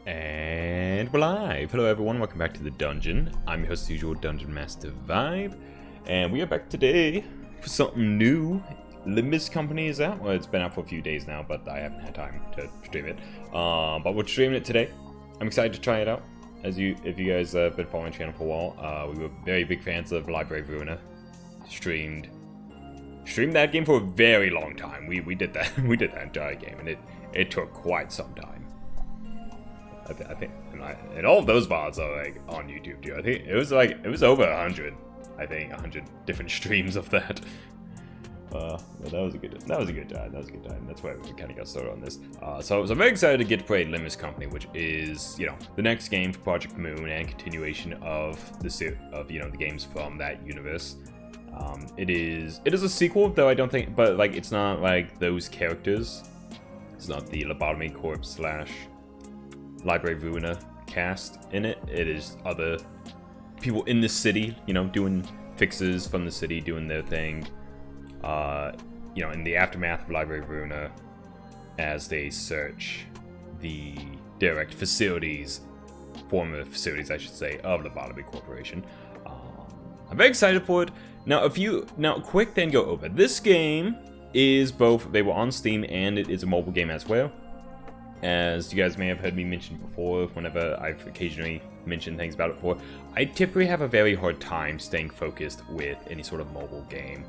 And we're live! Hello everyone, welcome back to the dungeon. I'm your host as usual, Dungeon Master Vibe. And we are back today for something new. Limbus Company is out. Well, it's been out for a few days now, but I haven't had time to stream it. But we're streaming it today. I'm excited to try it out. If you guys have been following the channel for a while, we were very big fans of Library of Ruina. Streamed that game for a very long time. We did that entire game, and it took quite some time. I think, and all of those VODs are like on YouTube too. I think it was over 100. I think 100 different streams of that. But that was a good time. That's why we kind of got started on this. So I'm very excited to get to play Limbus Company, which is the next game for Project Moon and continuation of the games from that universe. It is a sequel, though I don't think, but like it's not like those characters. It's not the Lobotomy Corpse / Library of Ruina cast in it. It is other people in the city, doing fixes from the city, doing their thing. In the aftermath of Library of Ruina, as they search the direct facilities, former facilities, I should say, of Lobotomy Corporation. I'm very excited for it. Now, quick then go over. This game is both, they were on Steam and it is a mobile game as well. As you guys may have heard me mention before, whenever I've occasionally mentioned things about it before, I typically have a very hard time staying focused with any sort of mobile game.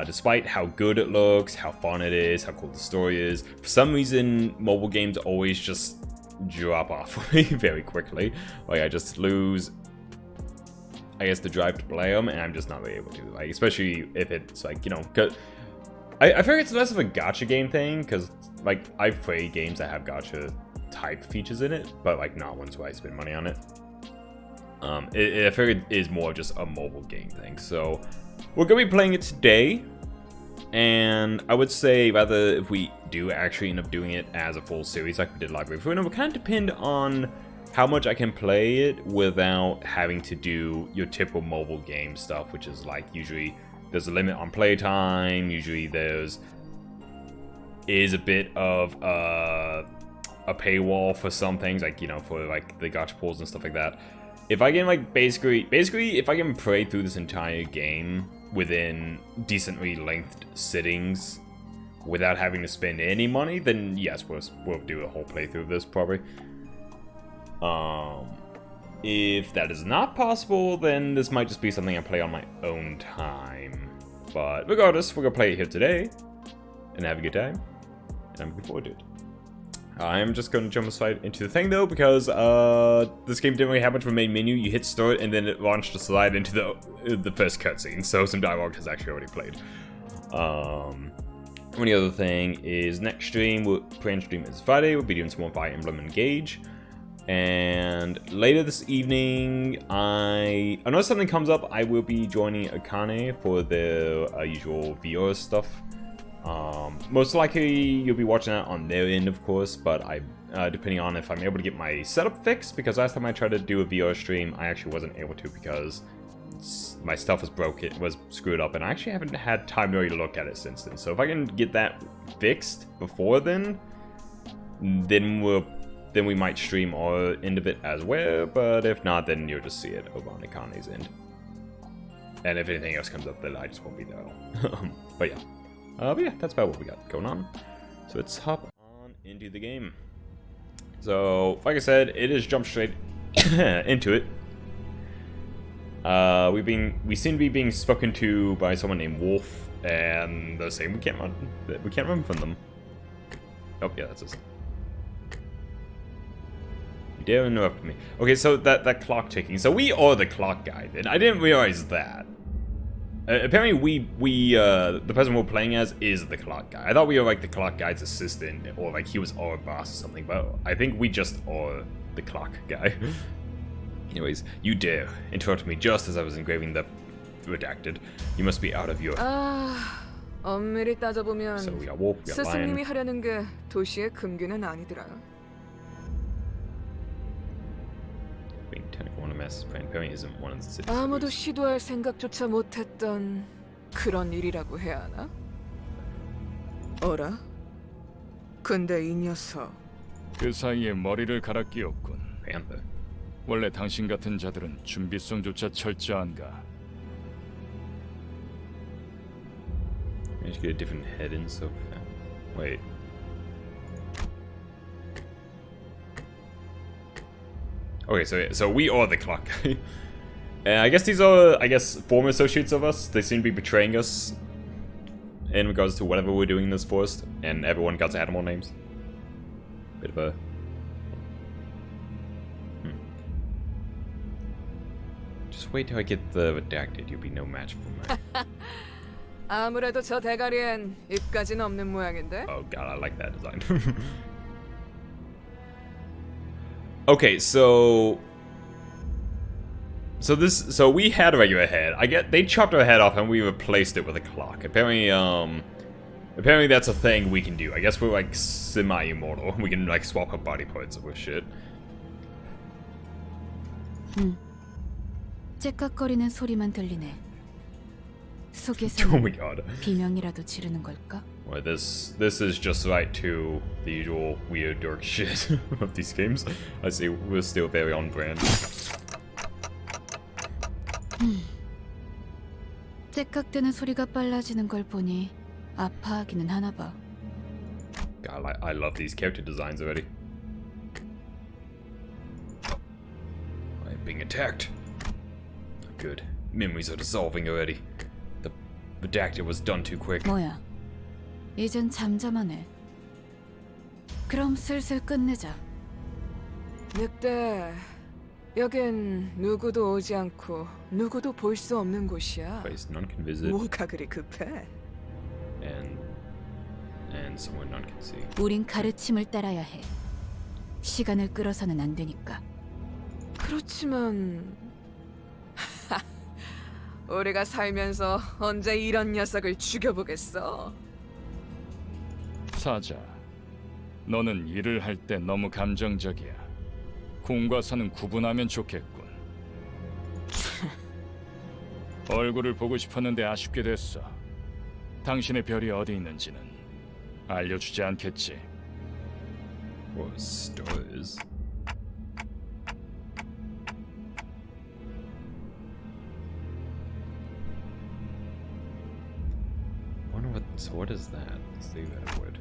Despite how good it looks, how fun it is, how cool the story is, for some reason, mobile games always just drop off for me very quickly. Like, I just lose, I guess, the drive to play them, and I'm just not really able to. Like, especially if it's like, cause I feel like it's less of a gacha game thing, because like I've played games that have gacha type features in it, but like not ones where I spend money on it. I feel like it is more just a mobile game thing. So we're gonna be playing it today, and I would say rather if we do actually end up doing it as a full series like we did Library of Ruina, it will kind of depend on how much I can play it without having to do your typical mobile game stuff, which is like usually there's a limit on playtime. Usually is a bit of a paywall for some things, like for like the gacha pools and stuff like that. If I can like basically if I can play through this entire game within decently lengthed sittings without having to spend any money, then yes, we'll do a whole playthrough of this probably. If that is not possible, then this might just be something I play on my own time. But regardless, we're gonna play it here today and have a good time, and I'm looking forward to it. I'm just gonna jump aside into the thing though, because this game didn't really have much of a main menu. You hit start and then it launched a slide into the first cutscene, so some dialogue has actually already played. Only other thing is next stream, plan stream is Friday. We'll be doing some more Fire Emblem Engage. And later this evening, unless something comes up, I will be joining Akane for the usual VR stuff. Most likely you'll be watching that on their end, of course, but depending on if I'm able to get my setup fixed, because last time I tried to do a VR stream, I actually wasn't able to because my stuff was screwed up, and I actually haven't had time to really look at it since then. So if I can get that fixed before then we might stream our end of it as well, but if not, then you'll just see it over on Akane's end. And if anything else comes up, then I just won't be there at all. But yeah, that's about what we got going on. So let's hop on into the game. So, like I said, it is jump straight into it. We seem to be being spoken to by someone named Wolf, and they're saying we can't run from them. Oh yeah, that's us. You dare interrupt me. Okay, so that clock ticking. So we are the clock guy then. I didn't realize that. Apparently the person we're playing as is the clock guy. I thought we were like the clock guy's assistant, or like he was our boss or something, but I think we just are the clock guy. Anyways, you dare interrupt me just as I was engraving the redacted. You must be out of your... 엄밀히 따져보면 So we got wolf, we got lion. 스승님이 하려는 게 도시의 금기는 아니더라. Being technical on a mess, apparently isn't one of the cities. 아무도 시도할 생각조차 못했던 그런 일이라고 해야 하나? 어라? 근데 이 녀석 그 사이에 머리를 갈아 끼웠군. Panther. 원래 당신 같은 자들은 준비성조차 철저한가? I should get a different head and stuff. Wait. Okay, so we are the clock guy. And I guess these are, former associates of us. They seem to be betraying us in regards to whatever we're doing in this forest. And everyone got animal names. Bit of a... Just wait till I get the redacted. You'll be no match for me. 아무래도 저 대가리엔 입까지는 없는 모양인데. Oh god, I like that design. Okay, so we had a regular head. They chopped our head off and we replaced it with a clock. Apparently that's a thing we can do. I guess we're like semi-immortal. We can like swap our body parts with shit. 째깍거리는 소리만 들리네. Oh 속에서 my god. 비명이라도 지르는 걸까? Well, this is just right to the usual weird dork shit of these games. I see we're still very on brand. 째깍대는 소리가 빨라지는 걸 보니 아파하기는 하나 봐. God, I love these character designs already. I'm being attacked. Good. Memories are dissolving already. The redacted was done too quick. 뭐야? 이젠 잠잠하네. 그럼 슬슬 끝내자. 늑대, 여긴 누구도 오지 않고 누구도 볼 수 없는 곳이야. Place none can visit, 뭐가 그리 급해? and someone none can see. 우린 가르침을 따라야 해. 시간을 끌어서는 안 되니까. 그렇지만 우리가 살면서 언제 이런 녀석을 죽여보겠어? 사자, 너는 일을 할 때 너무 감정적이야. 공과 사는 구분하면 좋겠군. 얼굴을 보고 싶었는데 아쉽게 됐어. 당신의 별이 어디 있는지는 알려주지 않겠지. What stars? Wonder what. So what is that? Let's leave that wood.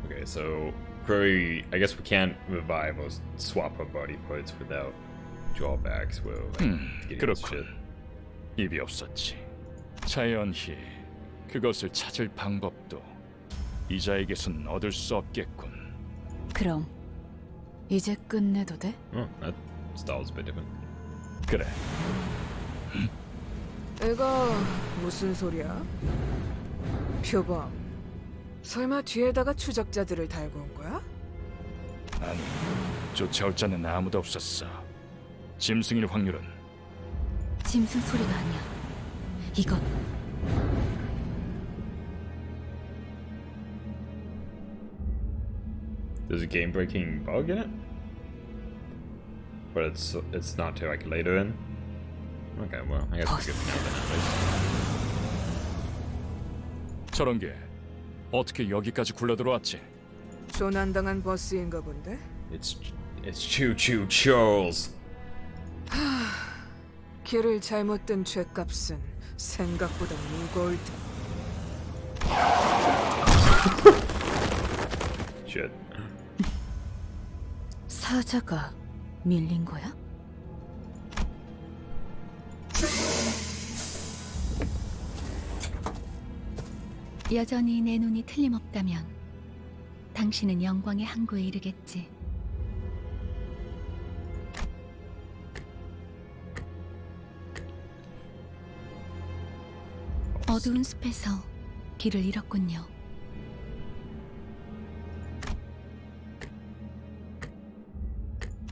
Okay, so Query. I guess we can't revive or swap our body parts without drawbacks. Well, like, getting this shit. 그렇군. 입이 없었지. 자연히 그것을 찾을 방법도 이자에게선 얻을 수 없겠군. 그럼 이제 끝내도 돼? Oh, that style's a bit different. 그래. 이거 무슨 소리야? 표범, 설마 뒤에다가 추적자들을 달고 온 거야? 아니, 쫓아올 자는 아무도 없었어. 짐승일 확률은 짐승 소리가 아니야. 이건 There's a game-breaking bug in it, but it's not till like later in. Okay, well, I guess it's good now then at least. 저런 게 어떻게 여기까지 굴러들어왔지? 조난당한 버스인가 본데? It's Choo Choo Charles. 길을 잘못 든 죗값은 생각보다 무거울 테. Shit. 사자가 밀린 거야? 여전히 내 눈이 틀림없다면 당신은 영광의 항구에 이르겠지. 어두운 숲에서 길을 잃었군요.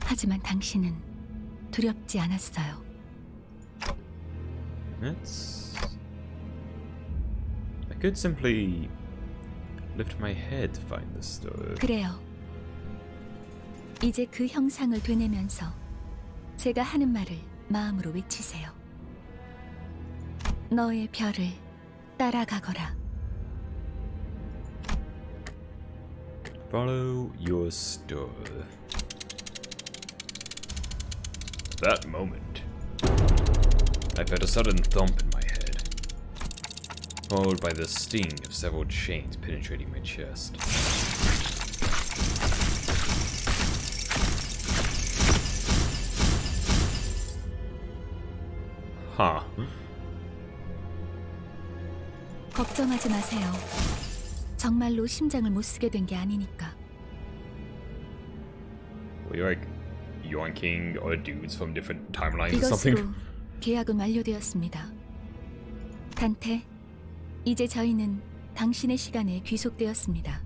하지만 당신은 두렵지 않았어요. I could simply lift my head to find the star. 그래요. 이제 그 형상을 되뇌면서 제가 하는 말을 마음으로 외치세요. 너의 별을 따라가거라. Follow your star. That moment, I felt a sudden thump in my head, followed by the sting of several chains penetrating my chest. Huh. 걱정하지 마세요. 정말로 심장을 못 쓰게 된 게 아니니까. Were you like yoinking other dudes from different timelines or something? 이것으로 계약은 완료되었습니다. 단테, 이제 저희는 당신의 시간에 귀속되었습니다.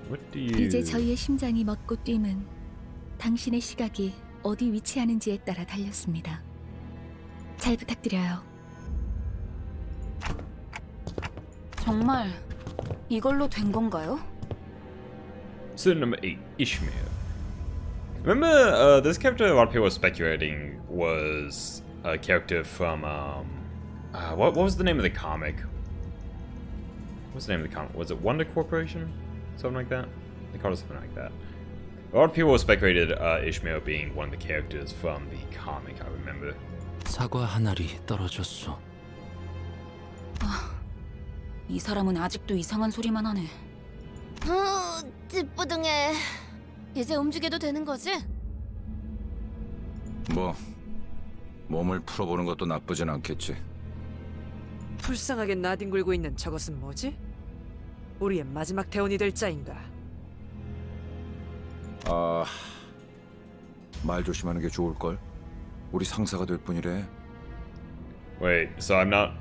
What do you... 이제 저희의 심장이 멎고 뛰면 당신의 시각이 어디 위치하는지에 따라 달렸습니다. 잘 부탁드려요. 정말 이걸로 된 건가요? Student number 8, Ishmael. Remember, this character a lot of people were speculating was a character from, what was the name of the comic? What's the name of the comic? Was it Wonder Corporation? Something like that? They called it something like that. A lot of people speculated Ishmael being one of the characters from the comic, I remember. 사과 한 알이 떨어졌소. 이 사람은 아직도 이상한 소리만 하네. 찌뿌둥해. 이제 움직여도 되는 거지? 뭐 몸을 풀어보는 것도 나쁘진 않겠지. 불쌍하게 나뒹굴고 있는 저것은 뭐지? 우리의 마지막 대원이 될 자인가? 아, 말 조심하는 게 좋을 걸. 우리 상사가 될 뿐이래. Wait, so I'm not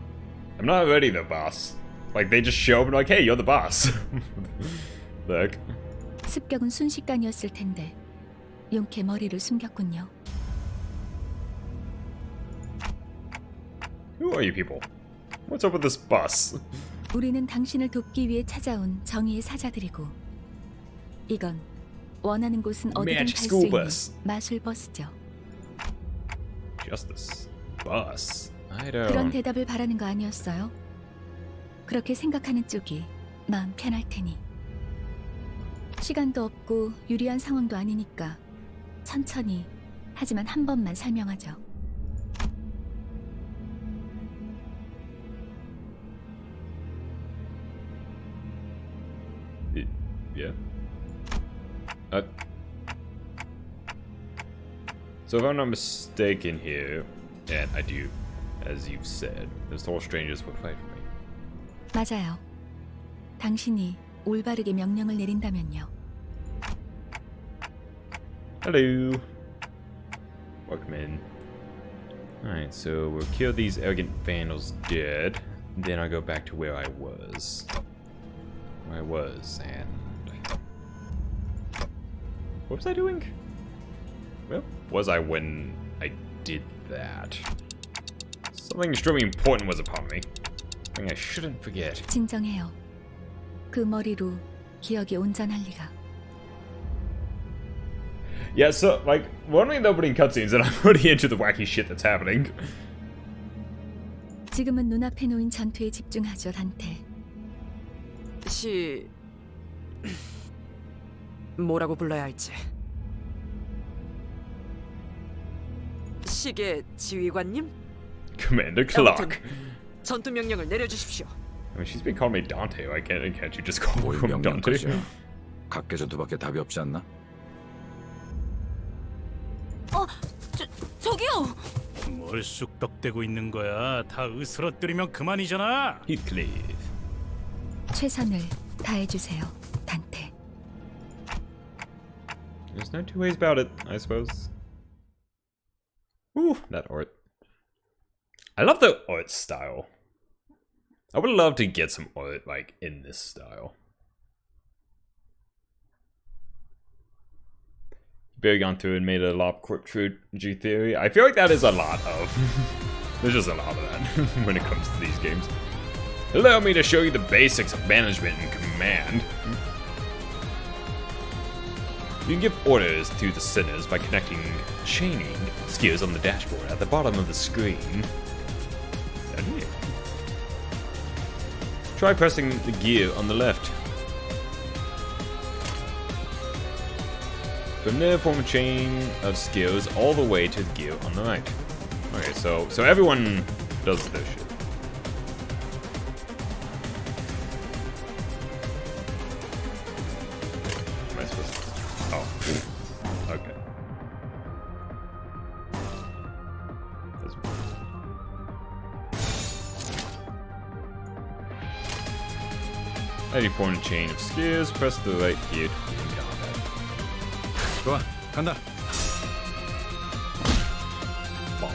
already the boss. Like, they just show up and like, hey, you're the boss. Look. 습격은 순식간이었을 텐데 용케 머리를 숨겼군요. Who are you people? What's up with this boss? 우리는 당신을 돕기 위해 찾아온 정의의 사자들이고 이건 원하는 곳은 어디든 갈 Magic 수 school 있는 bus. 마술 버스죠. Justice. Boss. I 그런 don't... 대답을 바라는 거 아니었어요? 그렇게 생각하는 쪽이 마음 편할 테니. 시간도 없고 유리한 상황도 아니니까 천천히 하지만 한 번만 설명하죠. Yeah. So if I'm not mistaken here, and I do, as you've said, those tall strangers would fight for me. 맞아요. 당신이 올바르게 명령을 내린다면요. Hello. Welcome in. Alright, so we'll kill these arrogant vandals dead. Then I'll go back to where I was. And... What was I doing? Where was I when I did that? Something extremely important was upon me. Something I shouldn't forget. 진정해요. 그 머리로 기억이 온전할 리가. Yeah, so, like, we're only in the opening cutscenes and I'm already into the wacky shit that's happening. 지금은 눈앞에 놓인 전투에 집중하죠, 단테. 뭐라고 불러야 할지. 시계 지휘관님? Commander Clark. 전투 명령을 내려주십시오. I mean, she's been calling me Dante. Why can't you just call 뭘 me Dante? 명령까지야. 각계전투밖에 답이 없지 않나? 저기요. 뭘 쑥덕대고 있는 거야? 다 으스러뜨리면 그만이잖아. Heathcliff. 최선을 다해주세요, 단테. There's no two ways about it, I suppose. Ooh, that art. I love the art style. I would love to get some art, like, in this style. Barely gone through and made a lot of trilogy theory. I feel like that is a lot of. There's just a lot of that when it comes to these games. Allow me to show you the basics of management and command. You can give orders to the sinners by connecting chaining skills on the dashboard at the bottom of the screen. Try pressing the gear on the left. From there, form a chain of skills all the way to the gear on the right. Okay, so everyone does this shit. Am I supposed to? Oh, okay. As you form a chain of skills, press the right gear to begin combat. 좋아, 간다. Bonk.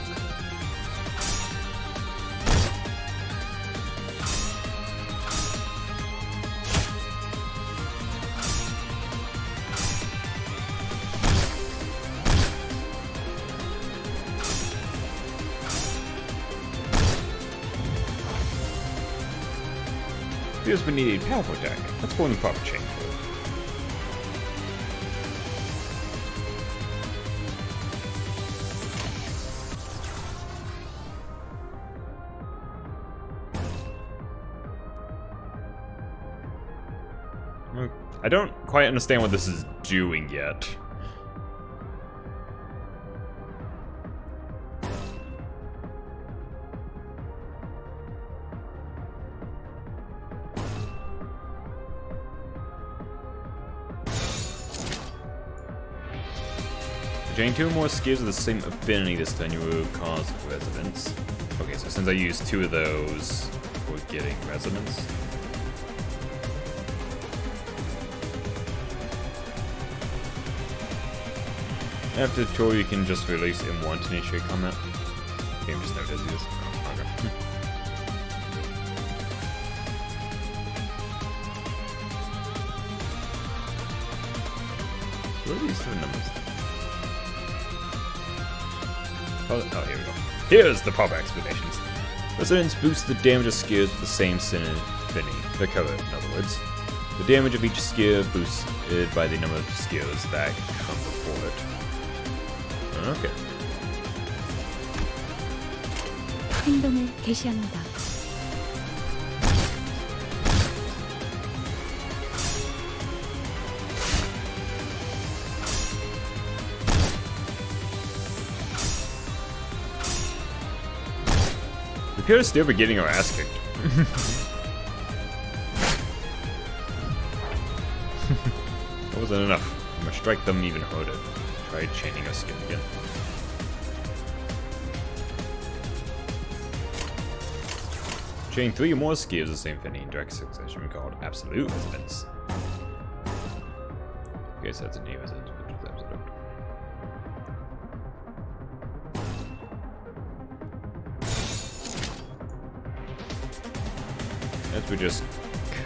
Feels we need a powerful attack. Let's form the proper chain for it. I don't quite understand what this is doing yet. Gain 2 more skills of the same affinity this turn, you will cause resonance. Okay, so since I used 2 of those, we're getting resonance. After the tutorial, you can just release M1 to initiate combat. Game just never does this. Oh, okay. What are these 2 numbers? Oh, here we go. Here's the proper explanations. Resonance boosts the damage of skills with the same affinity. The cover, in other words. The damage of each skill boosted by the number of skills that come before it. Okay. 행동을 개시합니다. We appear to still be getting our ass kicked. That wasn't enough. I'm gonna strike them even harder. Try chaining our skill again. Chain 3 more skills of the same affinity in direct succession called Absolute Resonance. Okay, so that's a new resonance. Absolute. As we just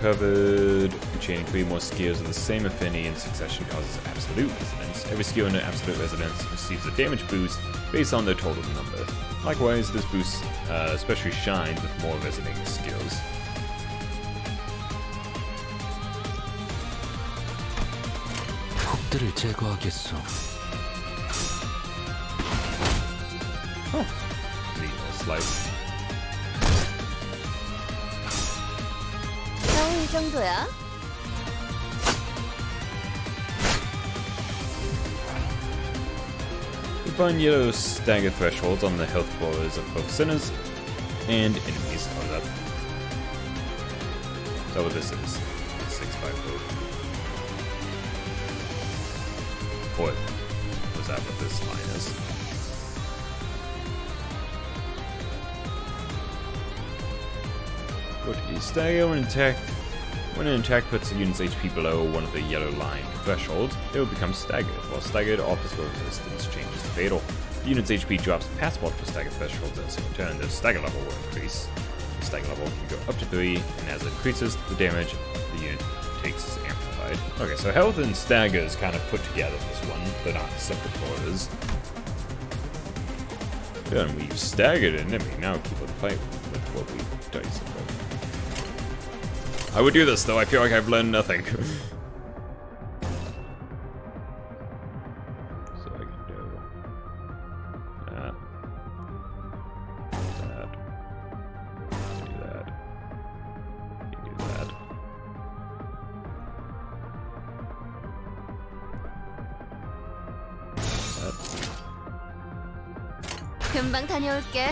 covered, chaining 3 more skills of the same affinity in succession causes Absolute Resonance. Every skill in an Absolute Resonance receives a damage boost based on their total number. Likewise, this boost especially shines with more resonating skills. 적들을 제거하겠소. Oh, lethal slice. 겨우 이 정도야? We find yellow stagger thresholds on the health bars of both sinners and enemies. Hold up. Is that what this is? 650. What was that what this line is? What is stagger when an attack puts a unit's HP below one of the yellow line thresholds, it will become staggered. While staggered, all physical resistance changes to fatal. The unit's HP drops past multiple stagger thresholds in a single turn, the stagger level will increase. The stagger level can go up to 3, and as it increases, the damage the unit takes is amplified. Okay, so health and stagger is kind of put together in this one. They're not separate orders. Yeah, and we've staggered an enemy. Now keep on fight with what we've diced about. I would do this though, I feel like I've learned nothing. that. 금방 다녀올게.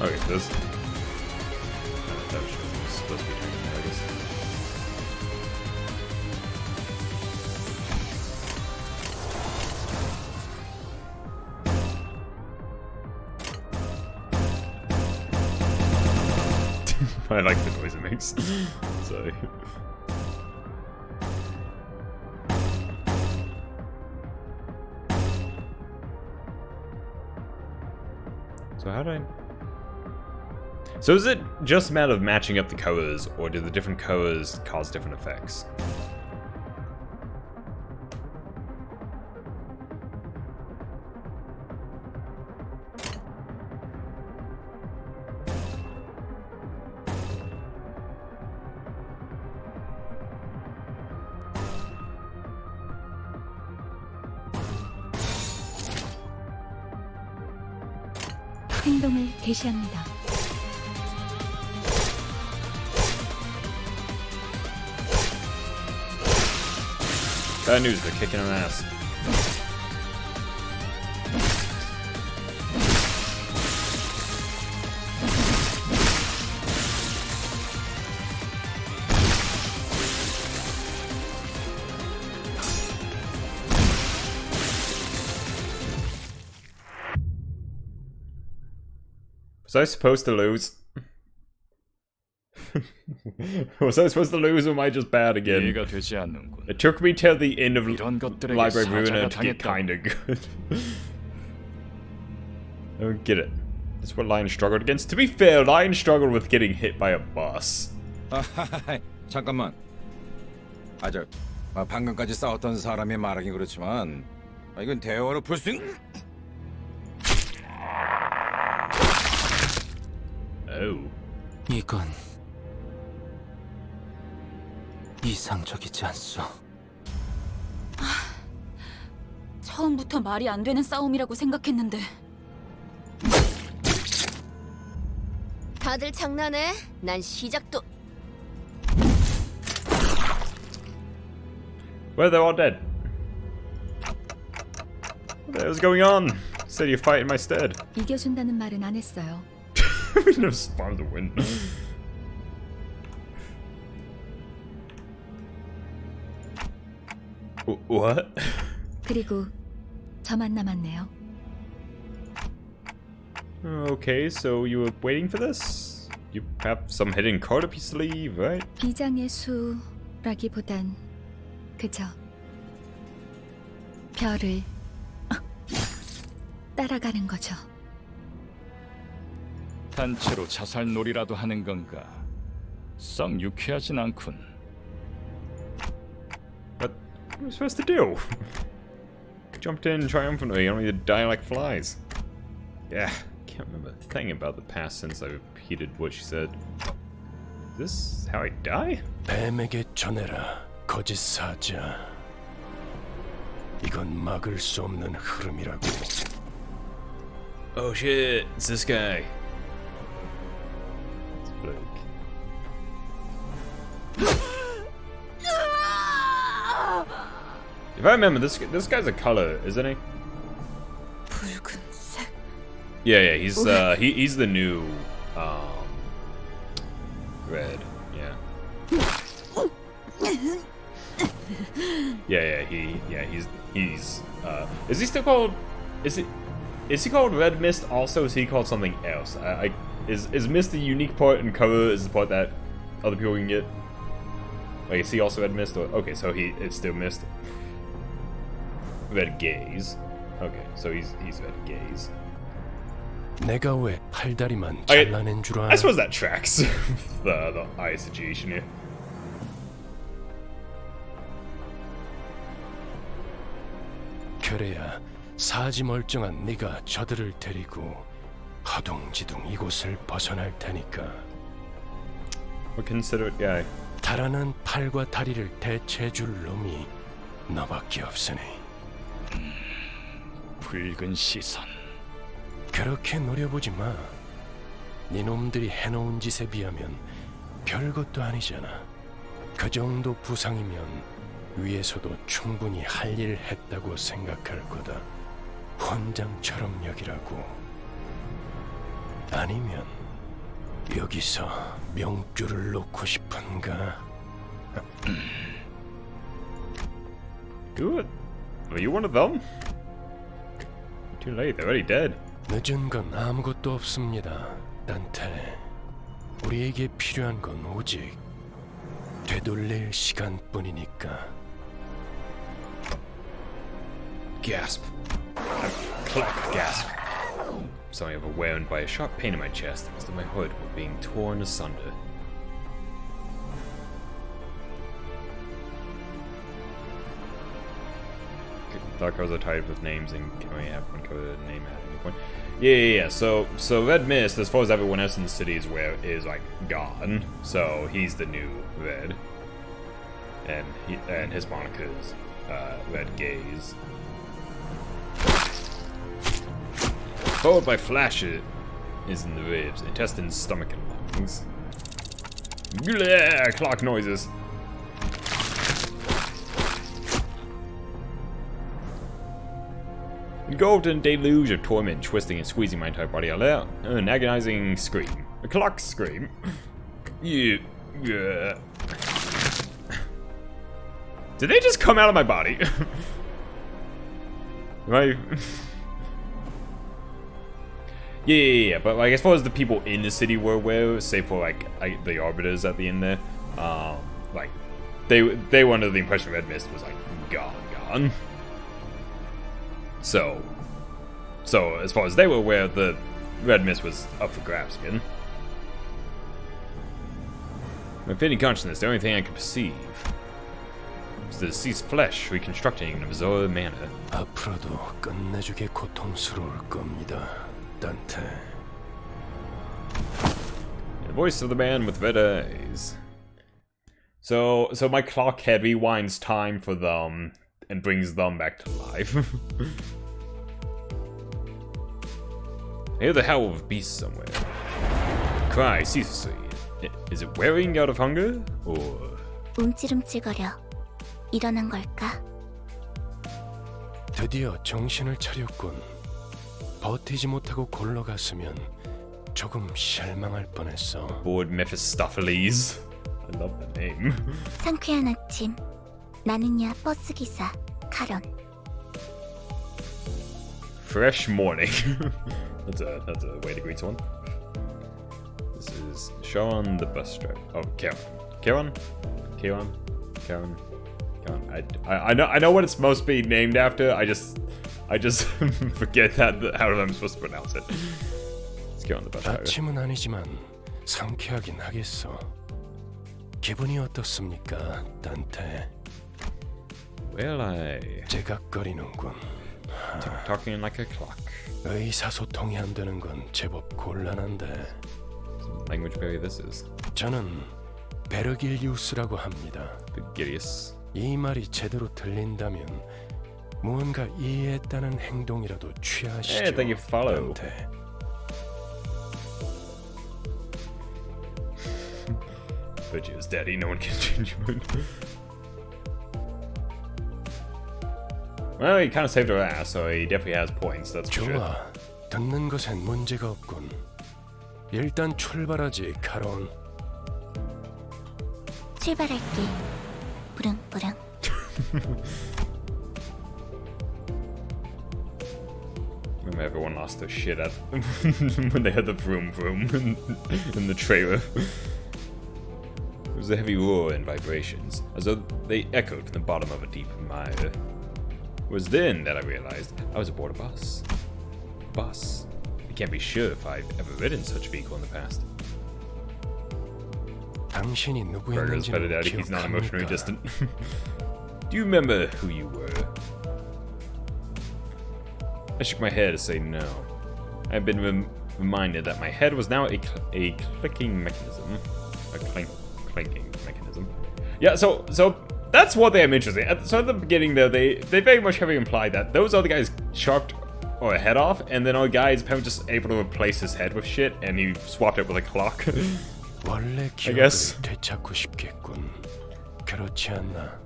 Okay, this. That was supposed to be turning there, I guess. I like the noise it makes. So. So how do I? So is it just a matter of matching up the colors, or do the different colors cause different effects? 행동을 개시합니다. Bad news, they're kicking an ass. Was I supposed to lose? Was I supposed to lose, or am I just bad again? 이해가 되지 않는군. It took me till the end of 이런 것들에게 Library of 사자가 Ruina to get 당했다고. kinda good. I don't get it. That's what Lion struggled against. To be fair, Lion struggled with getting hit by a bus. 잠깐만. 방금까지 싸웠던 사람이 말하긴 그렇지만 이건 대화로 풀 수 있는. Oh. 이건 이상적이지 않소. 처음부터 말이 안 되는 싸움이라고 생각했는데 다들 장난해? 난 시작도. Well, they're all dead. What the hell's going on? Said you fight in my stead. 이겨준다는 말은 안 했어요. We never spawned to win. What? 그리고 저만 남았네요. Okay, so you were waiting for this? You have some hidden card up your sleeve, right? 비장의 수라기보단 그저 별을 따라가는 거죠. 단체로 자살놀이라도 하는 건가? 썩 유쾌하진 않군. What am I supposed to do? Jumped in triumphantly, only to die like flies. Yeah, can't remember a thing about the past since I repeated what she said. Is this how I die? 뱀에게 전해라, 거짓 사자. 이건 막을 수 없는 흐름이라고. Oh shit, it's this guy. It's Blake. If I remember, this guy's a color, isn't he? 붉은색. Yeah, he's the new red. Yeah. He's is he still called? Is he called Red Mist? Also, is he called something else? Is Mist the unique part and color is the part that other people can get? Like, is he also Red Mist? Or, okay, so it's still Mist. Red Gaze. Okay, so he's Red Gaze. 내가 왜 팔다리만 I- 잘라낸 줄 알아? I suppose that tracks the eye situation here. 그래야 사지 멀쩡한 네가 저들을 데리고 허둥지둥 이곳을 벗어날 테니까. What considerate guy. 달아난 팔과 다리를 대체해줄 놈이 너밖에 없으니 붉은 시선. 그렇게 노려보지 마. 네 놈들이 해놓은 짓에 비하면 별것도 아니잖아. 그 정도 부상이면 위에서도 충분히 할 일 했다고 생각할 거다. 헌장처럼 여기라고. 아니면 여기서 명줄을 놓고 싶은가? Good. Are you one of them? Too late. They're already dead. 늦은 건 아무것도 없습니다, 단테. 우리에게 필요한 건 오직 되돌릴 시간뿐이니까. Gasp. Clack. Gasp. Suddenly overwhelmed by a sharp pain in my chest, as though my hood were being torn asunder. Dark colors are tied with names and can only have one color name at any point. Yeah. So Red Mist, as far as everyone else in the city is like gone. So he's the new Red, and his moniker is Red Gaze. Followed by flashes is in the ribs, intestines, stomach, and lungs. Bleh, clock noises. Engulfed in a deluge of torment, twisting and squeezing my entire body, I let out an agonizing scream. A clock scream. Yeah. Did they just come out of my body? Am I... Yeah, but like as far as the people in the city were aware, save for like the arbiters at the end there, like they were under the impression Red Mist was like gone. So as far as they were aware, the Red Mist was up for grabs again. My fading consciousness, the only thing I could perceive was the deceased flesh reconstructing in a bizarre manner. 앞으로도 끝내주게 고통스러울 겁니다, 단테. The voice of the man with red eyes. So my clock head rewinds time for them and brings them back to life. I hear the howl of a beast somewhere. Cry ceaselessly. Is it wearing out of hunger? Or... 움찔움찔거려. 일어난 걸까? 드디어 정신을 차렸군. 버티지 못하고 골러갔으면 조금 실망할 뻔했어. Bored Mephistopheles. I love that name. 상쾌한 아침. 나는야 버스 기사 카런. Fresh morning. that's a way to greet someone. This is Sharon the bus driver. Oh, Karen. I know what it's supposed to be named after. I just forget how I'm supposed to pronounce it. Let's get on the bus driver. 아침은 아니지만 상쾌하긴 하겠어. 기분이 어떻습니까, 단테? Well, I... 제각거리는군. Talking like a clock. 의사소통이 안 되는 건 제법 곤란한데. Some language barrier this is. 저는 베르길리우스라고 합니다. Gideus. 이 말이 제대로 들린다면 무언가 이해했다는 행동이라도 취하시죠. I think you follow. 단테. Virtue's daddy, no one can change your mind. Well, he kind of saved her ass, so he definitely has points, that's for sure. 좋아, 듣는 것엔 문제가 없군. 일단 출발하지, 카론. 출발할게. 부릉부릉. Remember everyone lost their shit at when they had the vroom vroom in the trailer. There was a heavy roar and vibrations, as though they echoed from the bottom of a deep mire. It was then that I realized I was aboard a bus. Bus. I can't be sure if I've ever ridden such a vehicle in the past. 당신이 Burger's better 누구였는지는 daddy, he's not emotionally 기억합니까? distant. Do you remember who you were? I shook my head to say no. I had been reminded that my head was now a clicking mechanism. A clanking mechanism. Yeah, so that's one thing I'm interested in. So at the beginning, though, they very much have implied that those other guys chopped or head off, and then our guy is apparently just able to replace his head with shit, and he swapped it with a clock. 원래 기억을 guess. 되찾고 싶겠군. 그렇지 않나?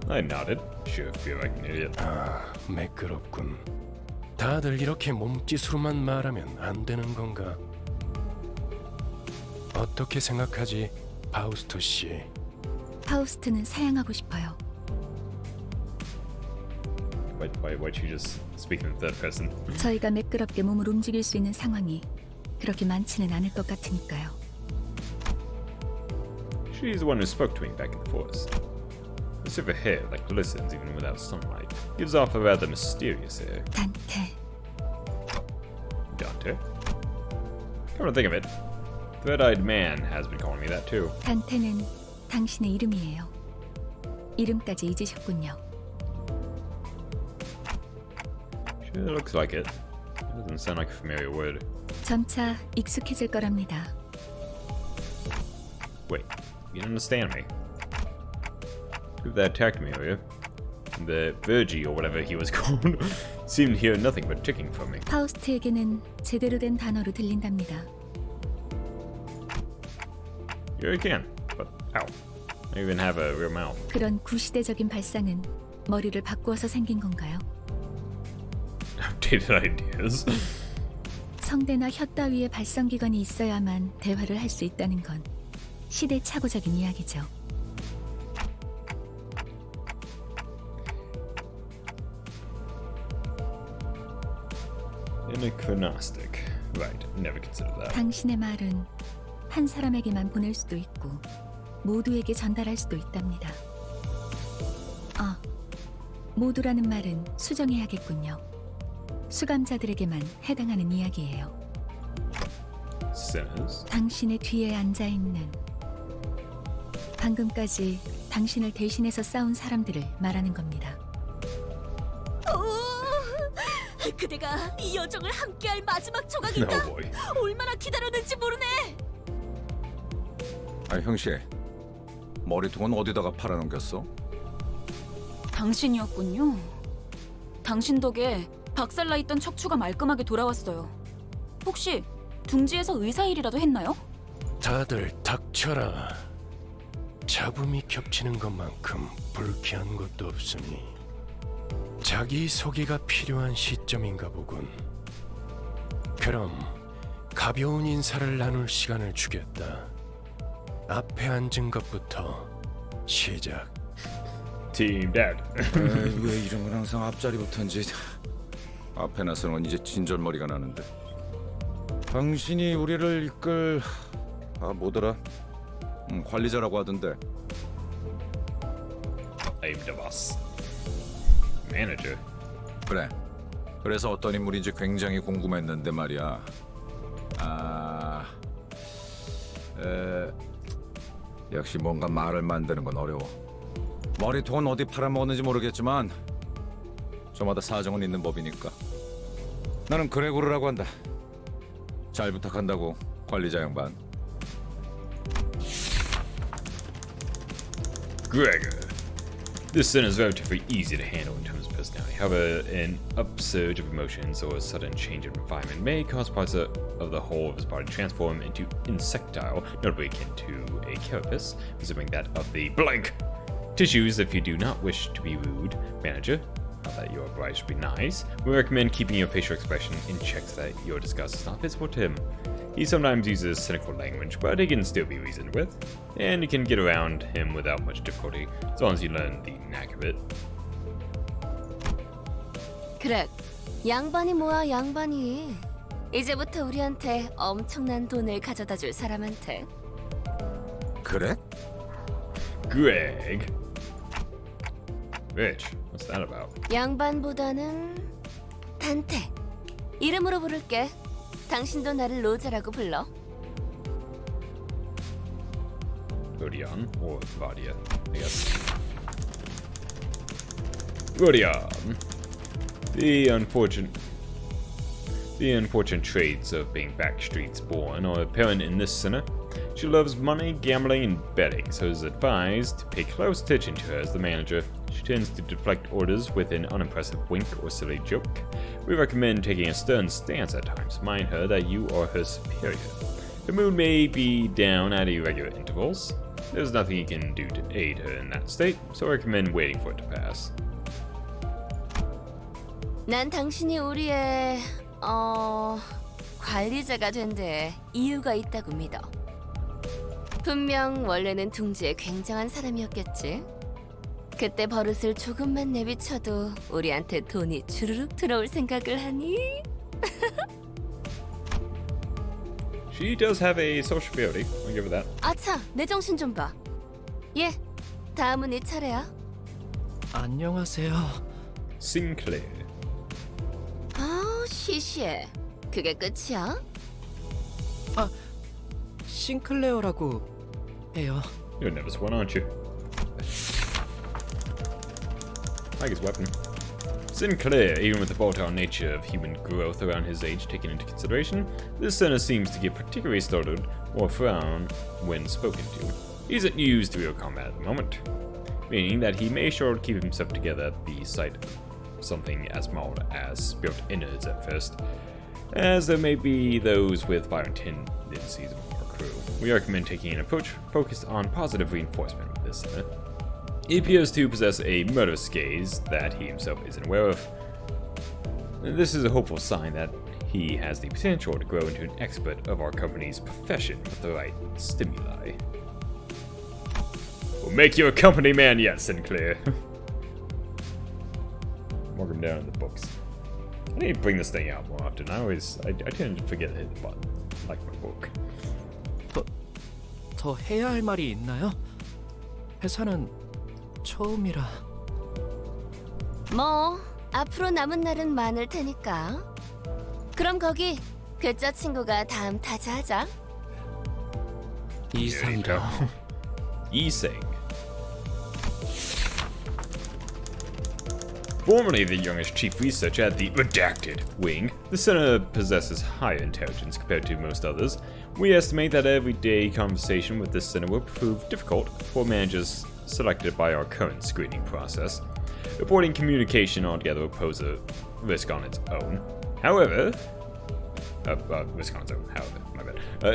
I nodded. Sure, feel like an idiot. 아, 매끄럽군. 다들 이렇게 몸짓으로만 말하면 안 되는 건가? 어떻게 생각하지, 파우스토 씨? 파우스트는 사양하고 싶어요. Why'd you just speak in third person? 저희가 매끄럽게 몸을 움직일 수 있는 상황이 그렇게 많지는 않을 것 같으니까요. She's the one who spoke to me back in the forest. The silver hair, like, listens even without sunlight. Gives off a rather mysterious air. 단테, Dante? Come to think of it, Third-Eyed Man has been calling me that too. 단테는 당신의 이름이에요. 이름까지 잊으셨군요. Sure looks like it. It doesn't sound like a familiar word. 점차 익숙해질 거랍니다. Wait, you don't understand me. Who that attacked me earlier? The Virgie or whatever he was called seemed to hear nothing but ticking from me. 파우스트에게는 제대로 된 단어로 들린답니다. Yeah, I can, but how? I even have a real mouth. 그런 구시대적인 발상은 머리를 바꾸어서 생긴 건가요? Outdated ideas. 성대나 혀 따위의 발성기관이 있어야만 대화를 할 수 있다는 건 시대착오적인 이야기죠. Anachronistic. Right, never considered that. 당신의 말은 한 사람에게만 보낼 수도 있고 모두에게 전달할 수도 있답니다. 모두라는 말은 수정해야겠군요. 수감자들에게만 해당하는 이야기예요. Sinners? 당신의 뒤에 앉아있는, 방금까지 당신을 대신해서 싸운 사람들을 말하는 겁니다. 그대가 이 여정을 함께할 마지막 No 조각인가? boy. 얼마나 기다렸는지 모르네. 아, 형씨. 머리통은 어디다가 팔아넘겼어? 당신이었군요. 당신 덕에 박살나 있던 척추가 말끔하게 돌아왔어요. 혹시 둥지에서 의사 일이라도 했나요? 다들 닥쳐라. 잡음이 겹치는 것만큼 불쾌한 것도 없으니 자기 소개가 필요한 시점인가 보군. 그럼 가벼운 인사를 나눌 시간을 주겠다. 앞에 앉은 것부터 시작. Team Dad. 왜 이런 건 항상 앞자리부터인지. 앞에 나서는 건 이제 진절머리가 나는데. 당신이 우리를 이끌 뭐더라? 관리자라고 하던데. I'm the boss. Manager. 그래. 그래서 어떤 인물인지 굉장히 궁금했는데 말이야. 역시 뭔가 말을 만드는 건 어려워. 머리통은 어디 팔아먹었는지 모르겠지만 저마다 사정은 있는 법이니까. 나는 그레고르라고 한다. 잘 부탁한다고, 관리자 양반. Gregor. This sin is relatively easy to handle in terms of personality. However, an upsurge of emotions or a sudden change in environment may cause parts of the whole of his body to transform into insectile, notably akin to a carapace, resembling that of the blank tissues. If you do not wish to be rude, manager, not that you are obliged to be nice, we recommend keeping your facial expression in check so that your disgust is not visible to him. He sometimes uses cynical language, but it can still be reasoned with, and you can get around him without much difficulty, as long as you learn the knack of it. 그래, 양반이 뭐야 양반이. 이제부터 우리한테 엄청난 돈을 가져다 줄 사람한테. 그래? Greg. Rich, what's that about? 양반보다는 단테. 이름으로 부를게. 당신도 나를 로제라고 불러. Rodion, or Vadia, I guess. Rodion. The unfortunate traits of being backstreets born are apparent in this sinner. She loves money, gambling, and betting, so it is advised to pay close attention to her as the manager. She tends to deflect orders with an unimpressive wink or silly joke. We recommend taking a stern stance at times. Remind her that you are her superior. Her mood may be down at irregular intervals. There's nothing you can do to aid her in that state, so I recommend waiting for it to pass. 난 당신이 우리의 관리자가 된 데 이유가 있다고 믿어. 분명 원래는 둥지에 굉장한 사람이었겠지. 그때 버릇을 조금만 내비쳐도 우리한테 돈이 주르륵 들어올 생각을 하니? She does have a social ability, I'll give her that. 아차, 내 정신 좀 봐. 예, 다음은 네 차례야. 안녕하세요. Sinclair. 아, 시시해. 그게 끝이야? 싱클레어라고 해요. You're a nervous one, aren't you? I like his weapon. Sinclair, even with the volatile nature of human growth around his age taken into consideration, this sinner seems to get particularly startled or frown when spoken to. He isn't used to real combat at the moment, meaning that he may struggle to keep himself together at the sight of something as mild as spirit innards at first, as there may be those with violent tendencies among our crew. We recommend taking an approach focused on positive reinforcement with this sinner. He appears to possess a murderous gaze that he himself isn't aware of. This is a hopeful sign that he has the potential to grow into an expert of our company's profession with the right stimuli. We'll make you a company man yet, Sinclair. Mark him down in the books. I need to bring this thing out more often. I tend to forget to hit the button, like my book. 더 해야 할 말이 있나요? 회사는 처음이라. 뭐 앞으로 남은 날은 많을 테니까. 그럼 거기 괴짜 친구가 다음 타자하자. 이상이라. Isang. Formerly the youngest chief researcher at the Redacted Wing, the Center possesses higher intelligence compared to most others. We estimate that everyday conversation with this center will prove difficult for managers selected by our current screening process. Avoiding communication altogether will pose a risk on its own. However, if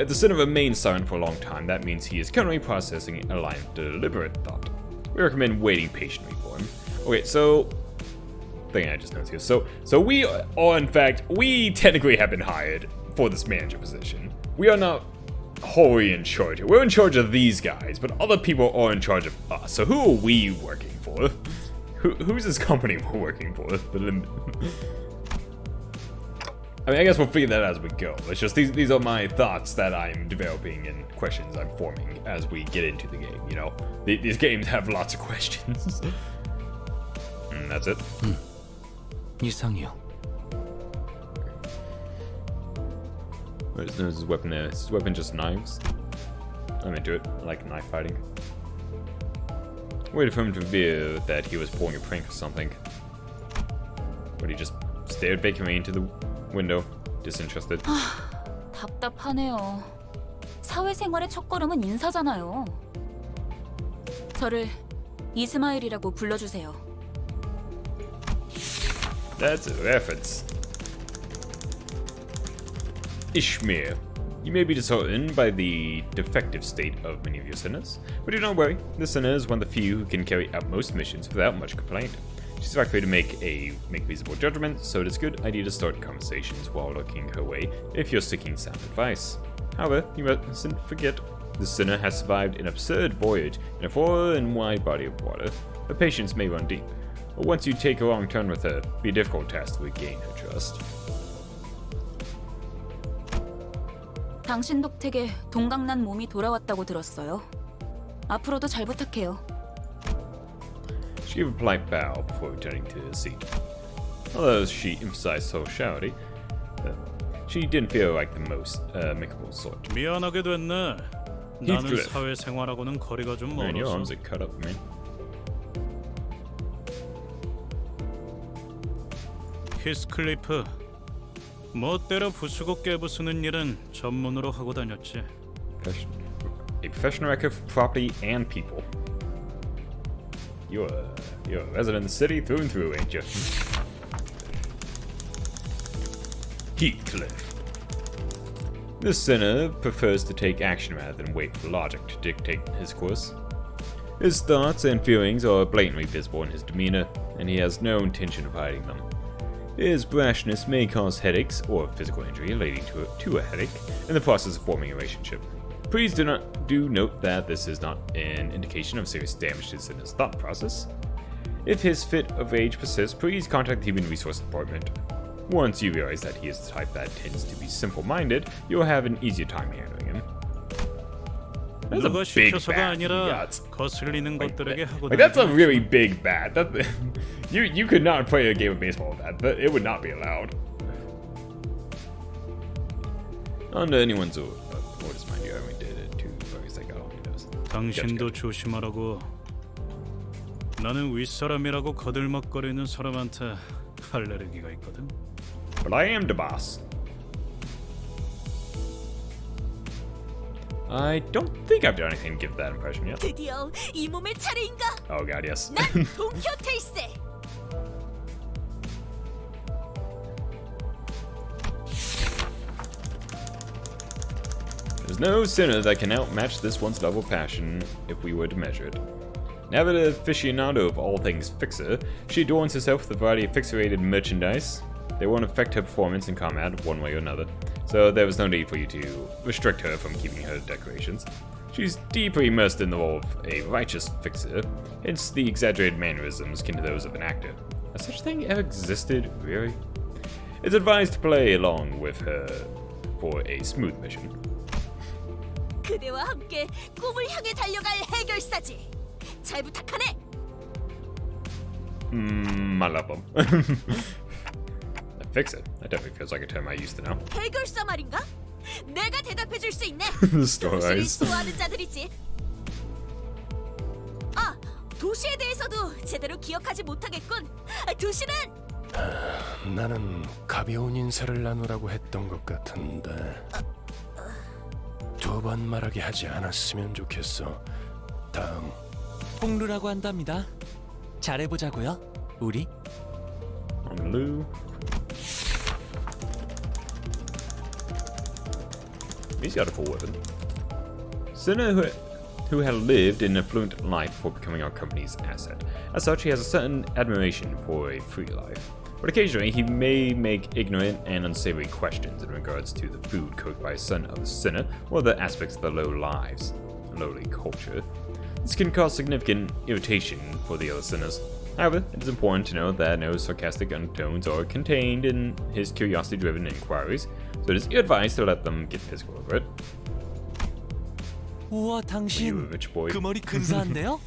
the center remains silent for a long time, that means he is currently processing a line of deliberate thought. We recommend waiting patiently for him. Okay, so thing I just noticed here. So we are in fact, we technically have been hired for this manager position. We are not wholly in charge. We're in charge of these guys, but other people are in charge of us. So who are we working for? Who's this company we're working for? I mean, I guess we'll figure that out as we go. It's just these are my thoughts that I'm developing and questions I'm forming as we get into the game. You know, these games have lots of questions. And that's it. 이상이요. There's his weapon there. Is his weapon just knives? I'm into it. I like knife fighting. Waited for him to reveal that he was pulling a prank or something. But he just stared vacantly into the window, disinterested. 답답하네요. 사회생활의 첫걸음은 인사잖아요. 저를 이스마일이라고 불러주세요. That's a reference. Ishmael. You may be disheartened by the defective state of many of your sinners, but do not worry. This sinner is one of the few who can carry out most missions without much complaint. She's likely to make reasonable judgments, so it is a good idea to start conversations while looking her way if you're seeking sound advice. However, you mustn't forget, the sinner has survived an absurd voyage in a far and wide body of water. Her patience may run deep, but once you take a long turn with her, it'll be a difficult task to regain her trust. 당신 덕택에 동강난 몸이 돌아왔다고 들었어요. 앞으로도 잘 부탁해요. She gave a polite bow before returning to her seat. Although she emphasized sociality, she didn't feel like the most amicable sort. 미안하게 됐네. 나는 사회생활하고는 거리가 좀 Man, your 멀어서. arms are cut up, man. 히스클리프, 멋대로 부수고 깨부수는 일은 전문으로 하고 다녔지. a professional wrecker for property and people. You're a resident of the city through and through, ain't you? Heathcliff. This sinner prefers to take action rather than wait for logic to dictate his course. His thoughts and feelings are blatantly visible in his demeanor, and he has no intention of hiding them. His brashness may cause headaches or physical injury leading to a headache in the process of forming a relationship. Please do note that this is not an indication of serious damage to his thought process. If his fit of rage persists, please contact the Human Resource Department. Once you realize that he is the type that tends to be simple-minded, you'll have an easier time handling him. That's a 누가 big 시켜서가 bat he 아니라 got. 거슬리는 것들에게 하고 Like that's a 다니는 really big bat. That you could not play a game of baseball with that. But it would not be allowed. Under anyone's orders, mind you, I only did it to focus like all he does. 당신도 조심하라고. 나는 윗사람이라고 거들먹거리는 사람한테 알레르기가 있거든. But I am the boss. I don't think I've done anything to give that impression yet. 드디어 이 몸의 차례인가? Oh god, yes. 난 동키호테일세. There's no sinner that can outmatch this one's level of passion if we were to measure it. An avid aficionado of all things fixer, she adorns herself with a variety of fixerated merchandise. They won't affect her performance in combat one way or another, so there was no need for you to restrict her from keeping her decorations. She's deeply immersed in the role of a righteous fixer, hence the exaggerated mannerisms akin to those of an actor. Has such a thing ever existed, really? It's advised to play along with her for a smooth mission. 그대와 함께 꿈을 향해 달려갈 해결사지. 잘 부탁하네. I love them. Fixer. That definitely feels like a term I used to know. 해결사 말인가? 내가 대답해 줄 수 있네. The stories. 도시를 좋아하는 자들이지. 아, 도시에 대해서도 제대로 기억하지 못하겠군. 도시는 나는 가벼운 인사를 나누라고 했던 것 같은데 두 번 말하게 하지 않았으면 좋겠어. 다음. 홍루라고 한답니다. 잘해보자고요, 우리. Lou. He's got a full weapon. Sinner who had lived an affluent life before becoming our company's asset. As such, he has a certain admiration for a free life. But occasionally, he may make ignorant and unsavory questions in regards to the food cooked by a son of the sinner or the aspects of the lowly culture. This can cause significant irritation for the other sinners. However, it is important to note that no sarcastic undertones are contained in his curiosity-driven inquiries, so it is advised to let them get physical over it. 우와, You a 당신 rich boy. 그 머리 근사한데요?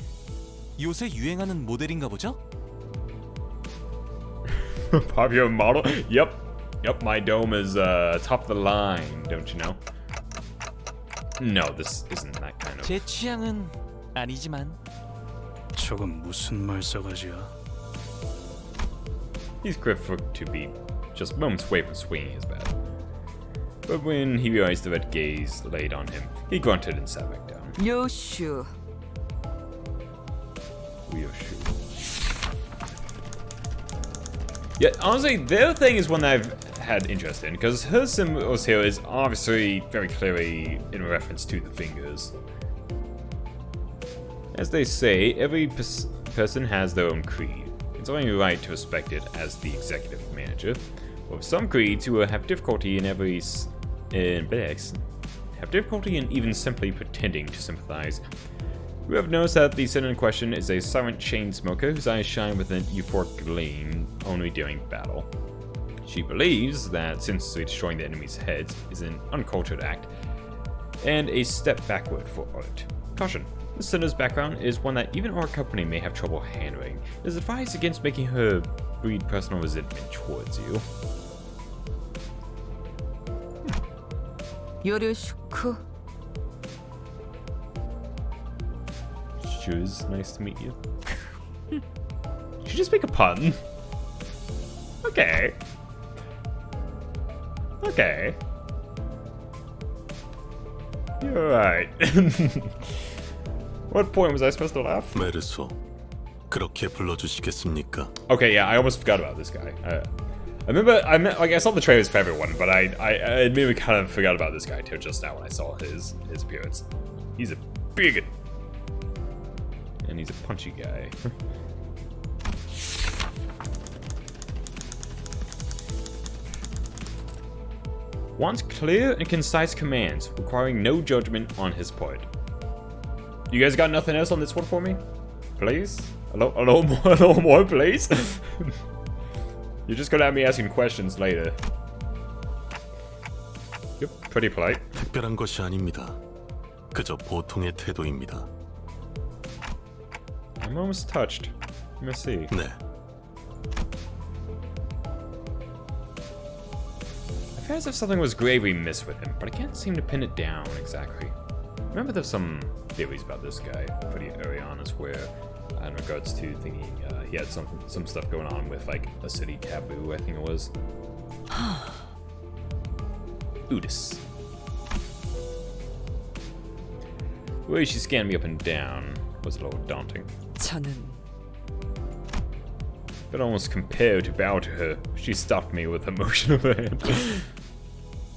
요새 유행하는 모델인가 보죠? Popular model? Yep, my dome is top of the line, don't you know? No, this isn't that kind of... 제 취향은 아니지만. 저건 무슨 말싸가지야? Heathcliff looked to be just moments away from swinging his bat. But when he realized the red gaze laid on him, he grunted and sat back down. 요슈. Yeah, honestly, their thing is one that I've had interest in, because her symbols here is obviously very clearly in reference to the fingers. As they say, every person has their own creed. It's only right to respect it as the executive manager. With some creeds who have difficulty in even simply pretending to sympathize. We have noticed that the sinner in question is a silent chain smoker whose eyes shine with an euphoric gleam only during battle. She believes that senselessly destroying the enemy's heads is an uncultured act and a step backward for art. Caution. The sinner's background is one that even our company may have trouble handling. It is advised against making her breed personal resentment towards you. 요르슈크. Shoes, nice to meet you. Did you just make a pun? Okay. You're right. What point was I supposed to laugh? 메르소, 그렇게 불러주시겠습니까? Okay, yeah, I almost forgot about this guy. I saw the trailers for everyone, but I admittedly kind of forgot about this guy till just now when I saw his appearance. He's a bigot. And he's a punchy guy. Wants clear and concise commands, requiring no judgment on his part. You guys got nothing else on this one for me? Please? A little more, please? You're just gonna have me asking questions later. Yep, pretty polite. 특별한 것이 아닙니다. 그저 보통의 태도입니다. I'm almost touched. Let me see. 네. I feel as if something was gravely amiss with him, but I can't seem to pin it down exactly. Remember there's some theories about this guy pretty early on as where, in regards to thinking he had some stuff going on with like a city taboo, I think it was. Udis. The way she scanned me up and down was a little daunting. 저는 But almost compared to bow to her, she stopped me with a motion of her hand.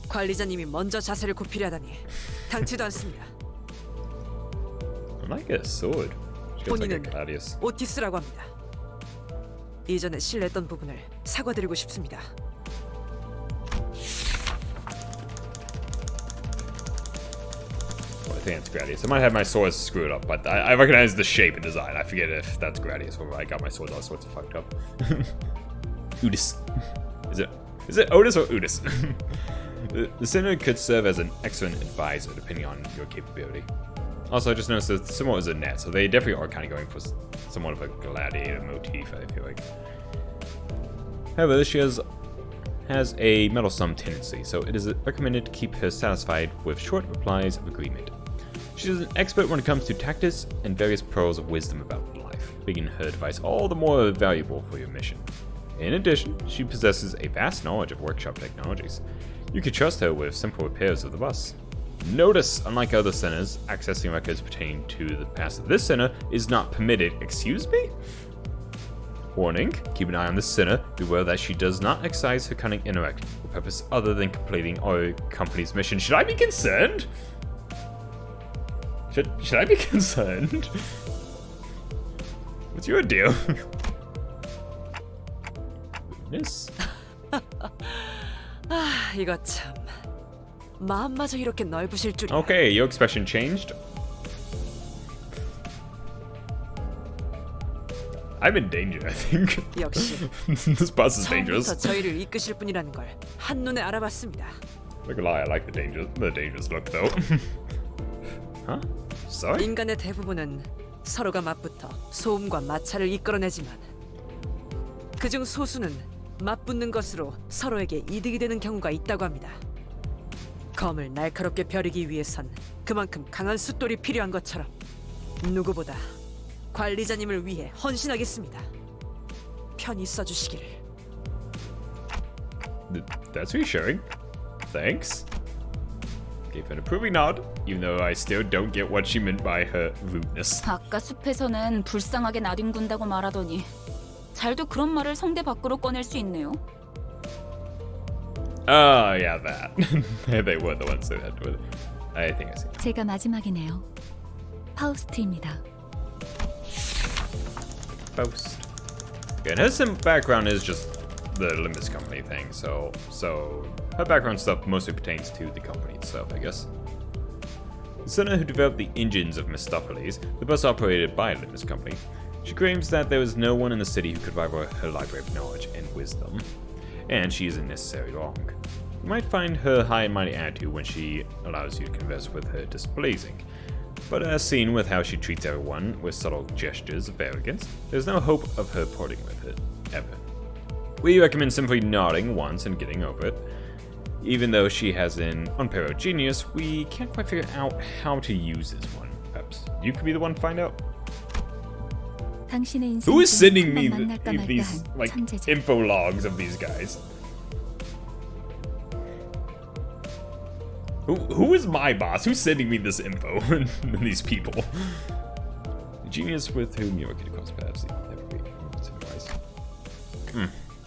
관리자님이 먼저 자세를 굽히려다니 당치도 않습니다. I like her sword. She looks like a 본인은 gladius. 오티스라고 합니다. 이전에 실례했던 부분을 사과드리고 싶습니다. Well, I think it's Gradius. I might have my swords screwed up, but I recognize the shape and design. I forget if that's Gradius or I got my swords all sorts of fucked up. Udis. Is it Otis or Udis? The Sinner could serve as an excellent advisor depending on your capability. Also, I just noticed that somewhat is a net, so they definitely are kind of going for somewhat of a gladiator motif, I feel like. However, she has a meddlesome tendency, so it is recommended to keep her satisfied with short replies of agreement. She is an expert when it comes to tactics and various pearls of wisdom about life, making her advice all the more valuable for your mission. In addition, she possesses a vast knowledge of workshop technologies. You could trust her with simple repairs of the bus. Notice, unlike other sinners, accessing records pertaining to the past of this sinner is not permitted. Excuse me? Warning, keep an eye on this sinner. Beware that she does not exercise her cunning intellect for purpose other than completing our company's mission. Should I be concerned? Should I be concerned? What's your deal? Goodness. 아, 이거 참 마음마저 이렇게 넓으실 줄이야. Okay, your expression changed. I'm in danger, I think. 역시 This bus is dangerous. 처음부터 저희를 이끄실 분이라는 걸 한눈에 알아봤습니다. Not gonna lie, I like the dangerous look though. Huh? Sorry? 인간의 대부분은 서로가 맞붙어 소음과 마찰을 이끌어내지만 그중 소수는 맞붙는 것으로 서로에게 이득이 되는 경우가 있다고 합니다. 검을 날카롭게 벼르기 위해선 그만큼 강한 숫돌이 필요한 것처럼 누구보다 관리자님을 위해 헌신하겠습니다. 편히 써주시기를. That's reassuring. Thanks. Gave an approving nod, even though I still don't get what she meant by her rudeness. 아까 숲에서는 불쌍하게 나뒹군다고 말하더니 잘도 그런 말을 성대 밖으로 꺼낼 수 있네요. Oh, yeah, that. They were the ones that had it. I think I see. 제가 마지막이네요. 파우스트입니다. Post. Okay, and her background is just the Limbus company thing, so her background stuff mostly pertains to the company itself, I guess. The sinner who developed the engines of Mephistopheles, the bus operated by Limbus company, she claims that there was no one in the city who could rival her library of knowledge and wisdom, and she isn't necessarily wrong. You might find her high and mighty attitude when she allows you to converse with her displeasing, but as seen with how she treats everyone with subtle gestures of arrogance, there's no hope of her parting with it, ever. We recommend simply nodding once and getting over it. Even though she has an unparalleled genius, we can't quite figure out how to use this one. Perhaps you could be the one to find out? Who is sending me these like info logs of these guys? Who is my boss? Who's sending me this info? These people. The genius with whom you work across paths.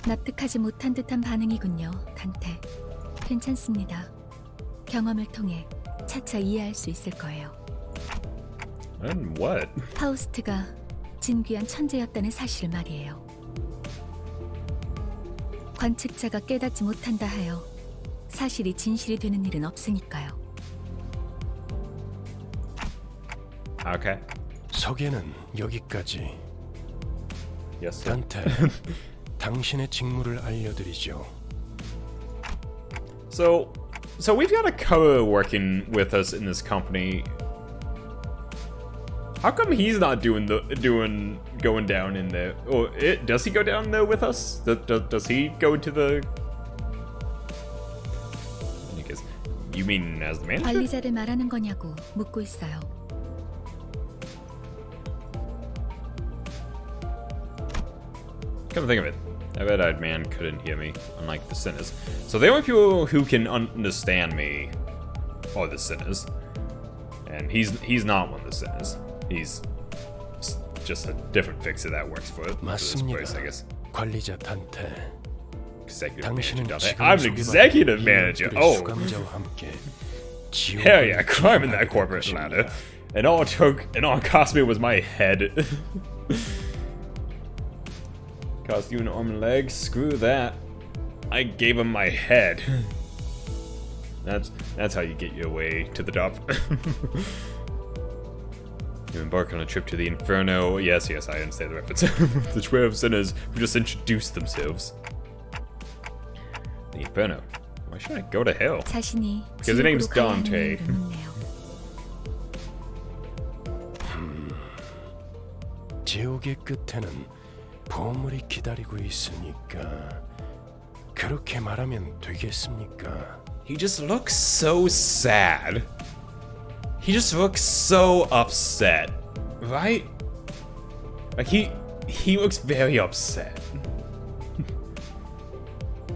납득하지 못한 듯한 반응이군요, 단테. 괜찮습니다. 경험을 통해 차차 이해할 수 있을 거예요. And what? 파우스트가 진귀한 천재였다는 사실 말이에요. 관측자가 깨닫지 못한다 하여 사실이 진실이 되는 일은 없으니까요. Okay. 소개는 여기까지. Yes, sir. 단테, 당신의 직무를 알려드리죠. So we've got a Koa working with us in this company. How come he's not going down in there? Or does he go down there with us? Does he go to the? I guess you mean as the manager? 관리자를 말하는 거냐고 묻고 있어요. Come to think of it, I bet Eyed Man couldn't hear me, unlike the sinners. So the only people who can understand me are the sinners, and he's not one of the sinners. He's just a different fixer that works for this 맞습니다. place, I guess. 관리자 단테. Executive 당신은 manager. 지금 I'm an executive manager. Oh, 수감자와 함께 hell yeah! Climbing that corporate ladder, and all it cost me was my head. Cost you an arm and leg? Screw that. I gave him my head. That's how you get your way to the top. You embark on a trip to the Inferno. Yes, I understand the reference. The 12 sinners who just introduced themselves. The Inferno. Why should I go to hell? 자신이 Because the name's 지옥으로 가야 하는 Dante. 이유를 묻네요. 지옥의 끝에는 보물이 기다리고 있으니까 그렇게 말하면 되겠습니까? He just looks so sad. He just looks so upset, right? Like he looks very upset.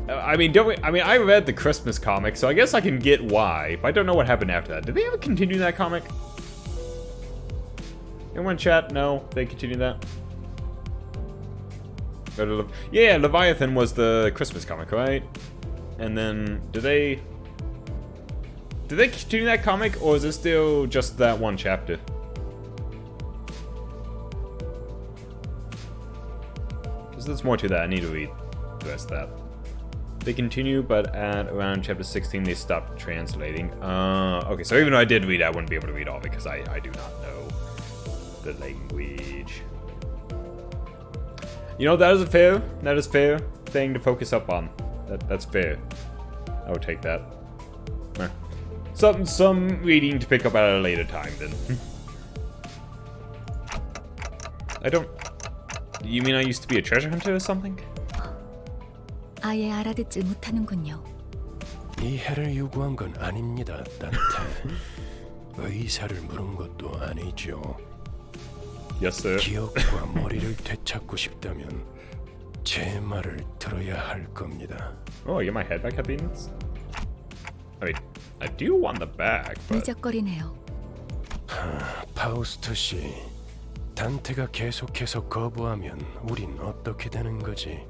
I mean, I read the Christmas comic, so I guess I can get why, but I don't know what happened after that. Did they ever continue that comic? Anyone in chat? No, they continued that. Yeah, Leviathan was the Christmas comic, right? And then did they continue that comic, or is it still just that one chapter? Because there's more to that. I need to read the rest of that. They continue, but at around chapter 16 they stopped translating. Okay, so even though I did read, I wouldn't be able to read all because I do not know the language. You know, that is fair thing to focus up on. That's fair. I would take that. Some reading to pick up at a later time then. I don't... You mean I used to be a treasure hunter or something? 아예 알아듣질 못하는군요. 이해를 요구한 건 아닙니다, 단테. 의사를 물은 것도 아니죠. Yes, sir. 기억과 머리를 되찾고 싶다면 제 말을 들어야 할 겁니다. Oh, I get my head back at the end? I mean, I do want the bag, but... 미적거리네요. 파우스트 씨, 단테가 계속해서 거부하면 우린 어떻게 되는 거지?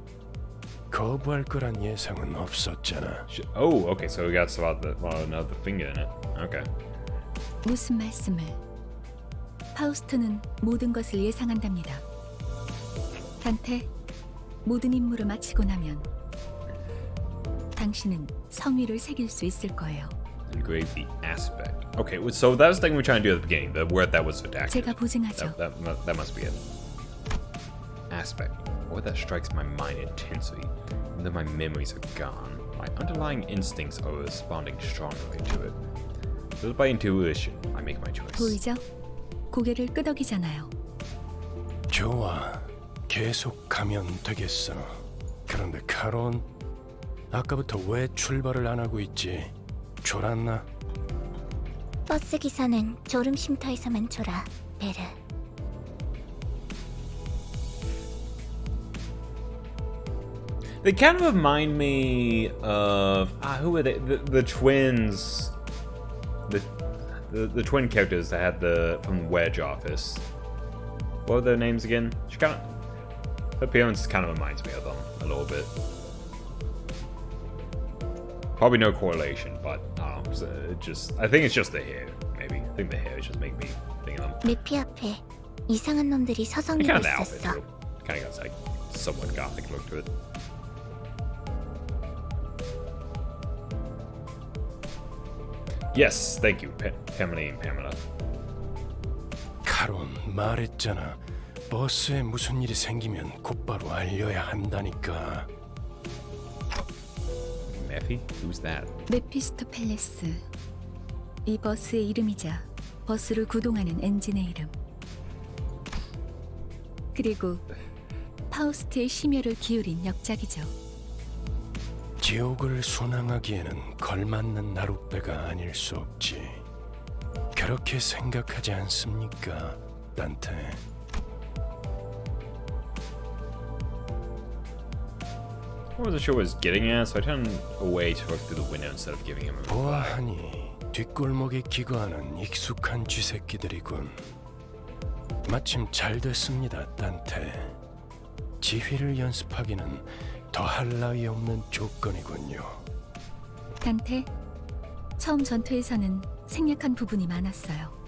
거부할 거란 예상은 없었잖아. Oh, okay, so we got another finger in it. Okay. 무슨 말씀을? 파우스트는 모든 것을 예상한답니다. 단테, 모든 임무를 마치고 나면 당신은 성위를 새길 수 있을 거예요. Engrave the aspect. Okay, so that was the thing we were trying to do at the beginning. The word that was redacted. 제가 보증하죠. That must be it. Aspect. A word that strikes my mind intensely. Even though my memories are gone, my underlying instincts are responding strongly to it. So by intuition, I make my choice. 보이죠? 고개를 끄덕이잖아요. 좋아, 계속 가면 되겠어. 그런데 카론, 아까부터 왜 출발을 안 하고 있지? 졸았나? 버스 기사는 졸음 쉼터에서만 졸아, 베르. They kind of remind me of who were they? The twins the twin characters that had from the Wedge office. What were their names again? Her appearance kind of reminds me of them a little bit. Probably no correlation, but I don't know. I think it's just the hair. Maybe I think the hair just make me think of them. 내피 앞에 이상한 놈들이 And 서성이고 kind of the outfit 있었어. too. Kind of got like somewhat gothic look to it. Yes, thank you, Pamela. 카론 말했잖아. 버스에 무슨 일이 생기면 곧바로 알려야 한다니까. Mephi? Who's that? 메피스토 펠레스. 이 버스의 이름이자 버스를 구동하는 엔진의 이름. 그리고 파우스트의 심혈을 기울인 역작이죠. 지옥을 순항하기에는 걸맞는 나룻배가 아닐 수 없지. 그렇게 생각하지 않습니까, 단테? I wasn't sure what I was getting at, so I turned away to look through the window instead of giving him a reply. 보아하니 뒷골목에 기거하는 익숙한 쥐새끼들이군. 마침 잘 됐습니다, 단테. 지휘를 연습하기는 더할 나위 없는 조건이군요. 단테, 처음 전투에서는 생략한 부분이 많았어요.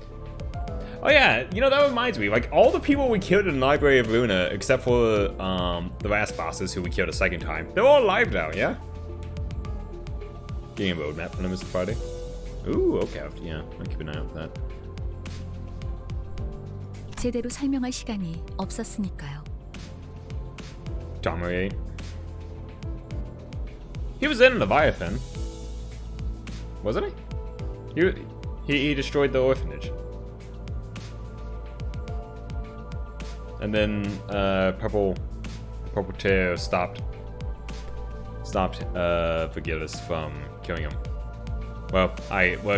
Oh yeah, you know, that reminds me, like, all the people we killed in the Library of Luna, except for the last bosses who we killed a second time, they're all alive now, yeah? Getting a roadmap for them, Mr. Friday. Ooh, okay, yeah, I'll keep an eye out for that. 제대로 설명할 시간이 없었으니까요. Tomari. He was in Leviathan, wasn't he? He destroyed the orphanage. And then Purple Tear stopped Vergilius from killing him. Well,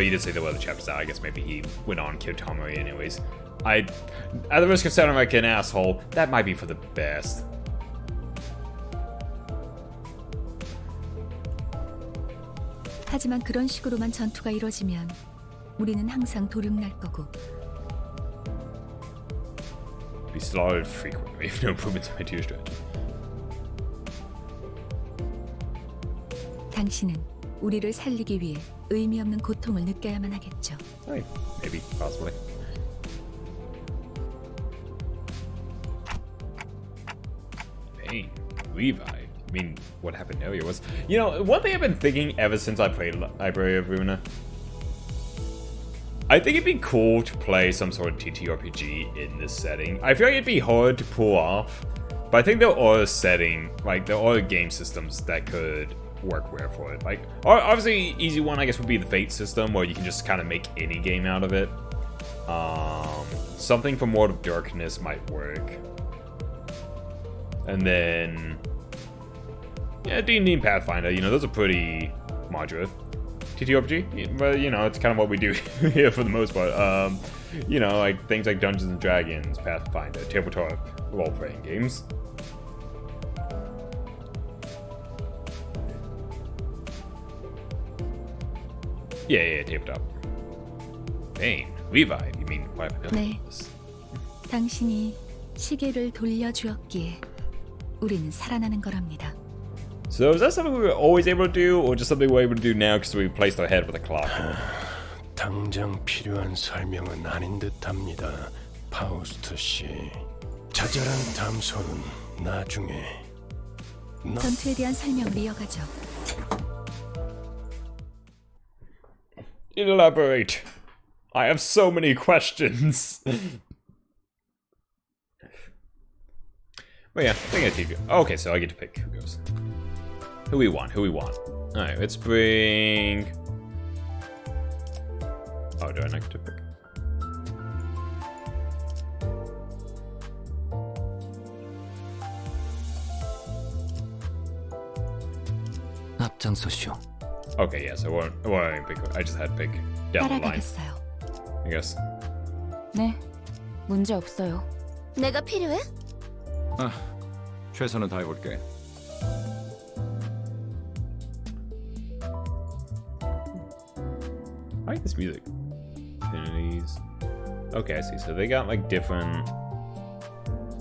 you did say there were other chapters out. I guess maybe he went on and killed Tomari anyways. At the risk of sounding like an asshole, that might be for the best. 하지만 그런 식으로만 전투가 이뤄지면 우리는 항상 도륙날 거고. Be slaughtered frequently if no improvements are made to your strategy. 당신은 우리를 살리기 위해 의미 없는 고통을 느껴야만 하겠죠. Maybe, possibly. Pain, Levi. I mean, what happened earlier was... You know, one thing I've been thinking ever since I played Library of Luna, I think it'd be cool to play some sort of TTRPG in this setting. I feel like it'd be hard to pull off, but I think there are there are game systems that could work well for it. Like, obviously, easy one, I guess, would be the Fate system, where you can just kind of make any game out of it. Something from World of Darkness might work. And then... yeah, D&D and Pathfinder, you know, those are pretty modular. TTRPG? Well, you know, it's kind of what we do here for the most part. You know, like things like Dungeons and Dragons, Pathfinder, tabletop role-playing games. Yeah, tabletop. Bane, Levi, you mean what happened? 네, 당신이 시계를 돌려주었기에 우리는 살아나는 거랍니다. So is that something we were always able to do, or just something we're able to do now because we replaced our head with a clock? 당장 필요한 설명은 아닌 듯합니다, 파우스트 씨. 자잘한 담소는 나중에. 전투에 대한 설명을 이어가죠. Elaborate. I have so many questions. But yeah, I get TV. Okay, so I get to pick who goes. Who we want? Alright, let's bring... oh, do I not get to pick? 앞장서시오. Okay, yeah, so I didn't pick. I just had to pick down the line, 따라가겠어요. I guess. 네, 문제 없어요. 내가 필요해? 최선을 다해볼게. I like this music. affinities. Okay, I see. So they got like different.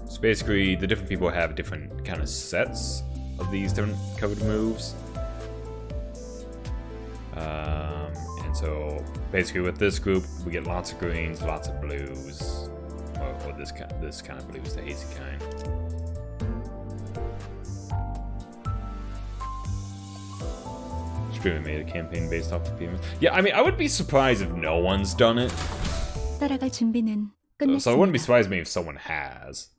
So basically, the different people have different kind of sets of these different covered moves. And so basically, with this group, we get lots of greens, lots of blues, or this kind of blues, the hazy kind. Streamer made a campaign based off the PMS. Yeah, I mean, I would be surprised if no one's done it. 따라갈 준비는 So I wouldn't be 끝냈습니다. surprised me if someone has.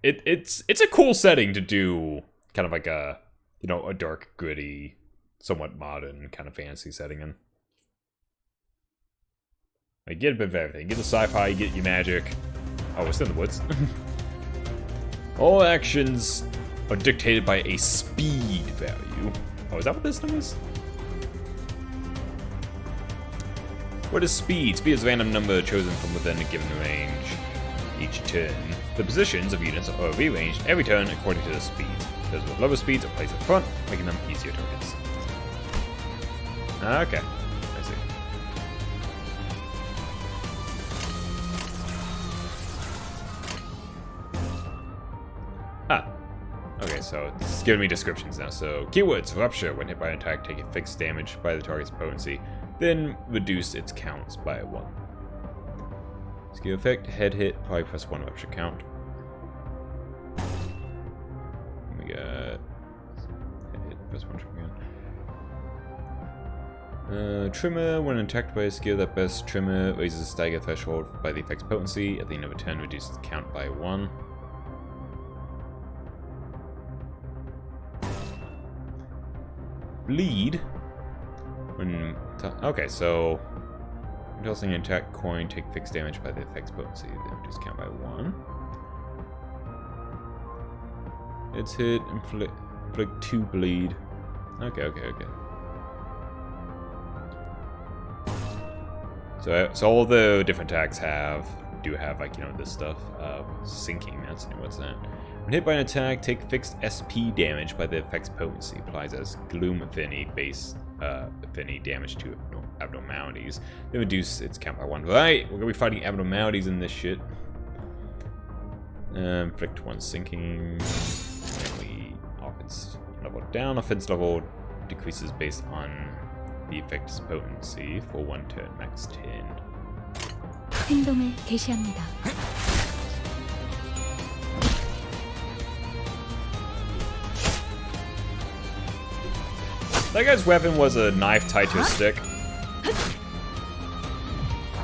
It's a cool setting to do kind of like a, you know, a dark, gritty, somewhat modern kind of fantasy setting in. Like, get a bit of everything. Get the sci-fi, get your magic. Oh, it's in the woods. All actions are dictated by a speed value. Oh, is that what this thing is? What is speed? Speed is a random number chosen from within a given range each turn. The positions of units are rearranged every turn according to the speeds. Those with lower speeds are placed up front, making them easier targets. Okay, I see. Okay, so it's giving me descriptions now. So, keywords: Rupture. When hit by an attack, take a fixed damage by the target's potency, then reduce its counts by 1. Skill effect: head hit, probably press 1 Rupture count. We got head hit, press 1 Rupture count. Trimmer. When attacked by a skill that bursts Trimmer, raises the stagger threshold by the effect's potency. At the end of a turn, reduces the count by 1. Bleed. When okay, so tossing an attack coin, take fixed damage by the effect's potency, then reduce count by 1. It's hit, inflict 2 bleed. Okay. So all the different attacks do have like, you know, this stuff. Sinking, that's what's that? When hit by an attack, take fixed SP damage by the effect's potency. Applies as Gloom Affinity base affinity damage to abnormalities. Then reduce its count by 1. Right, we're gonna be fighting abnormalities in this shit. Inflict 1 sinking. And we offense level down. Offense level decreases based on the effect's potency for 1 turn, max 10. 행동을 개시합니다. That guy's weapon was a knife tied to a stick.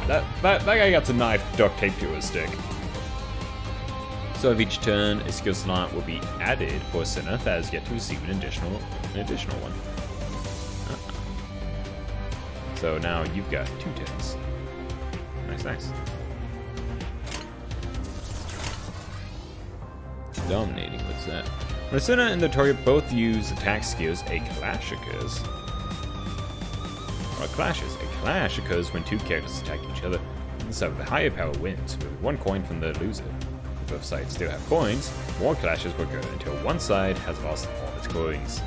That guy got the knife duct taped to a stick. So of each turn, a skill slot will be added for a center that has yet to receive an additional one. So now you've got 2 turns. Nice. Dominating, what's that? When a center and the target both use attack skills, a clash occurs. Or clashes. A clash occurs when 2 characters attack each other. So the higher power wins, with 1 coin from the loser. If both sides still have coins, more clashes will occur until one side has lost all its coins.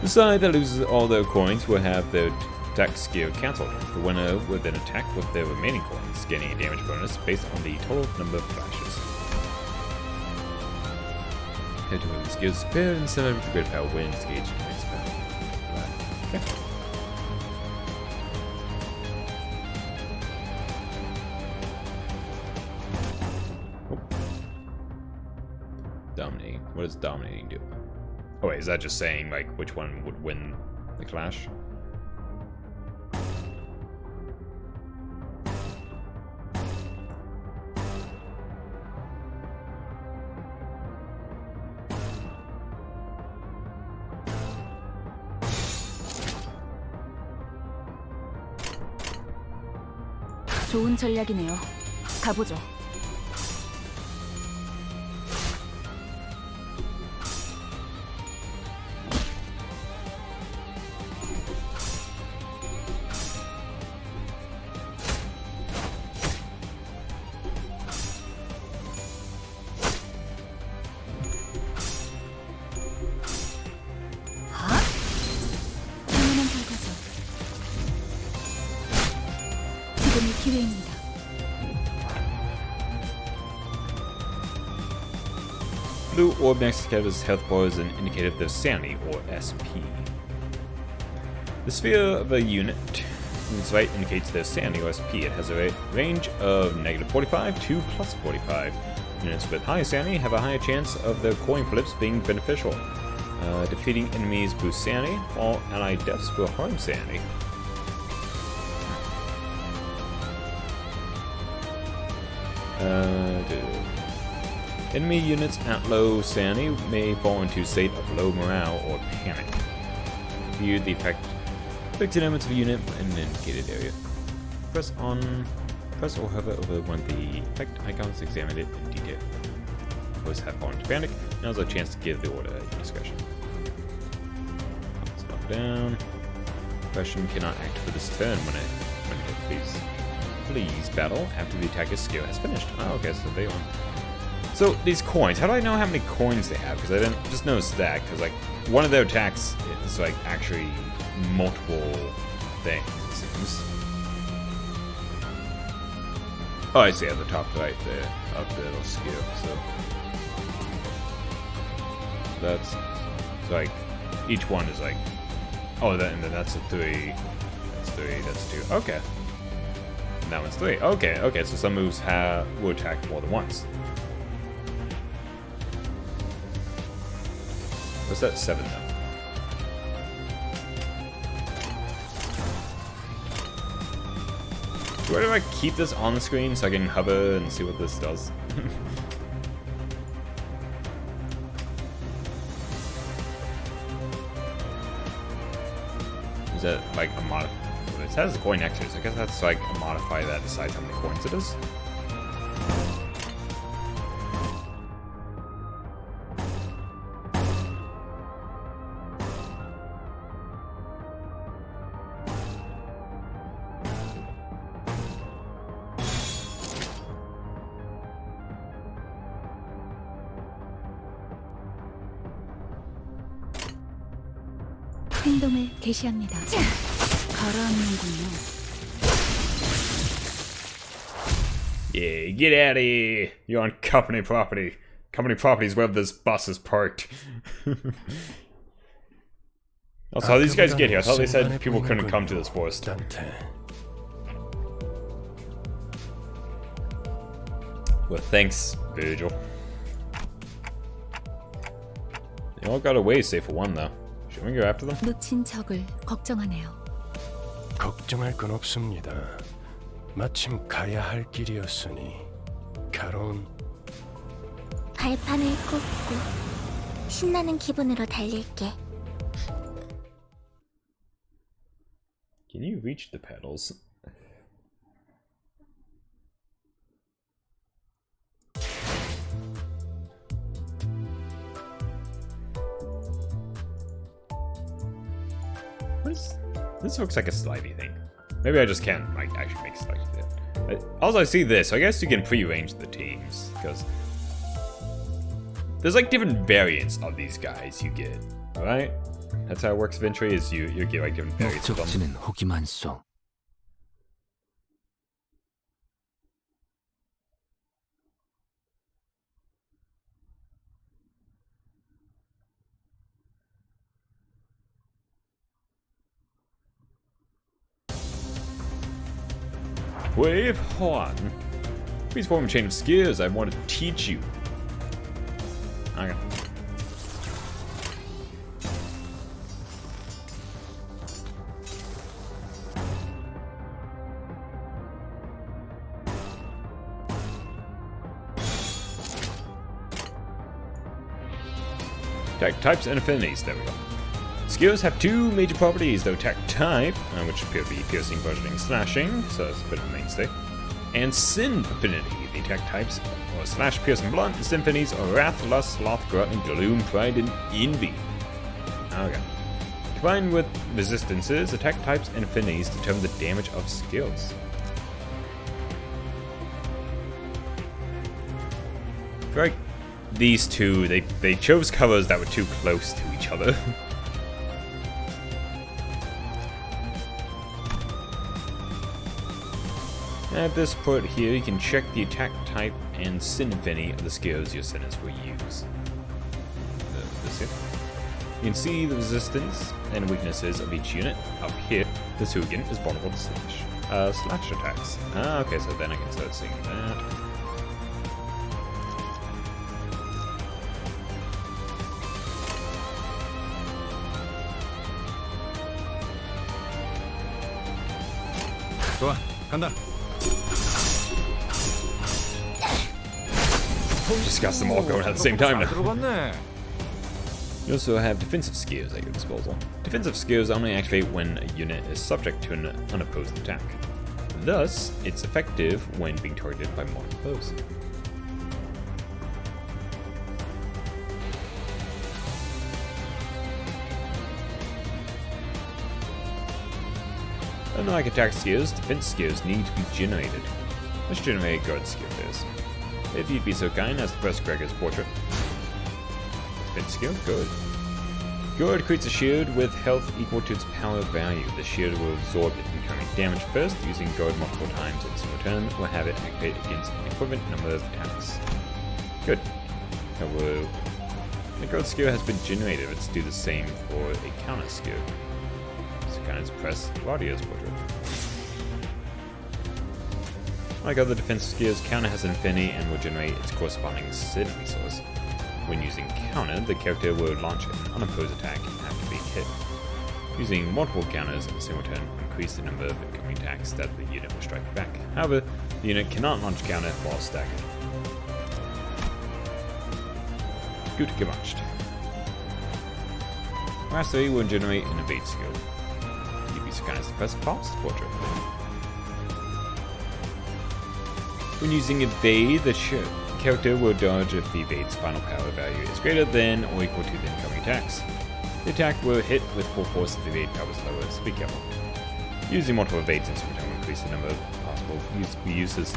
The side that loses all their coins will have their attack skill cancelled. The winner will then attack with their remaining coins, gaining a damage bonus based on the total number of clashes. Head to win the skills fair and center with the great power wins the gauge next battle. Okay. Oh. Dominating. What does dominating do? Oh wait, is that just saying like which one would win the clash? 좋은 전략이네요. 가보죠. 당연한 결과죠. 기회입니다. Blue orb next to Kevin's health bar is an indicator of their sanity, or SP. The sphere of a unit in its right indicates their sanity, or SP. It has a range of -45 to +45. Units with high sanity have a higher chance of their coin flips being beneficial. Defeating enemies boosts sanity, while allied deaths will harm sanity. Enemy units at low sanity may fall into a state of low morale or panic. View the affected elements of a unit in an indicated area. Press or hover over one of the effect icons to examine it in detail. Opposed have fallen into panic. Now's a chance to give the order at your discretion. Let's knock down. Question cannot act for this turn when it please battle after the attacker's skill has finished. Oh, okay, so they won. So these coins, how do I know how many coins they have? Because I didn't just notice that, because like one of their attacks is like actually multiple things, it seems. Oh, I see at the top right there of the little skill. So that's like each one is like, oh, and then that's a 3. That's 3. That's 2. Okay. And that one's 3. Okay, okay. So some moves will attack more than once. What's that 7 though? Do I keep this on the screen so I can hover and see what this does? Is that like a mod? It has a coin next to it, so I guess that's like a modifier that decides how many coins it is. 행동을 개시합니다. 가라앉는군요. Yeah, get out of here. You're on company property. Company property is where this bus is parked. Also, how did these guys get here? I thought they said people couldn't come to this forest. Well, thanks, Virgil. They all got away safe for one, though. Should we go after them? 놓친 적을 걱정하네요. 걱정할 건 없습니다. 마침 가야 할 길이었으니. 가론. 발판을 꽂고 신나는 기분으로 달릴게. Can you reach the pedals? This looks like a slidey thing. Maybe I just can't like actually make slidey thing. Also, I see this, so I guess you can pre-arrange the teams because there's like different variants of these guys you get, right? That's how it works eventually. Is you get like different variants of them. 호기만소. Wave Horn. Please form a chain of skills. I want to teach you. Okay. Attack types and affinities. There we go. Skills have 2 major properties, though attack type, which appear to be piercing, bludgeoning, slashing, so that's a bit of a mainstay, and sin affinity. The attack types are slash, piercing, blunt. The sin affinities are wrath, lust, sloth, gluttony, gloom, pride, and envy. Okay. Combined with resistances, attack types and affinities determine the damage of skills. I feel like these two, they chose colors that were too close to each other. At this point here, you can check the attack type and sin if any of the skills your sinners will use. This here. You can see the resistance and weaknesses of each unit. Up here, the Tsugen is vulnerable to slash attacks. Ah, okay, so then I can start seeing that. 좋아, 간다. Just got them all going at the same time now. 들어갔네. You also have defensive skills at your disposal. Defensive skills only activate when a unit is subject to an unopposed attack. Thus, it's effective when being targeted by multiple foes. Unlike attack skills, defense skills need to be generated. Let's generate a guard skill first. If you'd be so kind as to press Gregor's portrait. Defense skill, good. Guard creates a shield with health equal to its power value. The shield will absorb incoming damage first, using guard multiple times in a single turn, or have it activate against an equivalent number of attacks. Good. The guard skill has been generated. Let's do the same for a counter skill. So kind of press Claudio's portrait. Like other defensive skills, counter has an infinity and will generate its corresponding sin resource. When using counter, the character will launch an unopposed attack after being hit. Using multiple counters in a single turn will increase the number of incoming attacks that the unit will strike back. However, the unit cannot launch counter while staggered. Gut gemacht. Lastly, we'll generate an evade skill. You'd be so kind as to press Faust's portrait. When using evade, the character will dodge if the evade's final power value is greater than or equal to the incoming attacks. The attack will hit with full force if the evade power is lower, so be careful. Using multiple evades in will increase the number of possible uses.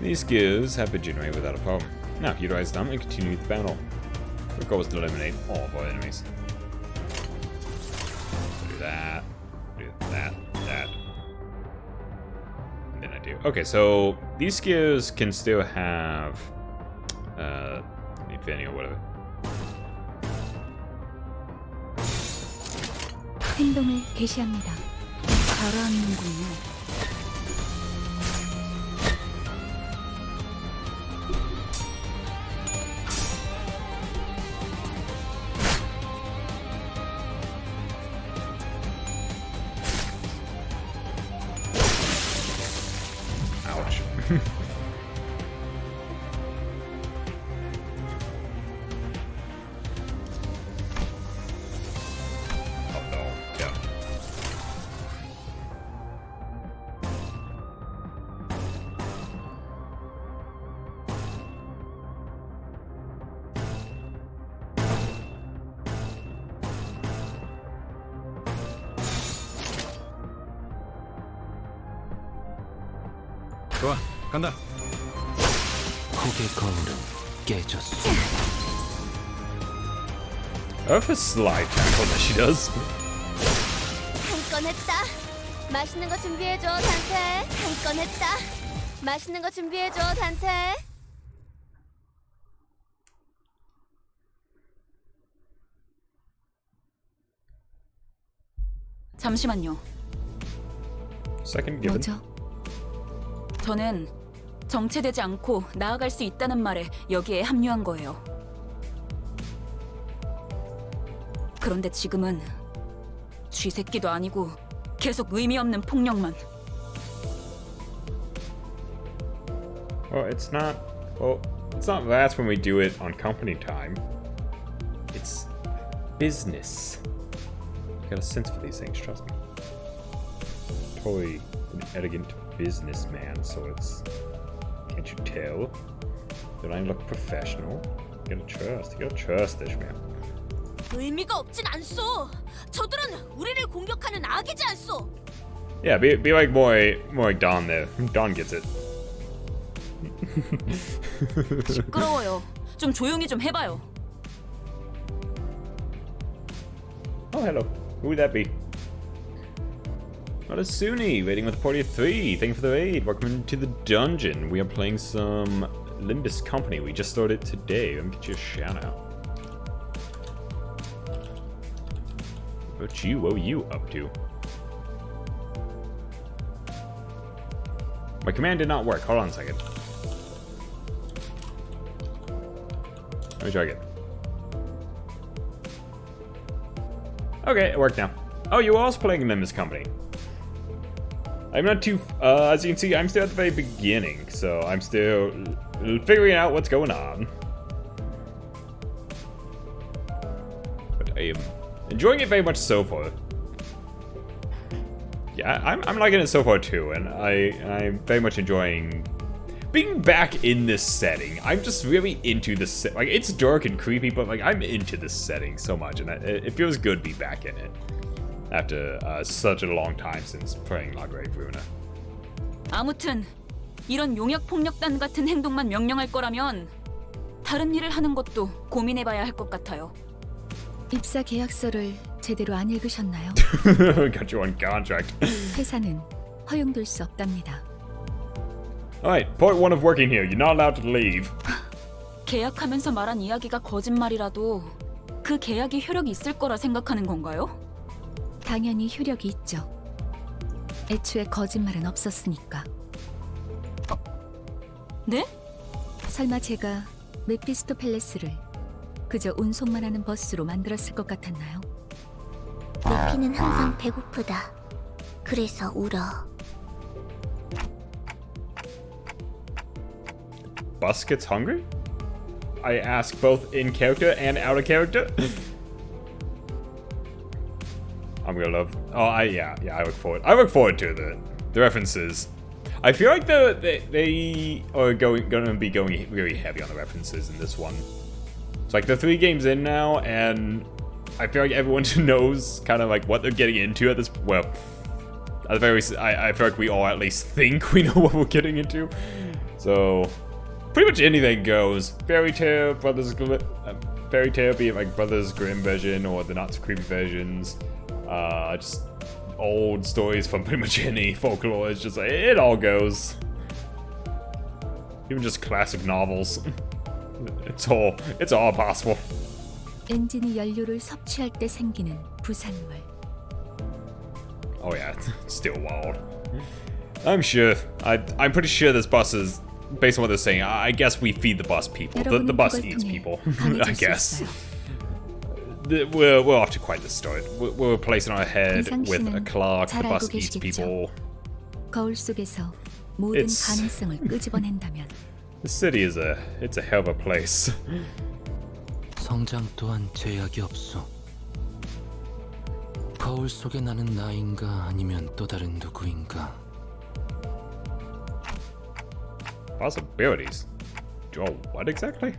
These skills have been generated without a problem. Now, utilize them and continue the battle. The goal is to eliminate all of our enemies. So do that, that. Okay, so these skills can still have infinity or whatever. 행동을 개시합니다. 잘하는군요. Ouch. Oh no, yeah. 좋아, 간다. 고개 거울은 깨졌어. Of a slide tackle that she does. 한 건 했다. 맛있는 거 준비해줘, 단테. 한 건 했다. 맛있는 거 준비해줘, 단테. 잠시만요. Second given. 뭐죠? 저는 정체되지 않고 나아갈 수 있다는 말에 여기에 합류한 거예요. 그런데 지금은 쥐새끼도 아니고 계속 의미 없는 폭력만. Well, it's not that when we do it on company time. It's business. I got a sense for these things, trust me. Totally an elegant businessman, so it's... Can't you tell? That I look professional? You gotta trust this man. 의미가 없진 않소. 저들은 우리를 공격하는 악이지 않소. Yeah, be like more like Don there. Don gets it. 시끄러워요. 좀 조용히 좀 해봐요. Oh, hello. Who would that be? Sunny, waiting with party of 3. Thank you for the raid. Welcome to the dungeon. We are playing some Limbus Company. We just started today. Let me get you a shout out. What about you? What are you up to? My command did not work. Hold on a second. Let me try again. Okay, it worked now. Oh, you were also playing Limbus Company. I'm not too... as you can see, I'm still at the very beginning, so I'm still figuring out what's going on. But I am enjoying it very much so far. Yeah, I'm liking it so far too, and I'm very much enjoying being back in this setting. I'm just really into this set. Like, it's dark and creepy, but like I'm into this setting so much, and it feels good to be back in it after such a long time since playing La Grave Runa. 아무튼 이런 용역 폭력단 같은 행동만 명령할 거라면 다른 일을 하는 것도 고민해봐야 할 것 같아요. 입사 계약서를 제대로 안 읽으셨나요? Got you on contract. 회사는 허용될 수 없답니다. Alright, part 1 of working here. You're not allowed to leave. 계약하면서 말한 이야기가 거짓말이라도 그 계약이 효력이 있을 거라 생각하는 건가요? 당연히 효력이 있죠. 애초에 거짓말은 없었으니까. 네? 설마 제가 메피스토 팰레스를 그저 운송만 하는 버스로 만들었을 것 같았나요? 메피는 항상 배고프다. 그래서 울어. Bus gets hungry? I ask both in character and out of character. I'm gonna love. Oh, I look forward. I look forward to the references. I feel like they are gonna be going really heavy on the references in this one. It's like they're 3 games in now, and I feel like everyone knows kind of like what they're getting into at this. Well, at the very, I feel like we all at least think we know what we're getting into. So pretty much anything goes. Fairy tale, Fairy tale, be it like Brothers Grimm version or the not so creepy versions. Just old stories from pretty much any folklore. It's just like, it all goes. Even just classic novels. It's all possible. 엔진이 연료를 섭취할 때 생기는 부산물. Oh yeah, it's still wild. I'm sure. I'm pretty sure this bus is, based on what they're saying, I guess we feed the bus people. The bus eats people. I guess. We're off to quite the start. We're placing our head with a clock. The bus eats people. 거울 속에서 모든 가능성을 끄집어낸다면. The city is it's a hell of a place. 성장 또한 제약이 없어. 거울 속에 나는 나인가 아니면 또 다른 누구인가. Possibilities. Oh, what exactly?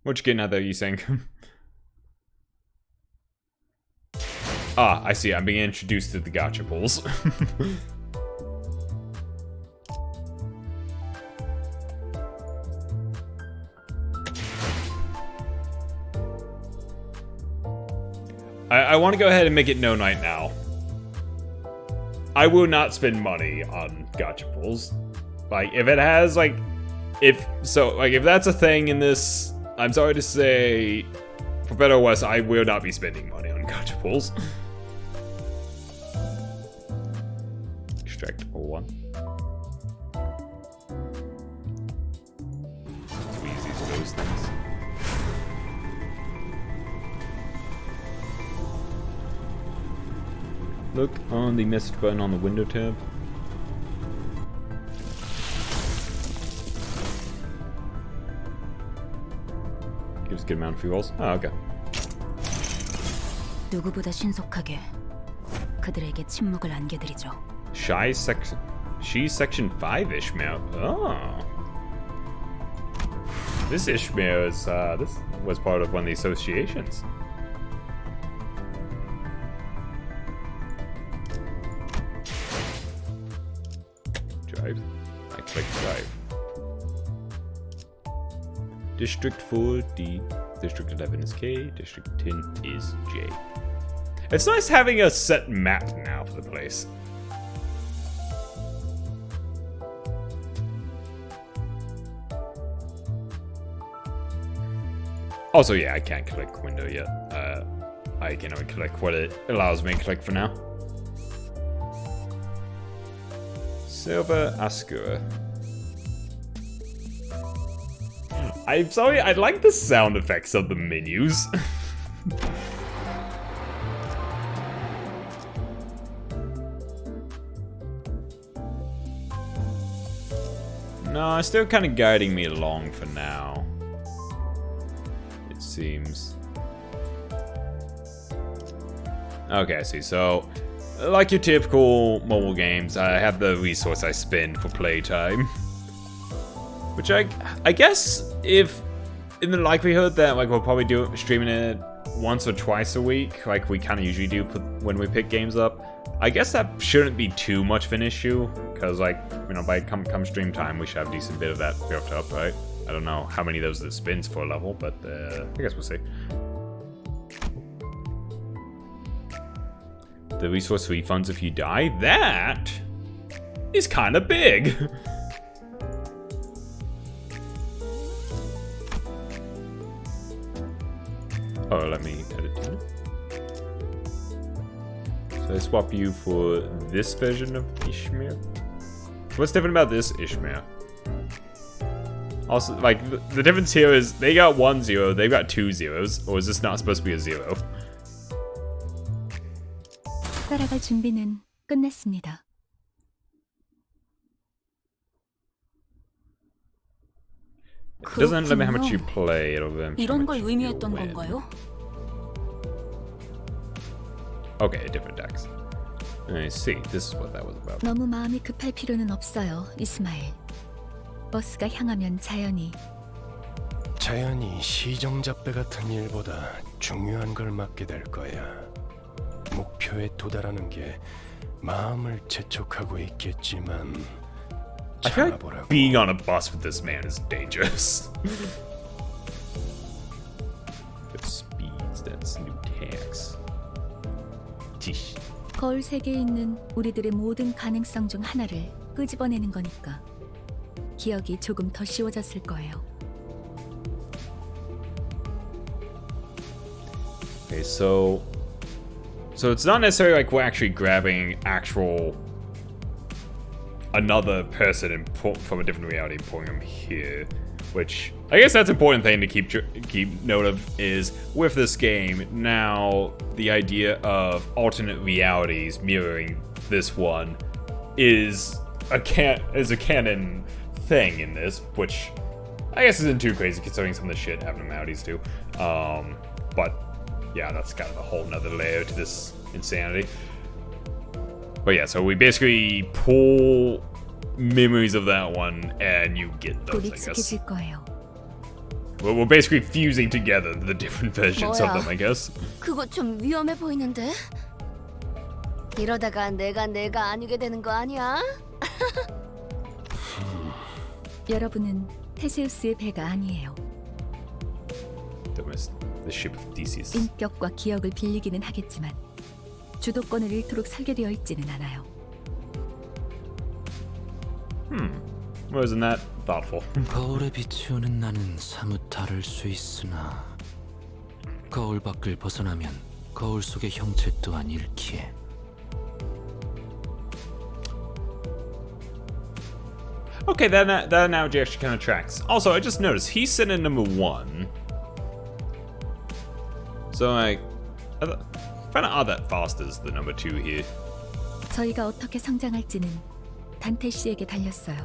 What you getting at there, you think? Ah, I see. I'm being introduced to the gacha pools. I want to go ahead and make it known right now. I will not spend money on gacha pools. Like, if it has, like, if that's a thing in this, I'm sorry to say, for better or worse, I will not be spending money on gacha pools. Extract 1. Squeeze these ghost things. Look on the message button on the window tab. Gives a good amount of free rolls. Oh, okay. 누구보다 신속하게 그들에게 침묵을 안겨드리죠. She's section 5 Ishmael. Oh. This Ishmael is this was part of one of the associations. Drive. I click drive. District 4 D, District 11 is K, District 10 is J. It's nice having a set map now for the place. Also, yeah, I can't click window yet. I can only click what it allows me to click for now. Silver Ascura. I'm sorry, I like the sound effects of the menus. No, it's still kind of guiding me along for now. It seems. Okay, I see. So, like your typical mobile games, I have the resource I spend for playtime. Which I guess if in the likelihood that like we'll probably do streaming it once or twice a week, like we kind of usually do when we pick games up, I guess that shouldn't be too much of an issue, because like, you know, by come stream time we should have a decent bit of that built up, right? I don't know how many of those it spins for a level, but I guess we'll see. The resource refunds if you die, that is kind of big. Oh, let me edit it. So I swap you for this version of Ishmael. What's different about this Ishmael? Also, like, the difference here is they got 1 0, they've got 2 zeros, or is this not supposed to be a 0? 따라갈 준비는 끝났습니다. It doesn't limit how much you play, it'll limit 이런 걸 의미했던 건가요? Okay, different decks. I see, this is what that was about. 너무 마음이 급할 필요는 없어요, 이스마일. 버스가 향하면 자연히 시정잡배 같은 일보다 중요한 걸 맡게 될 거야. 목표에 도달하는 게 마음을 재촉하고 있겠지만 I feel like being on a bus with this man is dangerous. Good speeds, that's new tax. 거울 세계에 있는 우리들의 모든 가능성 중 하나를 끄집어내는 거니까 기억이 조금 더 쉬워졌을 거예요. Okay, so it's not necessarily like we're actually grabbing another person and from a different reality and pulling them here, which I guess that's an important thing to keep note of is with this game now the idea of alternate realities mirroring this one is a canon thing in this, which I guess isn't too crazy considering some of the shit abnormalities too. But yeah, that's kind of a whole nother layer to this insanity. But yeah, so we basically pull memories of that one and you get those, I guess. Well, we're basically fusing together the different versions of them, I guess. 그거 좀 위험해 보이는데? 이러다가 내가 아니게 되는 거 아니야? 여러분은 테세우스의 배가 아니에요. The ship of Theseus. 인격과 기억을 빌리기는 하겠지만 주도권을 잃도록 설계되어 있지는 않아요. Wasn't that thoughtful? 거울에 비추는 나는 사뭇 다를 수 있으나 거울 밖을 벗어나면 거울 속의 형체 또한 잃기에. Okay, that analogy actually kind of tracks. Also, I just noticed he's sitting at number 1. So like, I find it odd that Foster's the number 2 here. 저희가 어떻게 성장할지는 단테 씨에게 달렸어요.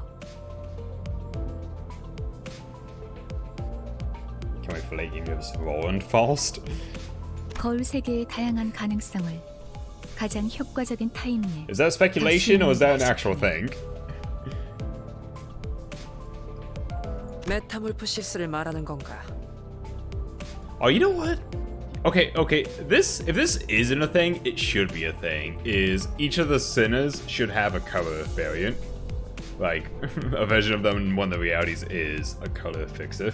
Can't wait for late game gives Roland Faust. 거울 세계의 다양한 가능성을 가장 효과적인 타이밍에. Is that speculation or is that an actual thing? 메타몰프시스를 말하는 건가? Oh, you know what? Okay. If this isn't a thing, it should be a thing. Is each of the sinners should have a color variant, like a version of them in one of the realities is a color fixer.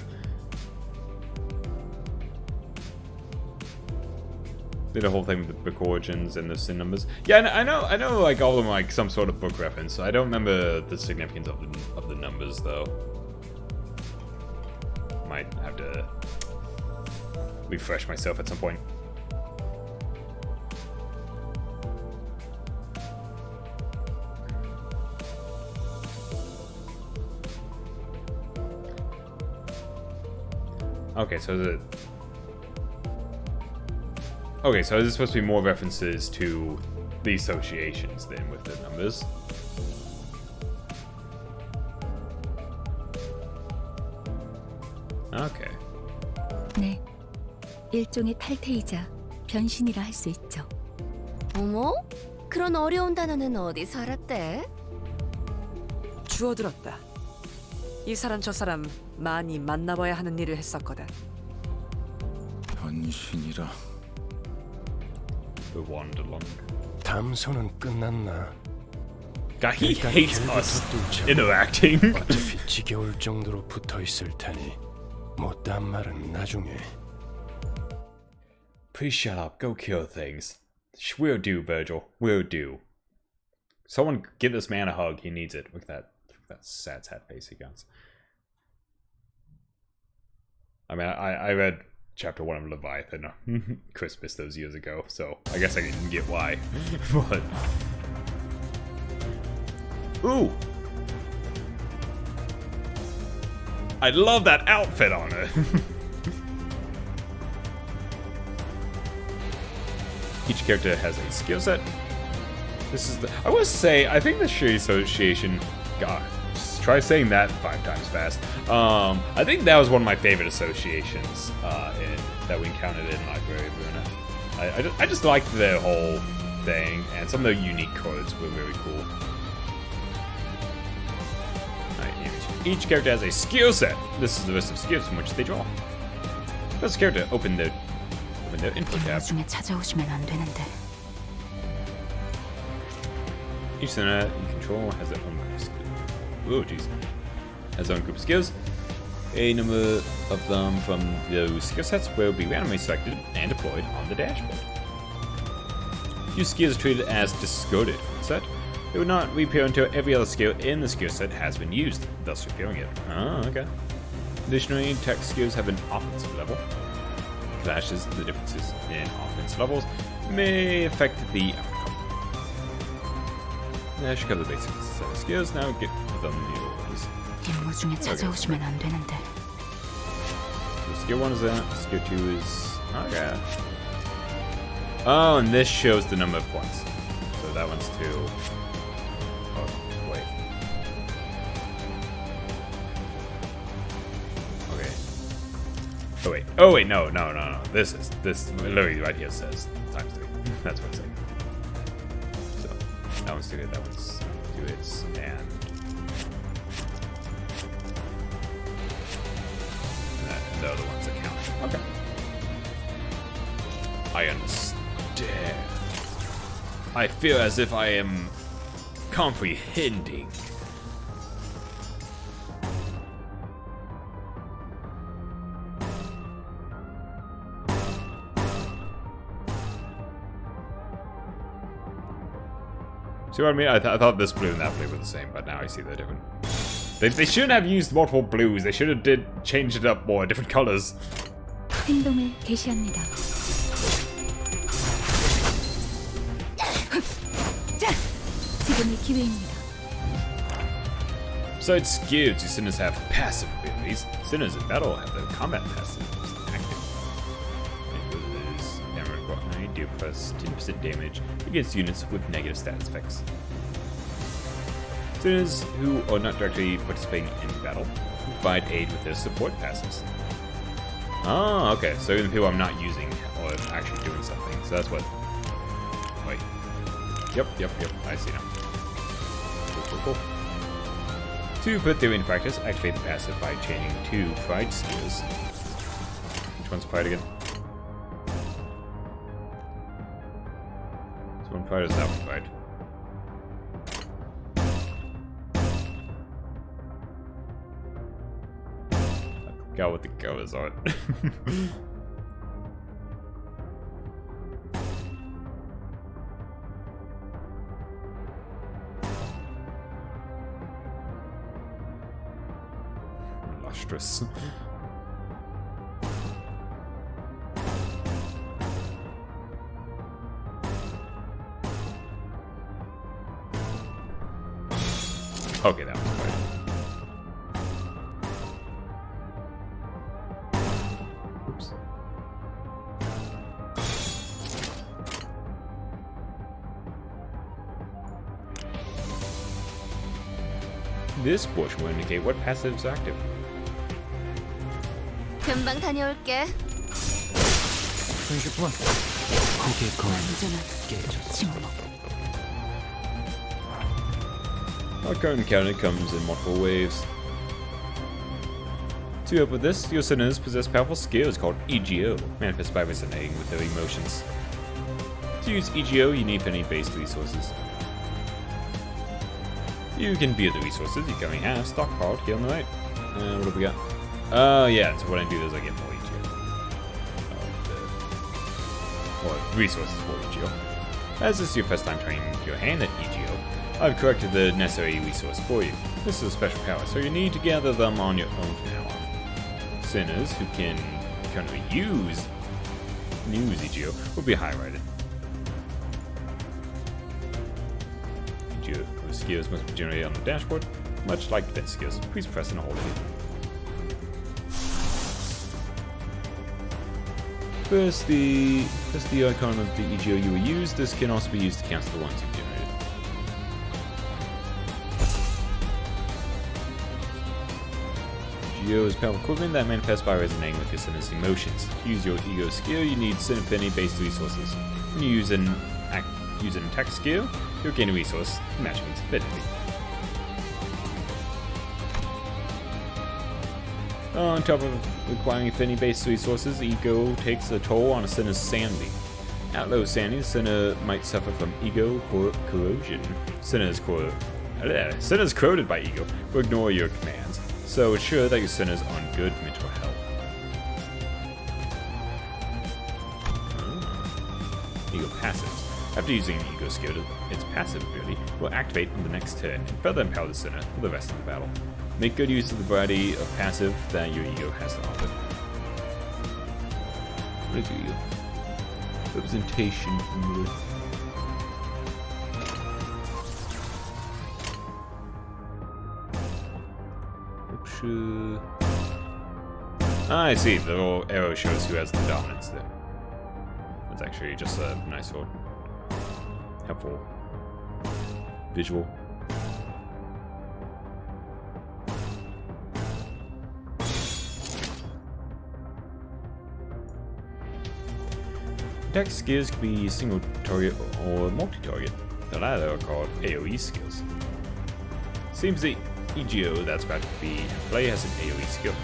Did a whole thing with the book origins and the sin numbers. Yeah, I know, like all of them are, like some sort of book reference. I don't remember the significance of the numbers though. Might have to refresh myself at some point. Okay, so is this supposed to be more references to the associations then with the numbers? Okay. 네, 일종의 탈퇴이자 변신이라 할 수 있죠. 어머? 그런 어려운 단어는 어디서 알았대? 주워들었다. 이 사람 저 사람 많이 만나봐야 하는 일을 했었거든. 변신이라. The Wanderlong. 담소는 끝났나? God, he 일단 hates 길부터 us 뚫자고. interacting. 어차피 지겨울 정도로 붙어 있을 테니 못다한 말은 나중에. Please shut up. Go kill things. We'll do, Virgil. We'll do. Someone give this man a hug. He needs it. Look at that sad face he got. I mean, I read chapter 1 of Leviathan Christmas those years ago, so I guess I can get why. But ooh, I love that outfit on her. Each character has a skill set. This is the. I will say, I think the Shuri Association. God, just try saying that 5 times fast. I think that was one of my favorite associations that we encountered in Library of Luna. I just liked the whole thing, and some of the unique codes were really cool. Alright, each character has a skill set. This is the list of skills from which they draw. First character, open their info tab. 나중에 찾아오시면 안 되는데. Each center you control has their own group of skills. Oh, jeez. Has their own group of skills. A number of them from those skill sets will be randomly selected and deployed on the dashboard. Few skills are treated as discarded from the set. They will not reappear until every other skill in the skill set has been used, thus repealing it. Oh, okay. Additionally, tech skills have an offensive level. Clashes, the differences in offense levels may affect the outcome. I should cover the basic set of skills. Now get them new ones. 임무 중에 찾아오시면 안 되는데. So skill 1 is that. Skill 2 is. Okay. Oh, and this shows the number of points. So that one's 2. Oh, wait. Okay. Oh wait. Oh wait. No. This literally right here says times 3. That's what it's saying. So that one's 2 hits. That one's 2 hits, and the other ones that count. Okay. I understand. I feel as if I am comprehending. See what I mean? I thought this blue and that blue were the same, but now I see they're different. They shouldn't have used multiple blues. They should have changed it up more, different colors. 행동을 개시합니다. 지금이 기회입니다. Besides skills, these sinners have passive abilities. Sinners in battle have their combat passives active. They do plus 10% damage against units with negative status effects. Sinners who are not directly participating in battle provide aid with their support passives. Oh, okay. So even people I'm not using or actually doing something. So that's what. Wait. Yep. I see now. Cool. To put theory into practice, activate the passive by chaining 2 pride skills. Which one's pride again? This one pride is that one pride. I forgot what the colors are. Preposterous. Okay, that was right. Oops. This portion will indicate what passive is active. 금방 다녀올게. 30분. 고개 거는 깨졌어. Our current encounter comes in multiple waves. To help with this, your sinners possess powerful skills called EGO, manifest by resonating with their emotions. To use EGO, you need penny-based resources. You can view the resources you currently have stockpiled here on the right. What have we got? Yeah, so what I do is I get more EGO. Or resources for EGO. As this is your first time trying your hand at EGO, I've corrected the necessary resource for you. This is a special power, so you need to gather them on your own from now on. Sinners who can currently use EGO will be highlighted. EGO skills must be generated on the dashboard, much like defense skills. Please press and hold it. First the icon of the EGO you will use. This can also be used to cancel the ones you've generated. EGO is powerful equipment that manifests by resonating with your sinner's emotions. To use your ego skill, you need Sinfinity-based resources. When you use an attack skill, you'll gain a resource matching its affinity. On top of requiring affinity-based resources, ego takes a toll on a sinner's sanity. At low sanity, the sinner might suffer from ego corrosion. Sinners corroded by ego will ignore your commands, so ensure that your sinners are in good mental health. Ego passives. After using an ego skill, its passive ability will activate on the next turn and further empower the sinner for the rest of the battle. Make good use of the variety of passive that your ego has to offer. What is your ego? Representation from I see, the little arrow shows who has the dominance there. That's actually just a nice little helpful visual. Attack skills can be single target or multi-target. The latter are called AoE skills. Seems the EGO that's about to be in play has an AoE skill.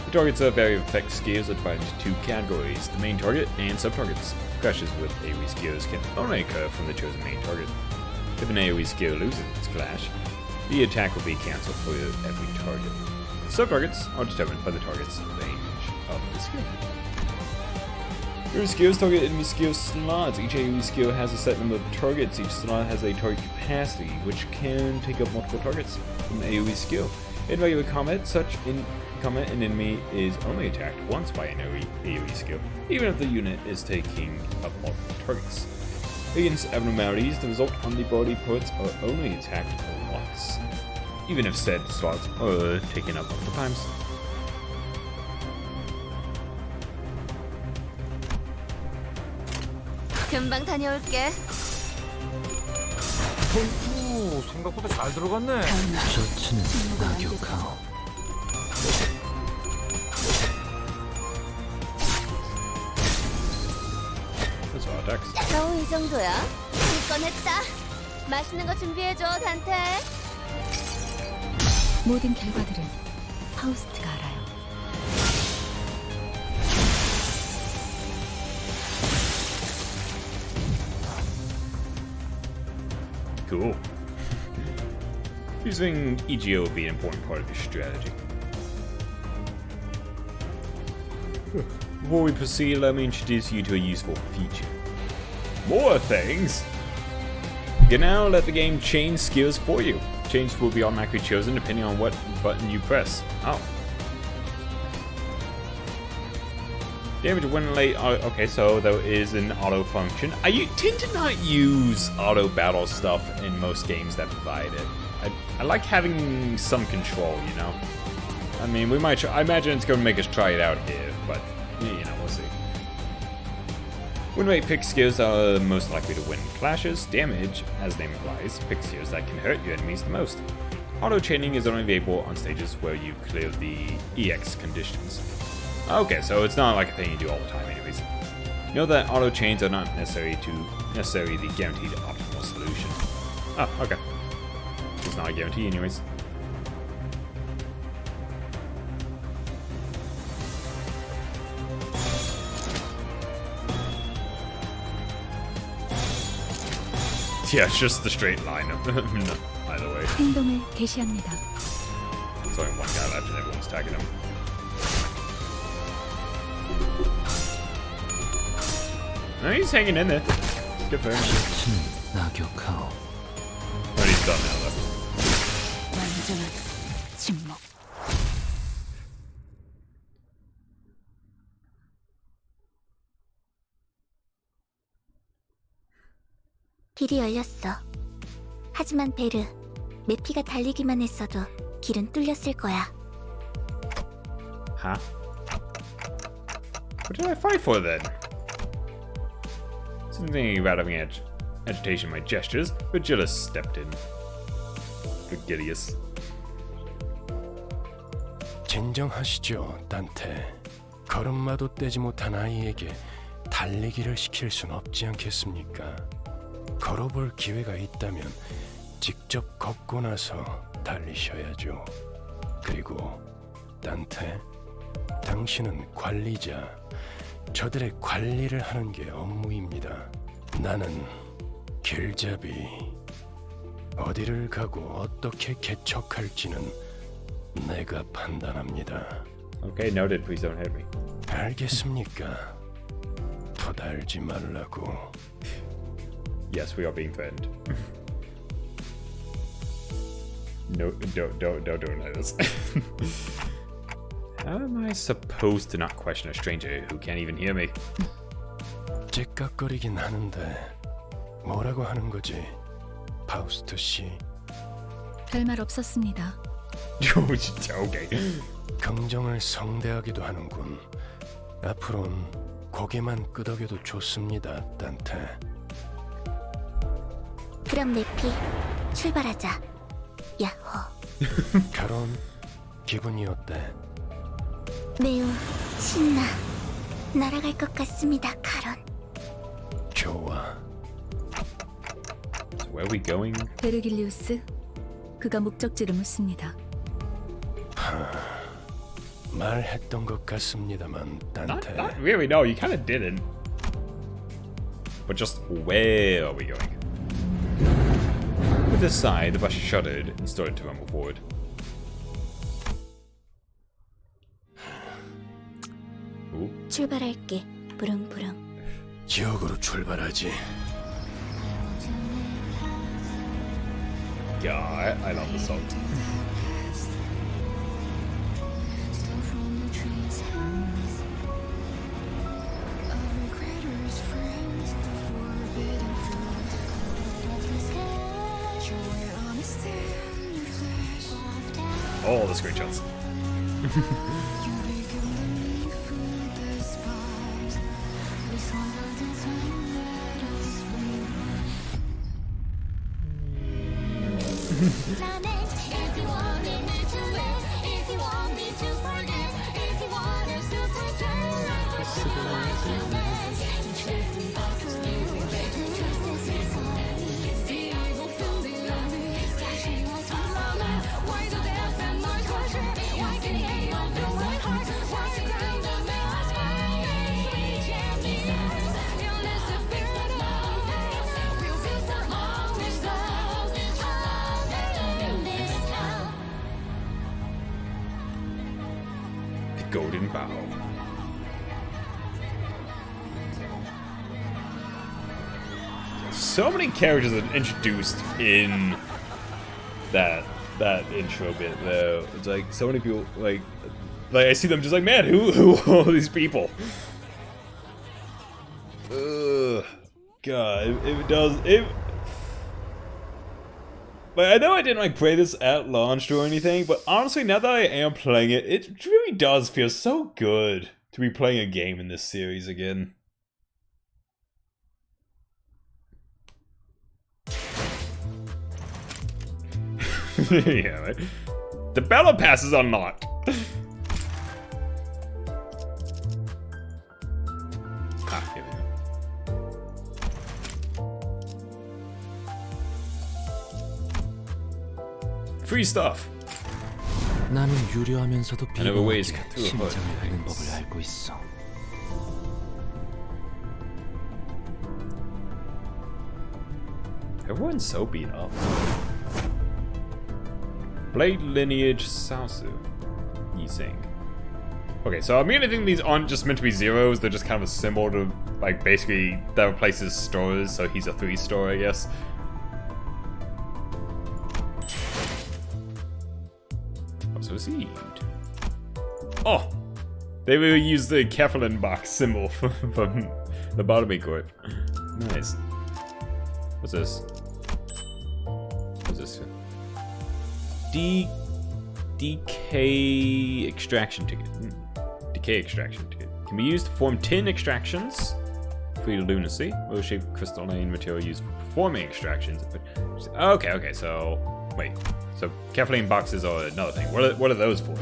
The targets of various effect skills are divided into two categories, the main target and sub-targets. Clashes with AoE skills can only occur from the chosen main target. If an AoE skill loses its clash, the attack will be cancelled for every target. Sub-targets are determined by the target's range of the skill. Your skills target enemy skill slots. Each AoE skill has a set number of targets. Each slot has a target capacity, which can take up multiple targets from the AoE skill. In regular combat, an enemy is only attacked once by an AoE skill, even if the unit is taking up multiple targets. Against abnormalities, the result on the body parts are only attacked once, even if said slots are taken up multiple times. 금방 다녀올게. 오, 생각보다 잘 들어갔네. 셔츠는 낙엽하오. 겨우 이 정도야. 기권 했다. 맛있는 거 준비해줘, 단테. 모든 결과들은 파우스트가 알아요. Cool. Using EGO will be an important part of your strategy. Before we proceed, let me introduce you to a useful feature. More things! can now let the game change skills for you. Changes will be automatically chosen depending on what button you press. Oh. Damage when late. Okay, so there is an auto function. I tend to not use auto battle stuff in most games that provide it. I like having some control, you know. I mean, we might. I imagine it's going to make us try it out here, but you know, we'll see. When rate pick skills are most likely to win clashes. Damage, as name implies, pick skills that can hurt your enemies the most. Auto chaining is only available on stages where you clear the EX conditions. Okay, so it's not like a thing you do all the time anyways. Know that auto chains are not necessarily the guaranteed optimal solution. Oh, okay. It's not a guarantee anyways. Yeah, it's just the straight line. No, either way. 행동을 개시합니다. There's only one guy left and everyone's tagging him. No, he's hanging in there. Good for him. 낙엽하오. But he's done now though. 완전한 침묵. 길이 열렸어. 하지만 베르, 메피가 달리기만 했어도 길은 뚫렸을 거야. Huh? What did I fight for then? Something about having agitation in my gestures, but Gillis stepped in. Virgilius. 진정하시죠, 단테. 걸음마도 떼지 못한 아이에게 달리기를 시킬 순 없지 않겠습니까? 걸어볼 기회가 있다면 직접 걷고 나서 달리셔야죠. 그리고 단테, 당신은 관리자. 저들의 관리를 하는 게 업무입니다. 나는 길잡이. 어디를 가고 어떻게 개척할지는 내가 판단합니다. Okay, noted. Please don't hit me. 알겠습니까? 더 달지 말라고. Yes, we are being threatened. No, don't let us. How am I supposed to not question a stranger who can't even hear me? 째깍거리긴 하는데 뭐라고 하는 거지, 파우스트 씨? 별말 없었습니다. 진짜 okay. 긍정을 성대하기도 하는군. 앞으론 고개만 끄덕여도 좋습니다, 단테. 그럼 네피, 출발하자. 야호. 카론, 기분이 어때? 매우 신나. 날아갈 것 같습니다, 카론. 좋아. So where are we going? 베르길리우스, 그가 목적지를 묻습니다. 말했던 것 같습니다만, 단테. Not really, no, you kind of didn't. But just where are we going? With a sigh, the bus shuddered and started to rumble forward. Ooh. 출발할게. 부릉부릉. 지옥으로 출발하지. Yeah, I love the song. All the screenshots. Golden Bow. Yes. so many characters that introduced in that intro bit though. It's like so many people like I see them just like, man, who are all these people? Ugh, God, it does it. Like, I know I didn't like play this at launch or anything, but honestly, now that I am playing it, it really does feel so good to be playing a game in this series again. Yeah, right? The battle pass is unlocked. Ah, here we go. Free stuff. 나는 유려하면서도 never ways 비범하게 through a hood. 심장을 하는 법을 알고 있어. Everyone's so beat up. Blade lineage Saosu. Yiseng. Okay, so I'm gonna think these aren't just meant to be zeros, they're just kind of a symbol to, like, basically, that replaces stars, so he's a 3-star, I guess. Also received. Oh! They will use the Kefalin box symbol from the Bottomy Corp. Nice. What's this? What's this? Decay extraction ticket. Decay extraction ticket. Can be used to form 10 extractions. Free lunacy. Will shape crystalline material used for performing extractions. Okay, so wait. So Kefalin boxes are another thing. What are those for?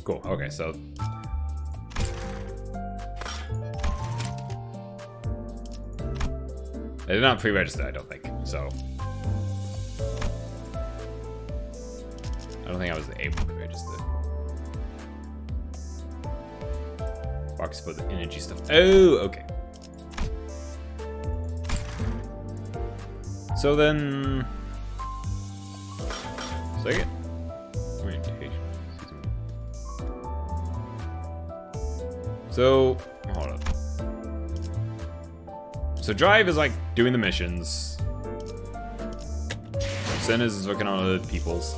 Cool. Okay, so they're not pre-registered, I don't think. So I don't think I was able to register. Box for the energy stuff. Oh, okay. So then, second orientation. So hold on. So Drive is like doing the missions. Sinners is working on other people's.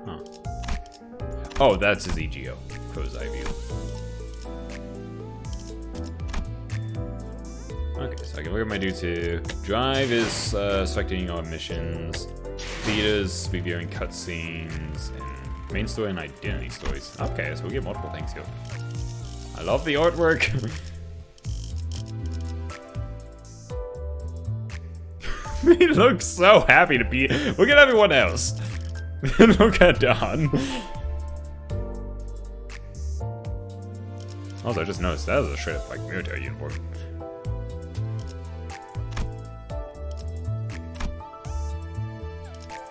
Huh. Oh, that's his EGO. Crow's Eye View. Okay, so I can look at my dude too. Drive is selecting our missions. Theaters, reviewing cutscenes, and main story and identity stories. Okay, so we get multiple things here. I love the artwork. He looks so happy to be. Look at everyone else. Look at Don. Also, I just noticed that was a straight up like military uniform.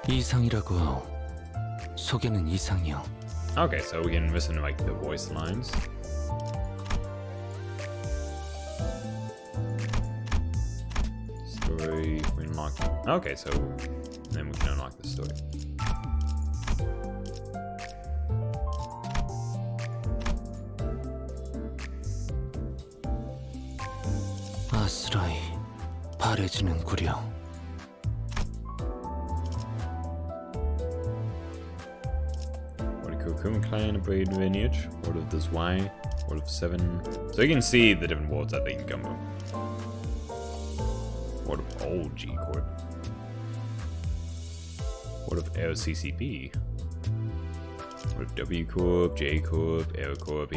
이상이라고 하오. 소개는 이상이요. Okay, so we can listen to like the voice lines. Story, we unlock. Okay, so then we can unlock the story. 아스라이, 바래지는구려. Kuruma clan, Braid lineage, Order of the Zwei, Order of 7. So you can see the different worlds that they can come from. Order of Old G Corp. Order of LCCP. Order of W Corp, J Corp, L Corp.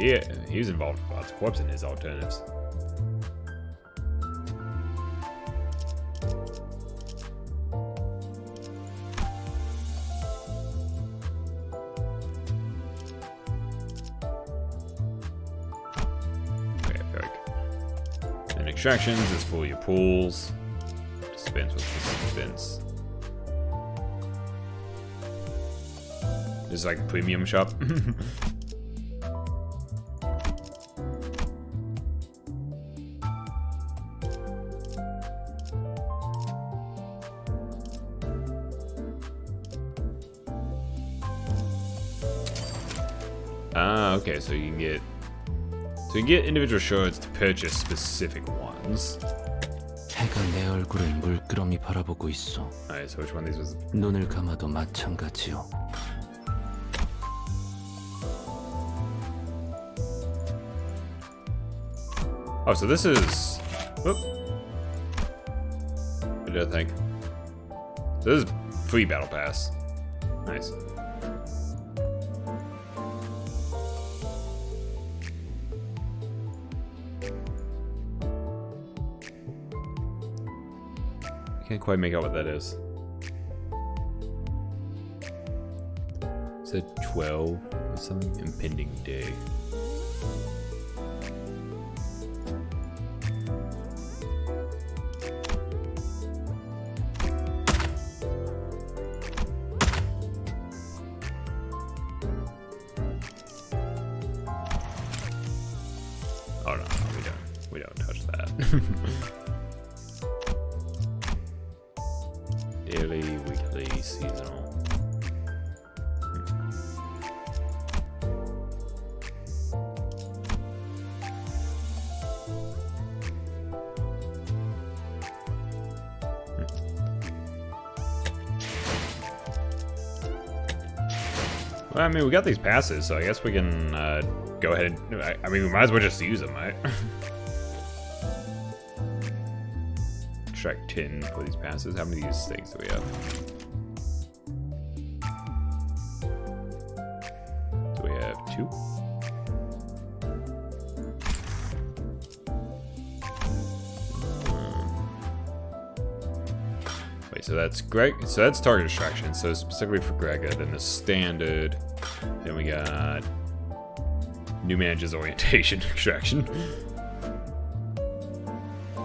He's involved with lots of corps in his alternatives. Extractions is for your pools. Dispense with dispense. This is like a premium shop. Ah, okay, so you can get individual shards to purchase specific ones. 해가 내 얼굴을 물끄러미 바라보고 있어. Alright, so which one of these was? 눈을 감아도 마찬가지요. Oh, so this is. Whoop. What did I think? So this is free battle pass. Nice. Can't quite make out what that is. Is it 12 or something? Impending day. Oh no, we don't touch that. Daily, weekly, seasonal. Well, I mean, we got these passes, so I guess we can go ahead and... I mean, we might as well just use them, right? Extract 10 for these passes. How many of these things do we have? Do we have 2? Wait, so that's Greg. So that's target distraction. So specifically for Gregor, then the standard. Then we got new manager's orientation extraction.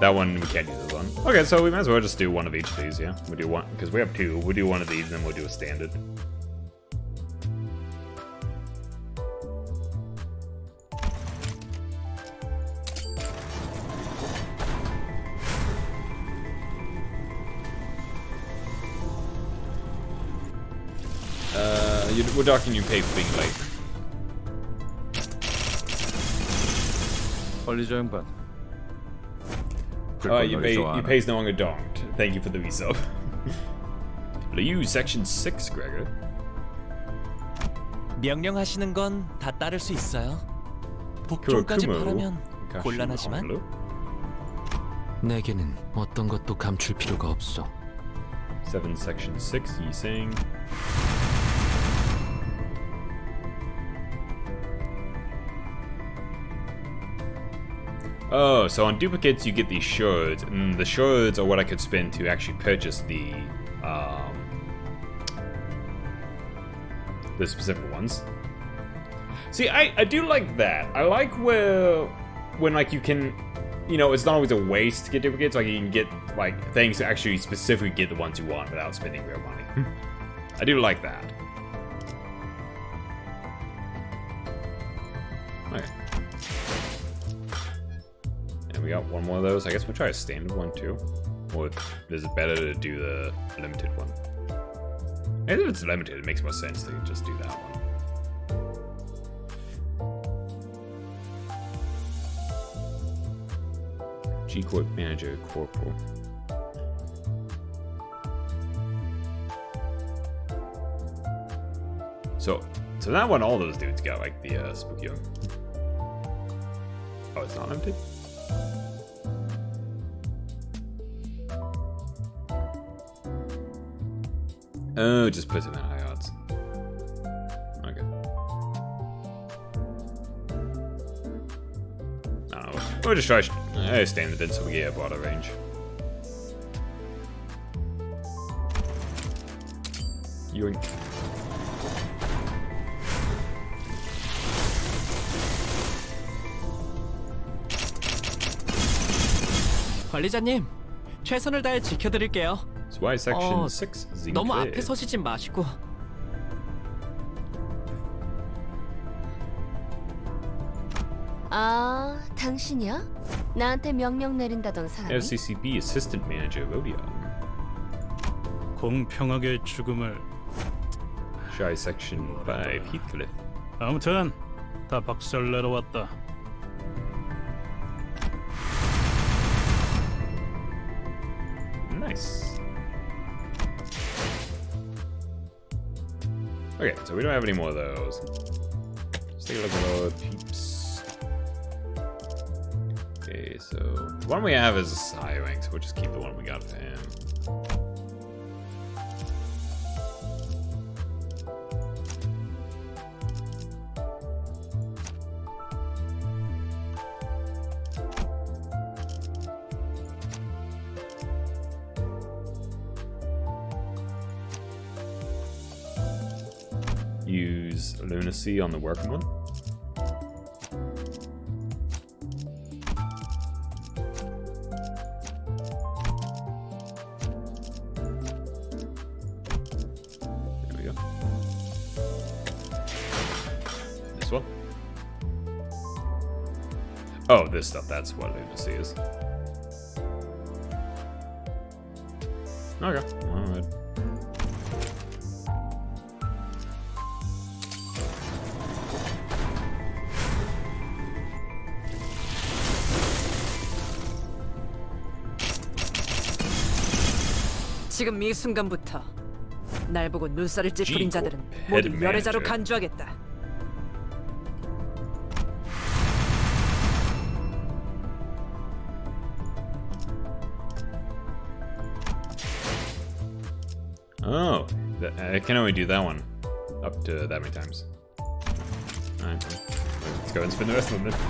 That one we can't use this one. Okay, so we might as well just do one of each of these, yeah? We'll do one, because we have 2. We'll do one of these, and then we'll do a standard. We're docking you pay for being late. 관리자 양반. Your pay's no longer docked. Thank you for the resub. Liu, section 6, Gregor. 명령하시는 건 다 따를 수 있어요. 복종까지 바라면 곤란하지만 내게는 어떤 것도 감출 필요가 없어. 7, section 6, Yiseng. Oh, so on duplicates you get these shards, and the shards are what I could spend to actually purchase the specific ones. See, I do like that. I like when like you can, you know, it's not always a waste to get duplicates. Like you can get like things to actually specifically get the ones you want without spending real money. I do like that. Okay. We got one more of those. I guess we'll try a standard one too. Or is it better to do the limited one? If it's limited, it makes more sense to just do that one. G-Corp Manager Corporal. So that one, all those dudes got like the spooky one. Oh, it's not limited? Oh, just puts him at high odds. Okay. No, we'll just try standard then so we get a broader range. Yoink. 관리자님, 최선을 다해 지켜드릴게요. So why section 6? 너무 앞에 서시지 마시고. 아, 당신이야? 나한테 명령 내린다던 사람이? FCCB Assistant Manager Rodion. 공평하게 죽음을. Shy section 5 Heathcliff. 아무튼 다 박살내러 왔다. Nice. Okay, so we don't have any more of those. Let's take a look at those peeps. Okay, so the one we have is a Psywing, so we'll just keep the one we got for him. Use Lunacy on the working one. There we go. This one. Oh, this stuff, that's what Lunacy is. Okay, alright. 지금 이 순간부터 날 보고 눈살을 찌푸린 자들은 모두 열애자로 간주하겠다. Oh, I can only do that one up to that many times. Alright, let's go and spin the rest of them then.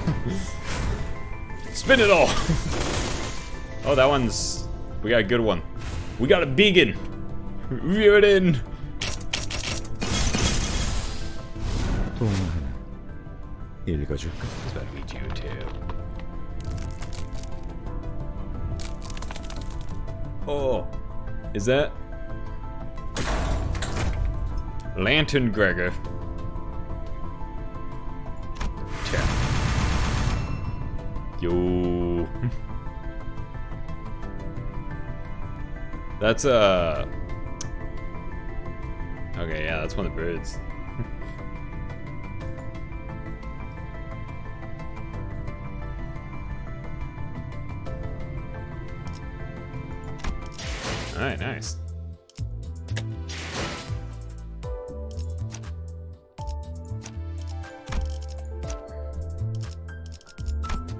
Spin it all! Oh, that one's... We got a good one. We got a vegan! Reel it in! 또 하나 읽어줄까? It's about to be you too. Oh, is that... Lantern Gregor. Chat. Yo. That's okay, yeah, that's one of the birds. Alright, nice.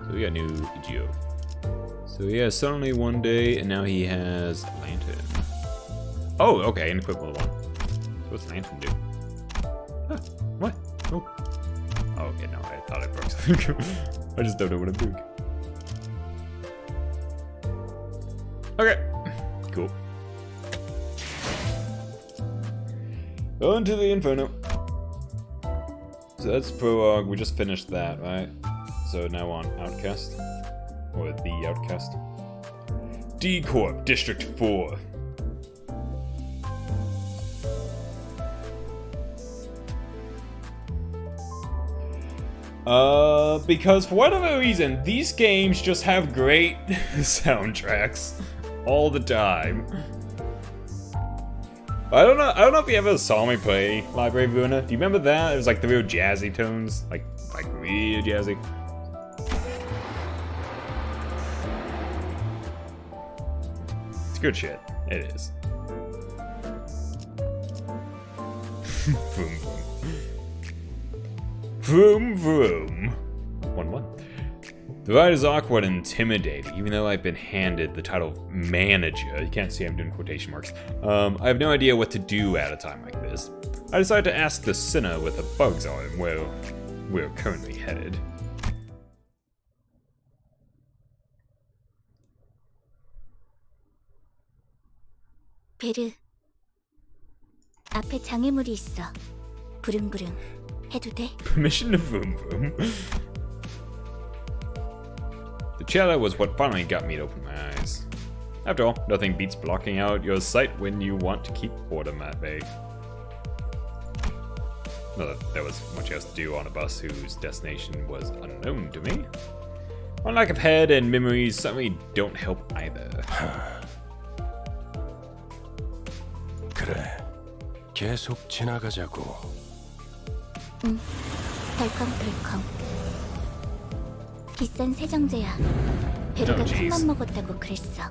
So we got new Geo. So he has suddenly one day, and now he has Lantern. Oh, okay, and equip level 1. So what's Lantern do? Huh, what? Oh. Oh, okay, no, I thought I broke something. I just don't know what I'm doing. Okay, cool. On to the Inferno. So that's prologue, we just finished that, right? So now on Outcast. Or the Outcast. D-Corp, District 4. Because for whatever reason, these games just have great soundtracks all the time. I don't know if you ever saw me play Library of Ruina. Do you remember that? It was like the real jazzy tones, like real jazzy. It's good shit. It is. Vroom vroom. Vroom vroom. 1-1. The ride is awkward and intimidating, even though I've been handed the title of manager. You can't see I'm doing quotation marks. I have no idea what to do at a time like this. I decided to ask the sinner with the bugs on him where we're currently headed. 베르, 앞에 장애물이 있어. 부릉부릉 해도 돼? Permission to vroom vroom. The cello was what finally got me to open my eyes. After all, nothing beats blocking out your sight when you want to keep boredom at bay. Not that there was much else to do on a bus whose destination was unknown to me. My lack of head and memories certainly don't help either. 그래, 계속 지나가자고. 응, 덜컹덜컹. 비싼 세정제야. 베르가 Oh, jeez. 큰맘 먹었다고 그랬어.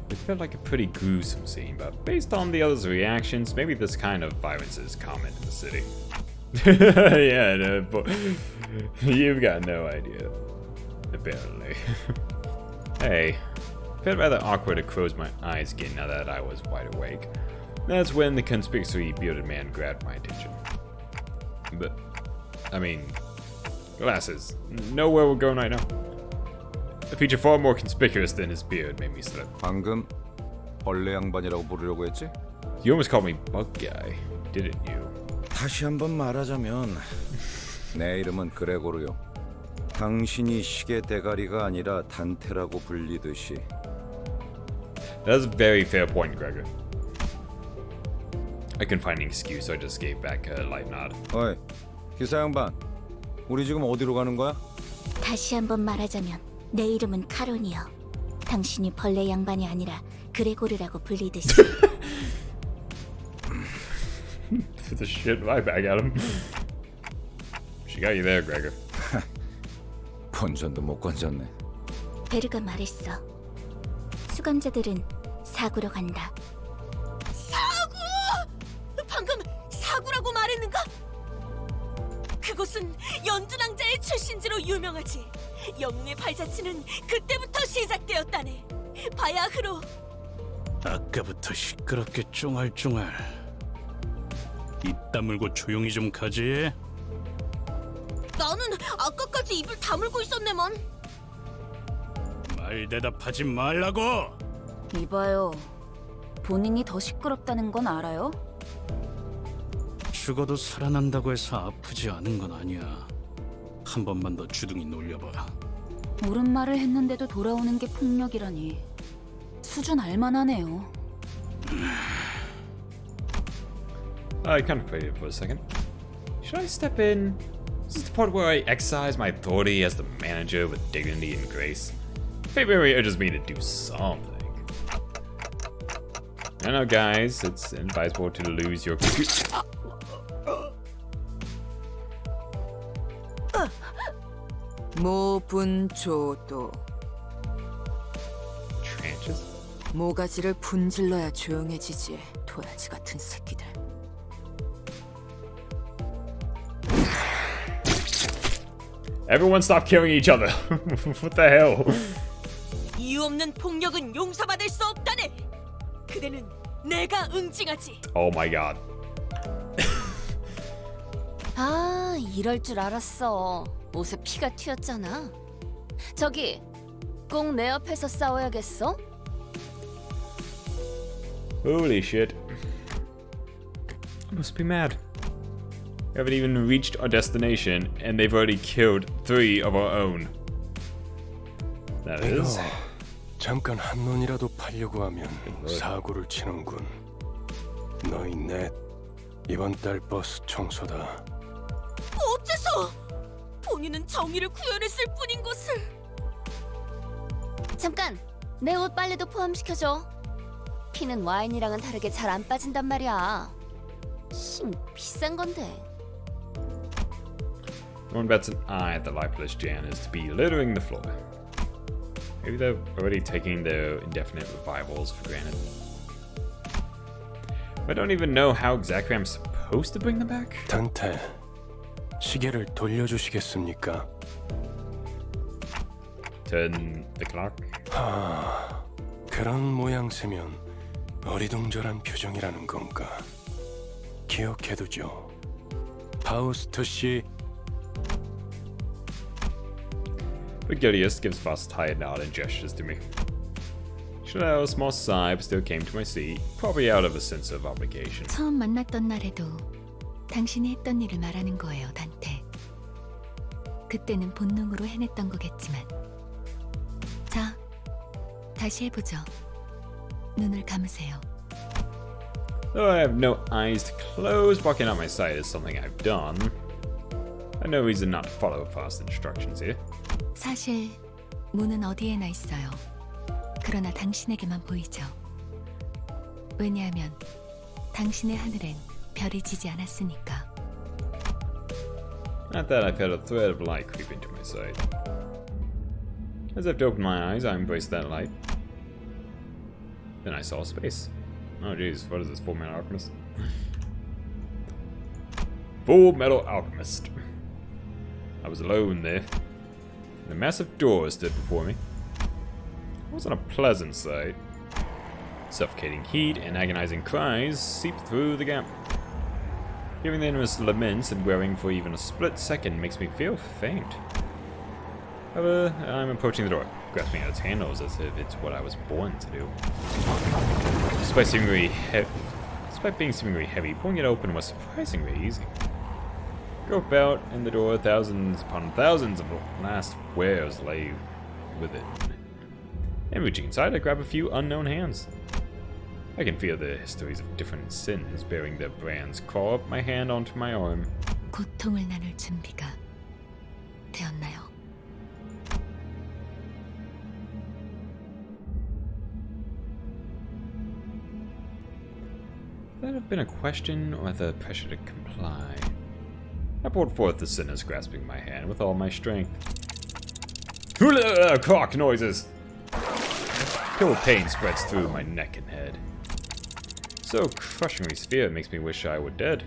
It felt like a pretty gruesome scene, but based on the others' reactions, maybe this kind of violence is common in the city. Yeah, no, but you've got no idea. Apparently. Hey, felt rather awkward to close my eyes again now that I was wide awake. That's when the conspicuously bearded man grabbed my attention. But, I mean, glasses. Know where we're going right now. A feature far more conspicuous than his beard made me slip. 방금 벌레 양반이라고 부르려고 했지? You almost called me bug guy, didn't you? 다시 한번 말하자면 내 이름은 그레고르요. 당신이 시계 대가리가 아니라 단테라고 불리듯이. That's a very fair point, Gregor. I couldn't find an excuse, so I just gave back a light nod. 어이, 기사 양반. 우리 지금 어디로 가는 거야? 다시 한번 말하자면 내 이름은 카론이요. 당신이 벌레 양반이 아니라 그레고르라고 불리듯이. Threw the shit right back at him. She got you there, Gregor. 본전도 못 건졌네. 베르가 말했어. 수감자들은 사구로 간다. 사구! 방금 사구라고 말했는가? 그곳은 연두낭자의 출신지로 유명하지. 영웅의 발자취는 그때부터 시작되었다네. 바야흐로. 아까부터 시끄럽게 쫑알쫑알. 입 다물고 조용히 좀 가지. 나는 아까까지 입을 다물고 있었네만. 말 대답하지 말라고. 이봐요. 본인이 더 시끄럽다는 건 알아요? 죽어도 살아난다고 해서 아프지 않은 건 아니야. 한 번만 더 주둥이 놀려봐. 옳은 말을 했는데도 돌아오는 게 폭력이라니. 수준 알만하네요. I contemplated for a second. Should I step in? Is this the part where I exercise my authority as the manager with dignity and grace? Maybe it urges me to do something. I know, guys, it's advisable to lose your 모분조도. tranches. 모가지를 분질러야 조용해지지. 도라지 같은 새끼들. Everyone stop killing each other. What the hell? 이유 없는 폭력은 용서받을 수 없다네. 그대는 내가 응징하지. Oh my god. 아, 이럴 줄 알았어. 옷에 피가 튀었잖아. 저기, 꼭 내 옆에서 싸워야겠어? Holy shit. I must be mad. We haven't even reached our destination, and they've already killed 3 of our own. That is. 잠깐 한눈이라도 팔려고 하면 사고를 치는군. 너희 넷 이번 달 버스 청소다. 어째서? 본인은 정의를 구현했을 뿐인 것을. 잠깐, 내 옷 빨래도 포함시켜줘. 피는 와인이랑은 다르게 잘 안 빠진단 말이야. 심 비싼 건데. One bets an eye at the lifeless Jan is to be littering the floor. Maybe they're already taking their indefinite revivals for granted. I don't even know how exactly I'm supposed to bring them back. 단테, 시계를 돌려주시겠습니까? Turn the clock. 하, 그런 모양새면 어리둥절한 표정이라는 건가? 기억해두죠. 파우스트 씨. Vigilius gives Voss a tired nod and gestures to me. Should I have a small sigh, but still came to my seat, probably out of a sense of obligation. 처음 만났던 날에도 당신이 했던 일을 말하는 거예요, 단테. 그때는 본능으로 해냈던 거겠지만. 자, 다시 해보죠. 눈을 감으세요. Though I have no eyes to close, blocking out my sight is something I've done. I know reason not to follow fast instructions here. 사실 문은 어디에나 있어요. 그러나 당신에게만 보이죠. 왜냐하면 당신의 하늘엔 별이 지지 않았으니까. At that, I felt a thread of light creep into my sight. As I opened my eyes, I embraced that light. Then I saw space. Oh jeez, what is this, Full Metal Alchemist? Full Metal Alchemist. I was alone there. The massive door stood before me. It wasn't a pleasant sight. Suffocating heat and agonizing cries seeped through the gap. Hearing the enemy's laments and wearing for even a split second makes me feel faint. However, I'm approaching the door, grasping at its handles as if it's what I was born to do. Despite being seemingly heavy, pulling it open was surprisingly easy. Grope out in the door, thousands upon thousands of last wares lay with it. And reaching inside, I grab a few unknown hands. I can feel the histories of different sins bearing their brands crawl up my hand onto my arm. 고통을 나눌 준비가 되었나요? Would that have been a question or the pressure to comply? I poured forth the sinners, grasping my hand with all my strength. Cock noises! Cold pain spreads through my neck and head. So crushingly severe it makes me wish I were dead.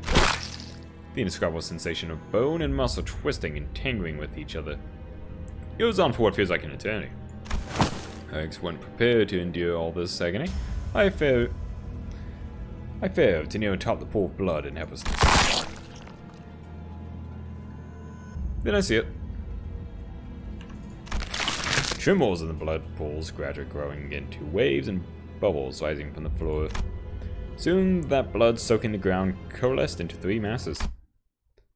The indescribable sensation of bone and muscle twisting and tangling with each other. It goes on for what feels like an eternity. I wasn't prepared to endure all this agony. I failed to near top the pool of blood and helplessness. Then I see it. Trembles in the blood pools, gradually growing into waves and bubbles rising from the floor. Soon, that blood soaking the ground coalesced into 3 masses.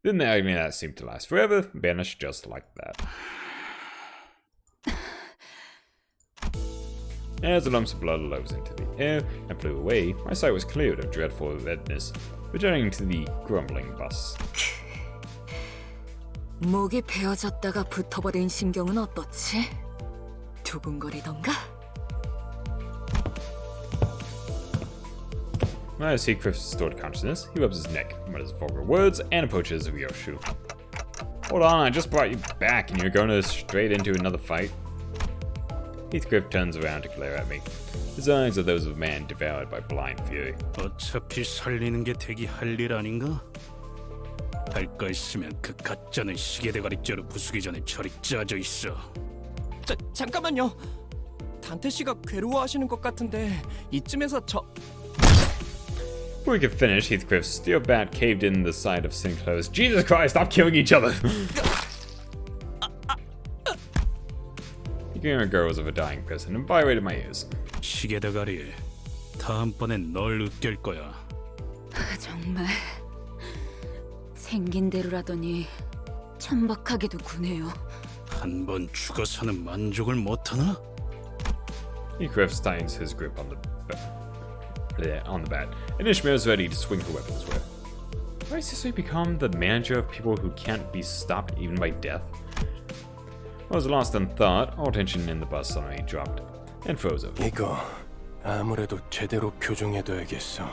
Then the agony that seemed to last forever vanished just like that. As the lumps of blood rose into the air and flew away, my sight was cleared of dreadful redness, returning to the grumbling bus. 목이 베어졌다가 붙어버린 심경은 어떻지? 두근거리던가? As Heathcliff's restored consciousness, he rubs his neck, mutters vulgar words, and approaches Ryoshu. Hold on, I just brought you back and you're going straight into another fight? Heathcliff turns around to glare at me. His eyes are those of a man devoured by blind fury. 어차피 살리는 게 대기 할 일 아닌가? 할 거 있으면 그 가짜는 시계 대가리째로 부수기 전에 저리 짜져 있어. 잠깐만요. 단테 씨가 괴로워하시는 것 같은데 이쯤에서 Before we could finish, Heathcliff's steel bat caved in the side of Sinclair's. Jesus Christ, stop killing each other! The ignorant gurgles of a dying person and vibrated my ears. 시계 대가리, 다음번엔 널 으깰 거야. 정말 생긴 대로라더니 천박하게도 구네요. 한 번 죽어서는 만족을 못하나? Heathcliff tightens his grip on the bat, and Ishmael is ready to swing her weapon as well. Have I seriously become the manager of people who can't be stopped even by death? I was lost in thought. All tension in the bus suddenly dropped and froze over. 이거 아무래도 제대로 교정해둬야겠어.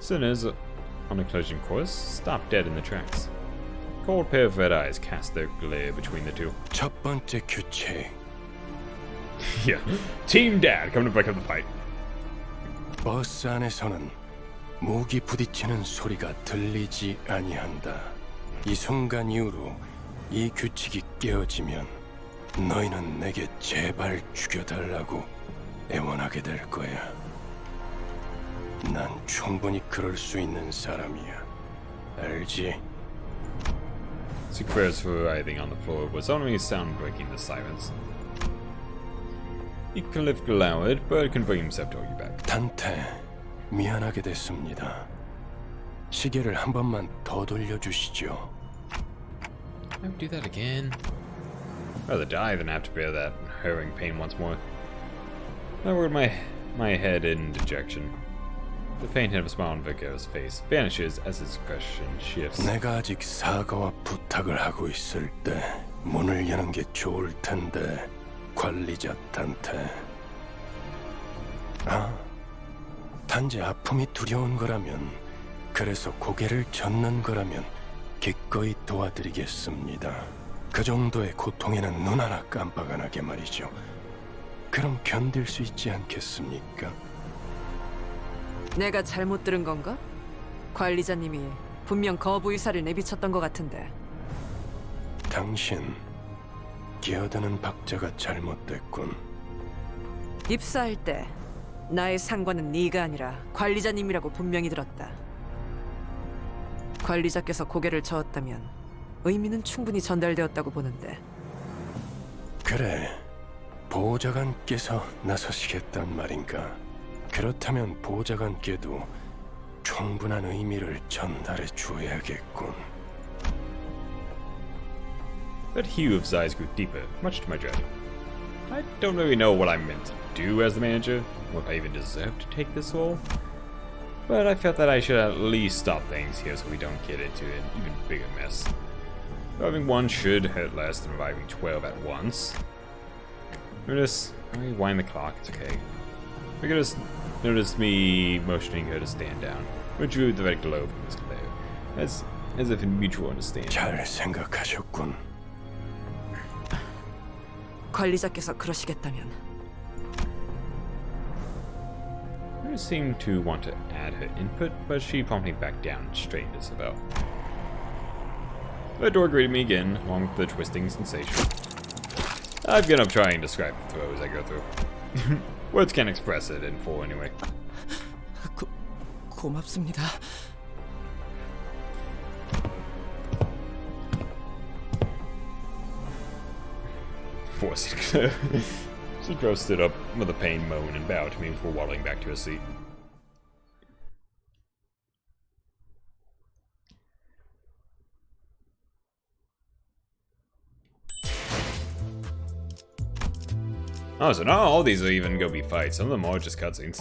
Sinners on a collision course stopped dead in the tracks. A cold pair of red eyes cast their glare between the two. 첫 번째 규칙. Yeah, Team Dad coming to break up the fight. 버스 안에서는 무기 부딪히는 소리가 들리지 아니한다. 이 순간 이후로 이 규칙이 깨어지면 너희는 내게 제발 죽여달라고 애원하게 될 거야. 난 충분히 그럴 수 있는 사람이야. 알지? Sequoia's writhing on the floor was only a sound breaking the silence. Heathcliff glowered, but couldn't bring himself to argue back. 단테, 미안하게 됐습니다. 시계를 한 번만 더 돌려주시죠. I would do that again. I'd rather die than have to bear that harrowing pain once more. I lowered my head in dejection. The faint hint of a smile on Vicaro's face vanishes as his expression shifts. 내가 아직 사과와 부탁을 하고 있을 때 문을 여는 게 좋을 텐데, 관리자 단테. 아, 단지 아픔이 두려운 거라면, 그래서 고개를 젓는 거라면 기꺼이 도와드리겠습니다. 그 정도의 고통에는 눈 하나 깜빡 안 하게 말이죠. 그럼 견딜 수 있지 않겠습니까? 내가 잘못 들은 건가? 관리자님이 분명 거부 의사를 내비쳤던 것 같은데. 당신, 기어드는 박자가 잘못됐군. 입사할 때 나의 상관은 네가 아니라 관리자님이라고 분명히 들었다. 관리자께서 고개를 저었다면 의미는 충분히 전달되었다고 보는데. 그래, 보좌관께서 나서시겠단 말인가? 그렇다면 보좌관께도 충분한 의미를 전달해 줘야겠군. But Hugh's eyes grew deeper, much to my dread. I don't really know what I'm meant to do as the manager, or if I even deserve to take this role. But I felt that I should at least stop things here so we don't get into an even bigger mess. Reviving one should hurt less than reviving 12 at once. Notice, I rewind the clock, it's okay. We could just notice me motioning her to stand down. We drew the red glow from his glare, as if in mutual understanding. 잘 생각하셨군. 관리자께서 그러시겠다면. I seemed to want to add her input, but she promptly backed down and straightened Isabel. The door greeted me again, along with the twisting sensation. I've given up trying to describe the throes I go through. Words can't express it in full anyway. 고맙습니다. Forced to She stood up with a pained moan and bowed to me before waddling back to her seat. Oh, so not all these are even gonna be fights. Some of them are just cutscenes.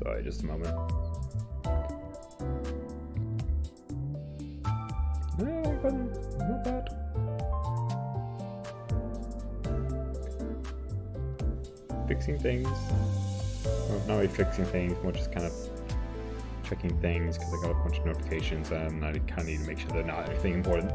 Sorry, just a moment. Not bad. Fixing things. Well, not really fixing things, more just kind of checking things because I got a bunch of notifications and I kind of need to make sure they're not anything important.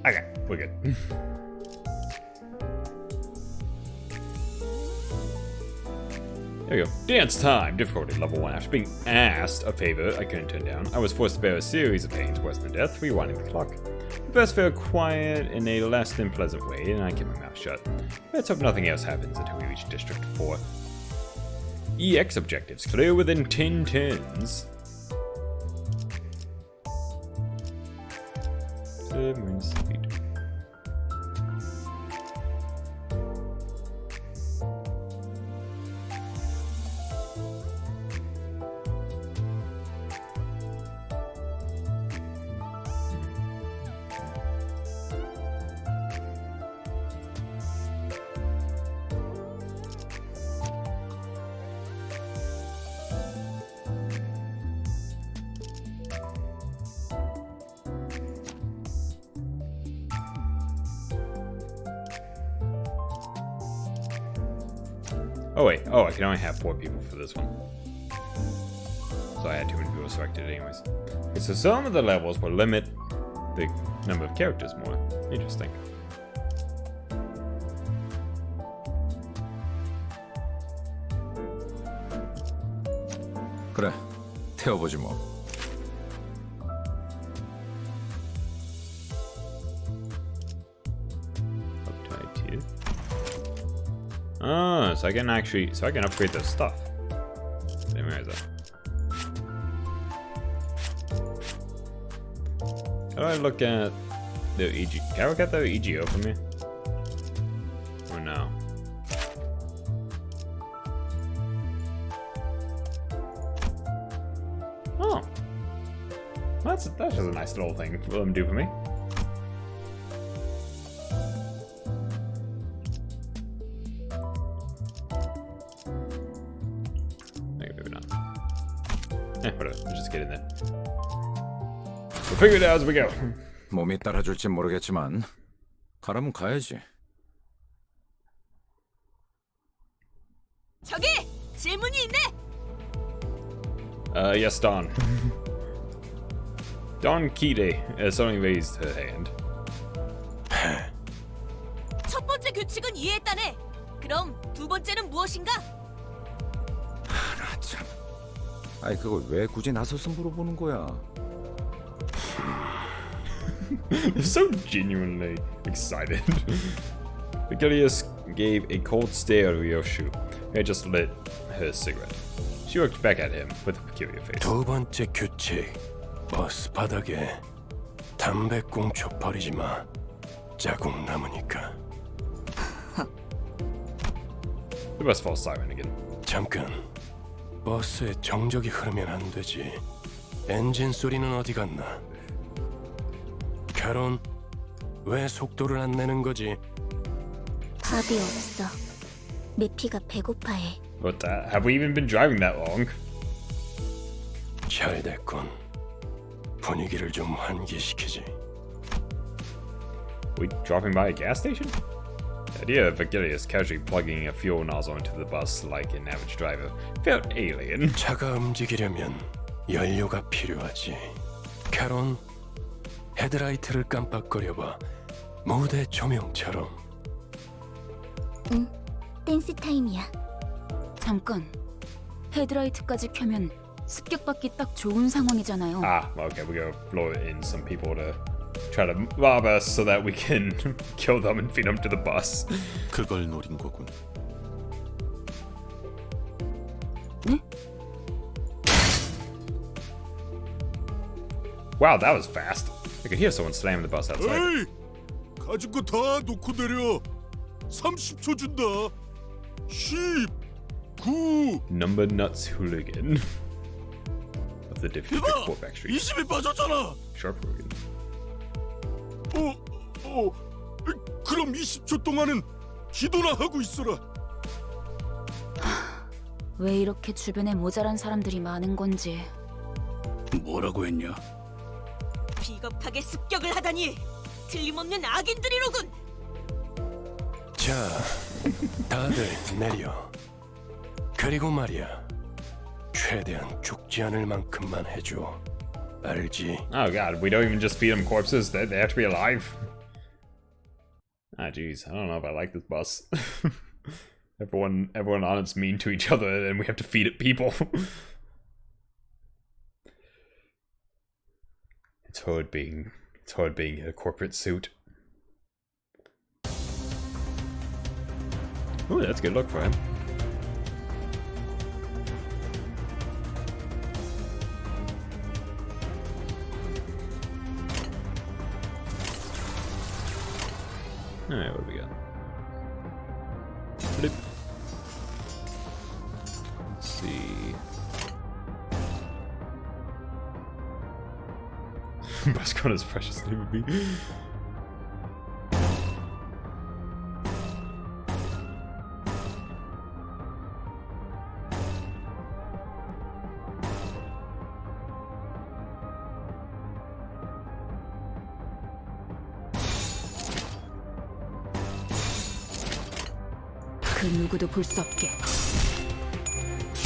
Okay, we're good. There we go. Dance time! Difficulty level 1. After being asked a favor I couldn't turn down, I was forced to bear a series of pains worse than death, rewinding the clock. The first felt quiet in a less than pleasant way, and I kept my mouth shut. Let's hope nothing else happens until we reach District 4. EX objectives clear within 10 turns. Submarine speed. Oh wait, oh, I can only have 4 people for this one. So I had too many people selected anyways. Okay, so some of the levels will limit the number of characters more. Interesting. 그래, 태워보지 뭐. Oh, so I can actually, so I can upgrade their stuff. Didn't realize that. How do I look at the EG? Can I look at the EGO for me? Or no? Oh, that's just a nice little thing for them to do for me. Whatever, we'll just get in there. We'll figure it out as we go. 몸이 따라줄진 모르겠지만 가라면 가야지. 저기 질문이 있네. Yes, Dawn. Dawn Kide suddenly raised her hand. 첫 번째 규칙은 이해했다네. 그럼 두 번째는 무엇인가? 나 참. 아이 그걸 왜 굳이 나서서 물어보는 거야? They're so genuinely excited. Vigilius gave a cold stare at Ryoshu, who had just lit her cigarette. She looked back at him with a peculiar face. 두 번째 규칙. 버스 바닥에 담배꽁초 버리지 마. 자국 남으니까. The bus falls silent again. 잠깐. 버스에 정적이 흐르면 안 되지. 엔진 소리는 어디 갔나? 캐론, 왜 속도를 안 내는 거지? 밥이 없어. 메피가 배고파해. But have we even been driving that long? 잘 됐군. 분위기를 좀 환기시키지. We dropping by a gas station? The idea of Vigilius casually plugging a fuel nozzle into the bus like an average driver felt alien. 차가 움직이려면 연료가 필요하지. 캐론, 헤드라이트를 깜빡거려봐. 무대 조명처럼. 응, 댄스 타임이야. 잠깐. 헤드라이트까지 켜면 습격받기 딱 좋은 상황이잖아요. Ah, okay, we're gonna blow it in some people to try to rob us so that we can kill them and feed them to the bus. 그걸 노린 거군. 네? Wow, that was fast. I could hear someone slam the bus outside. 에이! 가진 거 다 놓고 내려. 30초 준다. 10, 9. Number nuts hooligan. Of the district court back street. 20이 빠졌잖아. Sharp hooligan. 그럼 20초 동안은 기도나 하고 있어라. 왜 이렇게 주변에 모자란 사람들이 많은 건지. 뭐라고 했냐? 비겁하게 습격을 하다니. 틀림없는 악인들이로군. 자, 다들 내려. 그리고 말이야. 최대한 죽지 않을 만큼만 해줘. 알지? Oh god, we don't even just feed them corpses, they have to be alive. Ah jeez, I don't know if I like this bus. Everyone on it's mean to each other and we have to feed it people. It's hard being in a corporate suit. Ooh, that's a good look for him. Alright, what do we got? Flip. Let's see. Bascona's precious name would be. 그 누구도 볼 수 없게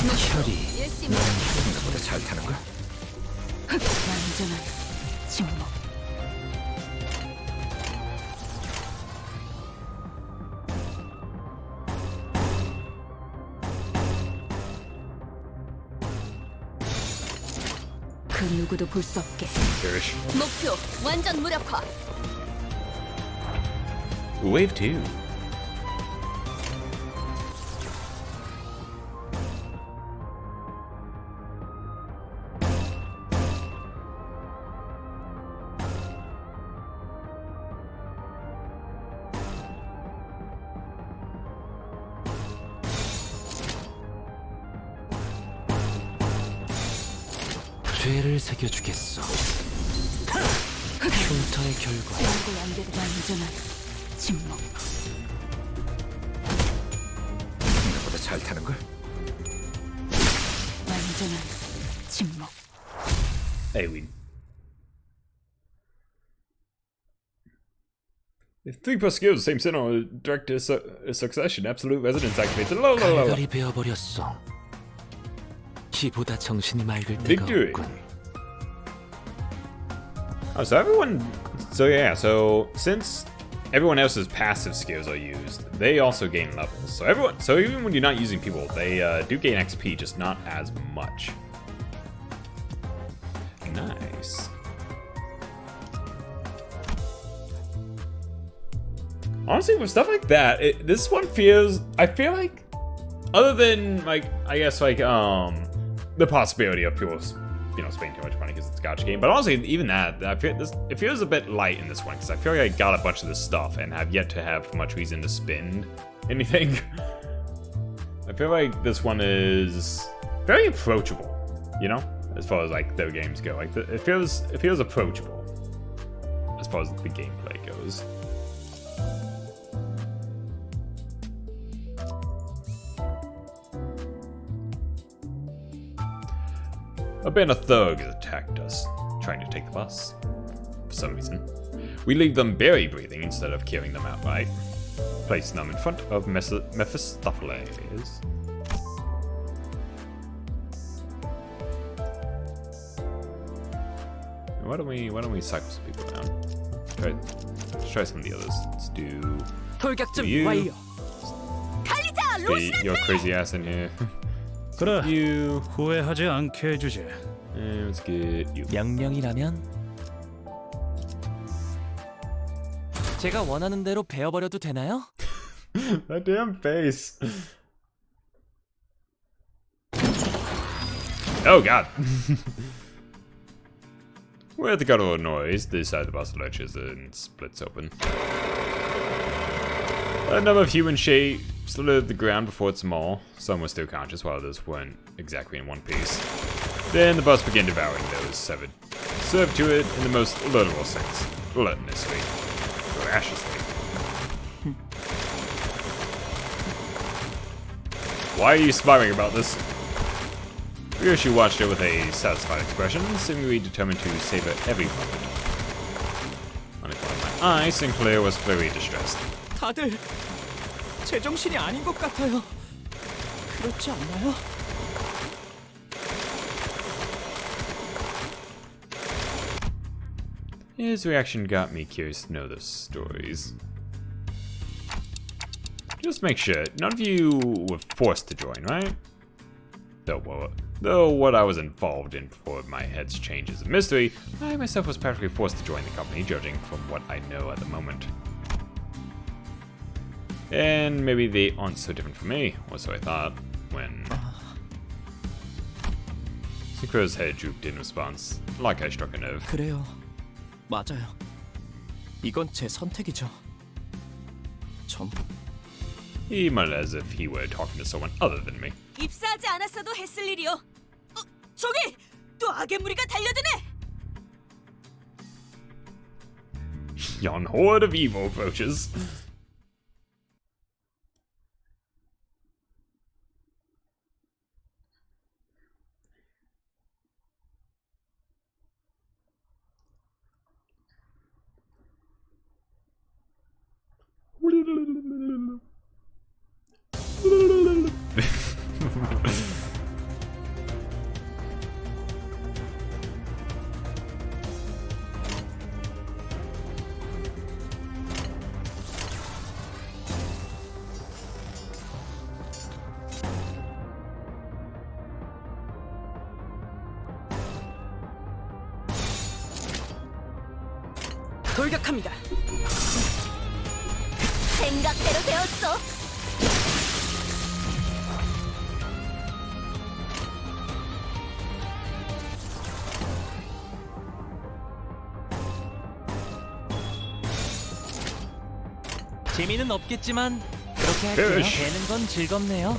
혈이 열심히 생각보다 잘 타는 걸? 완전한 침묵. 그 누구도 볼 수 없게. 목표 완전 무력화. Wave 2. 죄를 새겨주겠어. 흉터의 결과. 완전한 침묵. 생각보다 잘 타는 걸? 완전한 침묵. Hey, if 3 plus skills, same sin or direct succession, absolute resonance activates. 갈갈이 베어버렸어. 키보다 정신이 맑을 때가 Victory. 없군. Oh, so everyone. So yeah, so since everyone else's passive skills are used, they also gain levels. So everyone. So even when you're not using people, they do gain XP, just not as much. Nice. Honestly, with stuff like that, this one feels. I feel like, other than like, I guess like the possibility of people, you know, spending too much money because it's a gacha game. But honestly, even that, I feel it feels a bit light in this one because I feel like I got a bunch of this stuff and have yet to have much reason to spend anything. I feel like this one is very approachable, you know, as far as like their games go. Like it feels approachable as far as the gameplay goes. A band of thugs attacked us, trying to take the bus. For some reason. We leave them barely breathing instead of killing them outright. Placing them in front of Mephistopheles. Why don't we cycle some people down? Let's try some of the others. Let's do 돌격전 you. 완료. Get your crazy ass in here. 그래. You. 후회하지 않게 해주지. And let's get you. 명령이라면 제가 원하는 대로 베어버려도 되나요? That damn face. Oh god. With a guttural noise, the side of the bus lurches and splits open. A number of human shapes littered the ground before its maw. Some were still conscious, while others weren't exactly in one piece. Then the bus began devouring those severed. Served to it in the most literal sense. Gluttonously. Voraciously. Why are you smiling about this? Ryoshi watched it with a satisfied expression, seemingly determined to savor every moment. On the corner of my eye, Sinclair was clearly distressed. 다들 제정신이 아닌 것 같아요. 그렇지 않나요? His reaction got me curious to know the stories. Just make sure, none of you were forced to join, right? Though what I was involved in before my head's change is a mystery, I myself was practically forced to join the company, judging from what I know at the moment. And maybe they aren't so different from me, or so I thought, when Synchro's head drooped in response, like I struck a nerve. 그래요. 맞아요. 이건 제 선택이죠. 전 He muttered as if he were talking to someone other than me. 입사하지 않았어도 했을 일이요. 저기 또 악의 무리가 달려드네. Yon horde of evil approaches. 돌격합니다. 생각대로 되었어. 재미는 없겠지만 그렇게 할게요. 으이씨. 되는 건 즐겁네요.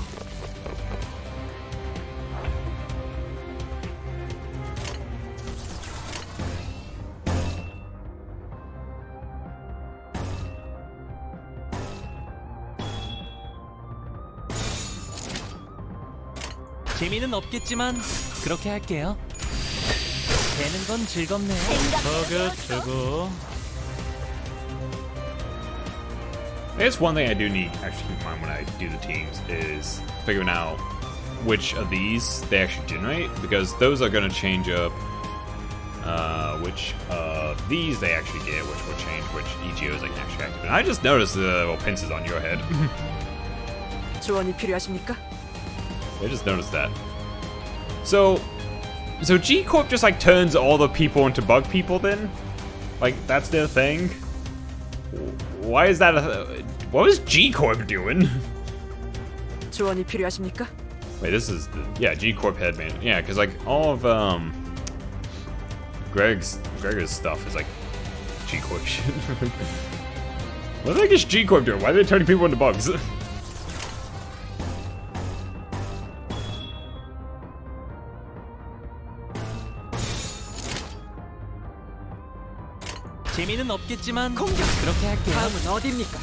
재미는 없겠지만 그렇게 할게요. 되는 건 즐겁네요. 저거 It's one thing I do need to actually keep in mind when I do the teams is figuring out which of these they actually generate, because those are going to change up which of these they actually get, which will change which EGOs they can actually activate. And I just noticed the little pincers on your head. 조언이 필요하십니까? I just noticed that. So G Corp just like turns all the people into bug people then? Like that's their thing? Why is that what was G Corp doing? 조언이 필요하십니까? Wait, this is the G Corp headman. Yeah, because like all of Gregor's stuff is like G Corp shit. What the heck is G Corp doing? Why are they turning people into bugs? 재미는 없겠지만 공격! 그렇게 할게요. 다음은 어디입니까?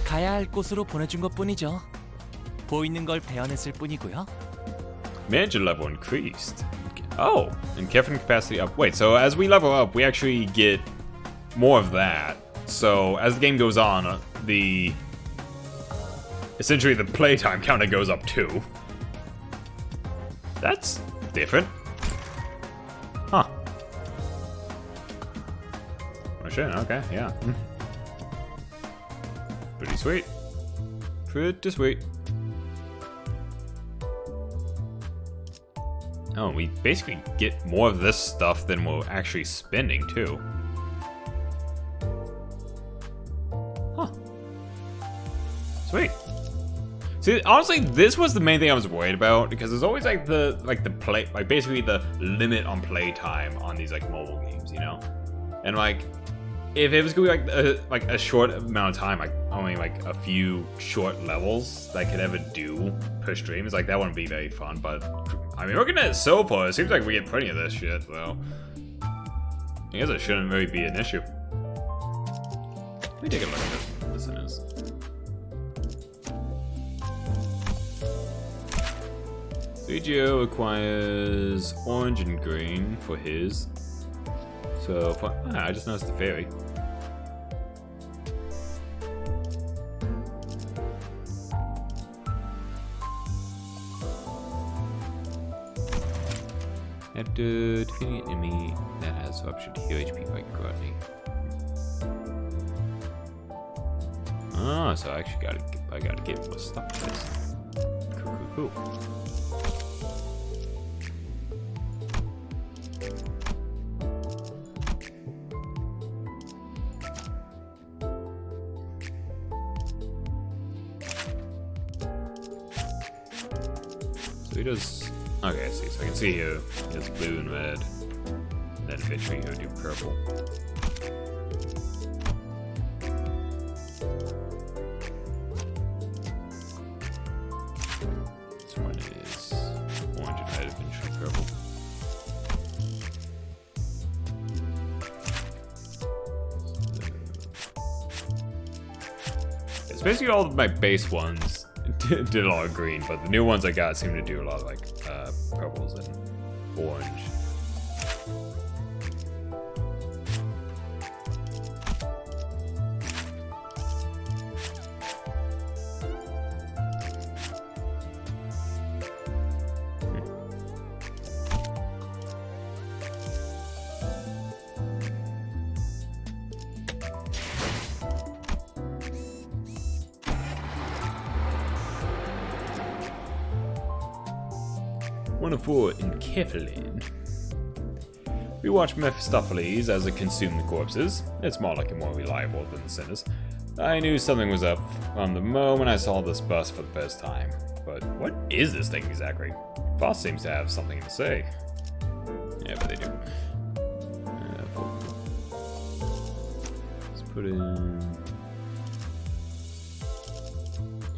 가야 할 곳으로 보내준 것뿐이죠. 보이는 걸 베어냈을 뿐이고요. Manager level increased. Oh, and Kevin capacity up. Wait, so as we level up, we actually get more of that. So as the game goes on, essentially the playtime counter goes up too. That's different. Huh. Oh shit, okay, yeah. Pretty sweet. Pretty sweet. Oh, we basically get more of this stuff than we're actually spending too. Huh. Sweet. See, honestly, this was the main thing I was worried about, because there's always like basically the limit on playtime on these like mobile games, you know? And like, if it was gonna be like a short amount of time, like only like a few short levels that I could ever do per stream, it's like that wouldn't be very fun. But I mean, looking at it so far, it seems like we get plenty of this shit, so I guess it shouldn't really be an issue. Let me take a look at this. Listen is. VGO acquires orange and green for his. So, I just noticed the fairy. After defeating an enemy that has the option to heal HP by gluttony. Ah, so I actually gotta get more stuff for this. Cool. So he does. Okay, I see. So I can see here he does blue and red. Then eventually he'll do purple. This one is orange and red, eventually purple. It's basically all of my base ones did a lot of green, but the new ones I got seem to do a lot of like purples and orange. One for Enkephalin. We watch Mephistopheles as it consumed the corpses. It's more like a more reliable than the sinners. I knew something was up from the moment I saw this bus for the first time. But what is this thing exactly? Voss seems to have something to say. Yeah, but they do. Let's put in...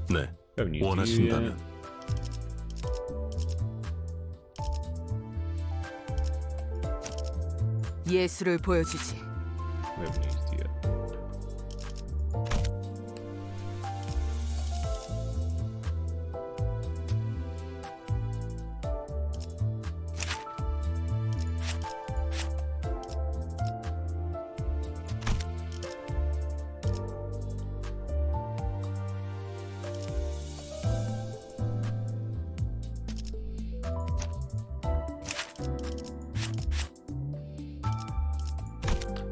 네, haven't used 원하신다면. you yet. 예술을 보여주지. We haven't used you yet.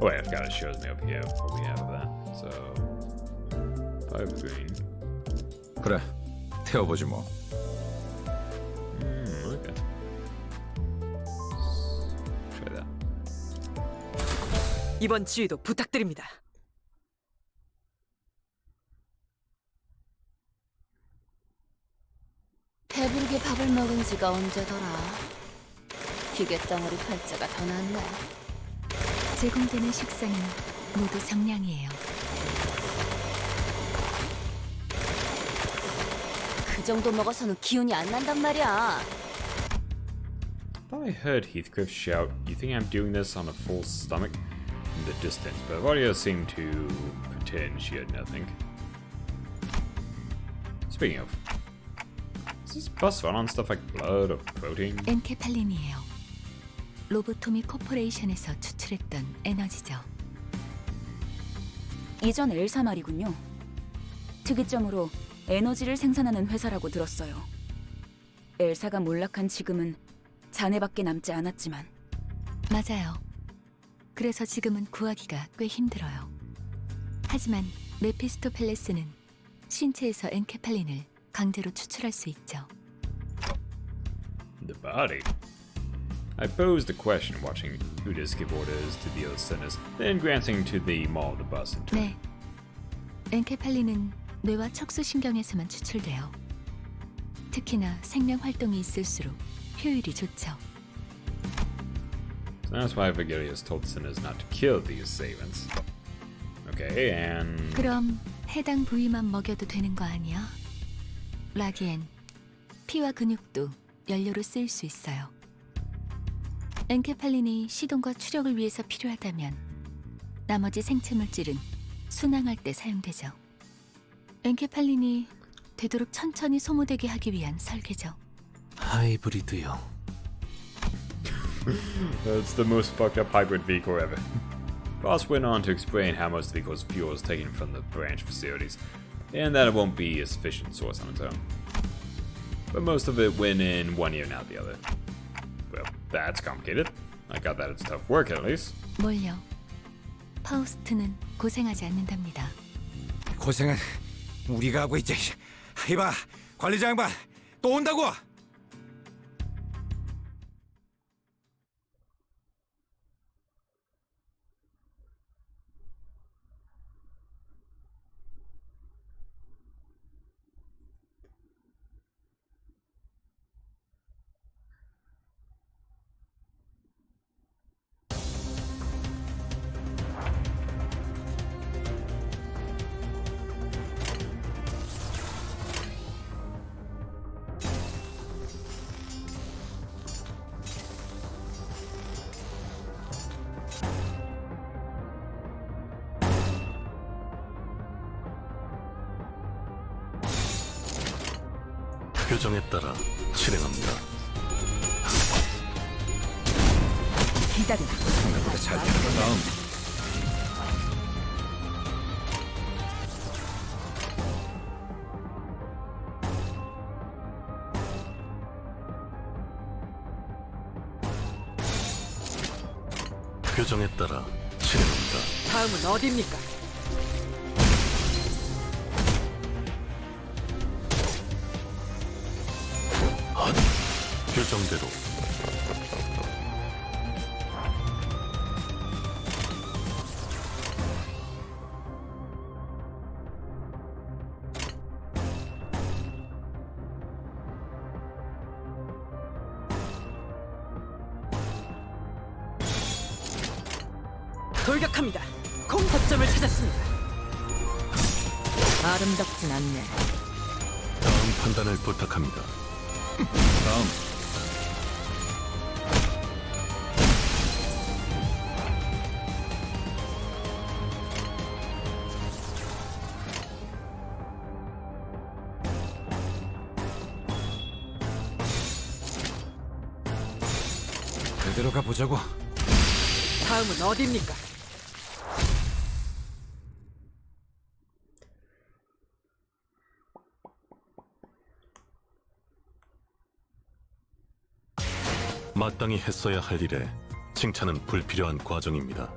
Oh wait, I forgot it shows me over here what we have of that. So 5 green. 그래, 태워보지 뭐. Okay. Try that. 이번 지휘도 부탁드립니다. 배부르게 밥을 먹은 지가 언제더라. 기계 덩어리 팔자가 더 낫네. 제공되는 식사는 모두 정량이에요. 그 정도 먹어서는 기운이 안 난단 말이야. I heard Heathcliff shout, "You think I'm doing this on a full stomach?" in the distance, but Varia seemed to pretend she had nothing. Speaking of, does this bus run on stuff like blood or protein? 엔케팔린이에요. 로보토미 코퍼레이션에서 추출했던 에너지죠. 이전 엘사 말이군요. 특이점으로 에너지를 생산하는 회사라고 들었어요. 엘사가 몰락한 지금은 잔해밖에 남지 않았지만. 맞아요. 그래서 지금은 구하기가 꽤 힘들어요. 하지만 메피스토펠레스는 신체에서 엔케팔린을 강제로 추출할 수 있죠. The body. I posed a question watching Udis give orders to the other sinners, then glancing to the maw of the bus. 네. 엔케팔린은 뇌와 척수신경에서만 추출돼요. 특히나 생명 활동이 있을수록 효율이 좋죠. So that's why Vigilius told sinners not to kill these assailants. Okay, and... 그럼 해당 부위만 먹여도 되는 거 아니야? 라기엔 피와 근육도 연료로 쓰일 수 있어요. 엔케팔린이 시동과 추력을 위해서 필요하다면 나머지 생체 물질은 순항할 때 사용되죠. 엔케팔린이 되도록 천천히 소모되게 하기 위한 설계죠. 하이브리드요. That's the most fucked up hybrid vehicle ever. Voss went on to explain how most of the vehicle's fuel is taken from the branch facilities, and that it won't be a sufficient source on its own. But most of it went in one ear and out the other. Well, that's complicated. I got that it's tough work at least. 뭘요? 파우스트는 고생하지 않는답니다. 고생은 우리가 하고 있지. 이봐, 관리자 양반 또 온다고. 표정에 따라 실행합니다. 기다려. 생각보다 잘 되는 건 다음. 표정에 따라 실행합니다. 다음은 어디입니까? 표정에 예정대로 돌격합니다. 거점을 찾았습니다. 아름답진 않네. 다음 판단을 부탁합니다. 다음. 그대로 가보자고. 다음은 어디입니까? 마땅히 했어야 할 일에 칭찬은 불필요한 과정입니다.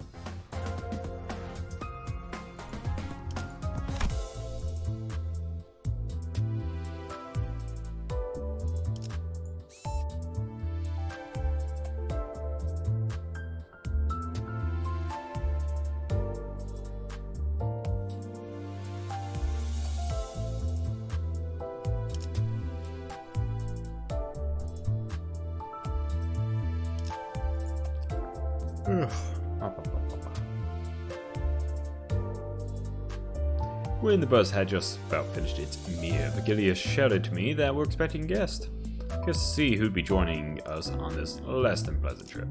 When the bus had just about finished its meal, Vigilius shouted to me that we're expecting a guest. Guess to see who'd be joining us on this less than pleasant trip.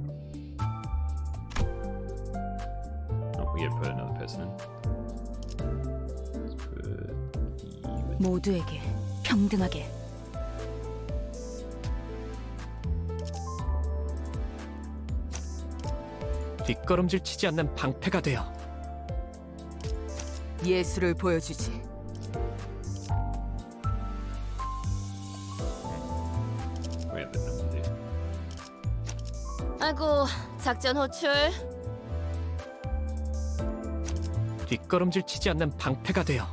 Oh, we gotta put another person in. Let's put you in. 모두에게 평등하게. 뒷걸음질 치지 않는 방패가 되어 예술을 보여주지. We have the number there. 아이고, 작전 호출. 뒷걸음질 치지 않는 방패가 되어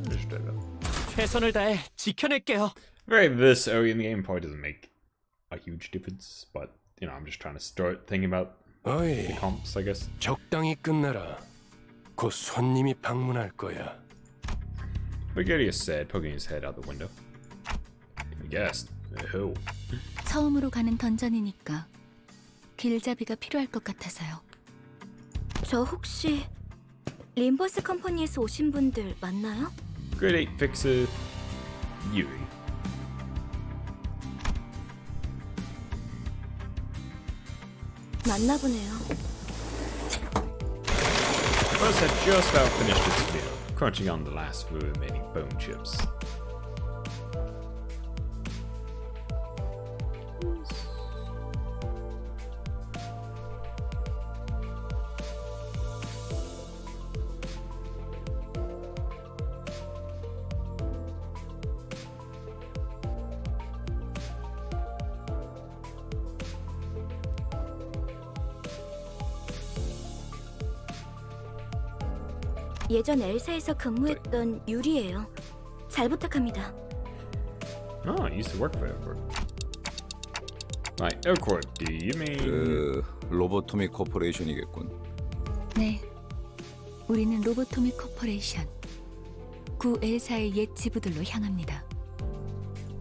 Just do that. 최선을 다해 지켜낼게요. Very this early in the game probably doesn't make a huge difference, but you know, I'm just trying to start thinking about 어이, the comps, I guess. 적당히 끝내라. 곧 손님이 방문할 거야. Vigilius said, poking his head out the window. I guessed. Who? 처음으로 가는 던전이니까 길잡이가 필요할 것 같아서요. 저 혹시 림버스 컴퍼니에서 오신 분들 맞나요? Grade 8 fixer Yui. 맞나 보네요. Bus had just about finished its meal, crunching on the last few remaining bone chips. 예전 엘사에서 근무했던 유리예요. 잘 부탁합니다. Oh, I used to work for Airport. Right, Airport, do you mean... 그 로보토미 코퍼레이션이겠군. 네, 우리는 로보토미 코퍼레이션. 구 엘사의 옛 지부들로 향합니다.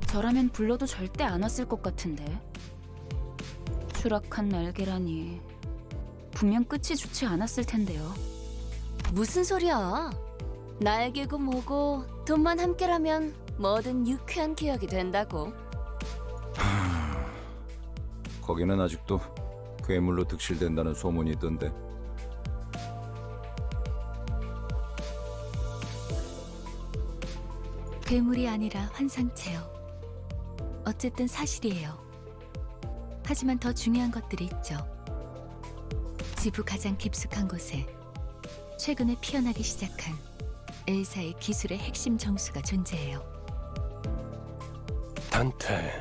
저라면 불러도 절대 안 왔을 것 같은데. 추락한 날개라니. 분명 끝이 좋지 않았을 텐데요. 무슨 소리야? 날개고 뭐고 돈만 함께라면 뭐든 유쾌한 기억이 된다고. 거기는 아직도 괴물로 득실된다는 소문이 있던데. 괴물이 아니라 환상체요. 어쨌든 사실이에요. 하지만 더 중요한 것들이 있죠. 지부 가장 깊숙한 곳에 최근에 피어나기 시작한 엘사의 기술의 핵심 정수가 존재해요. 단테,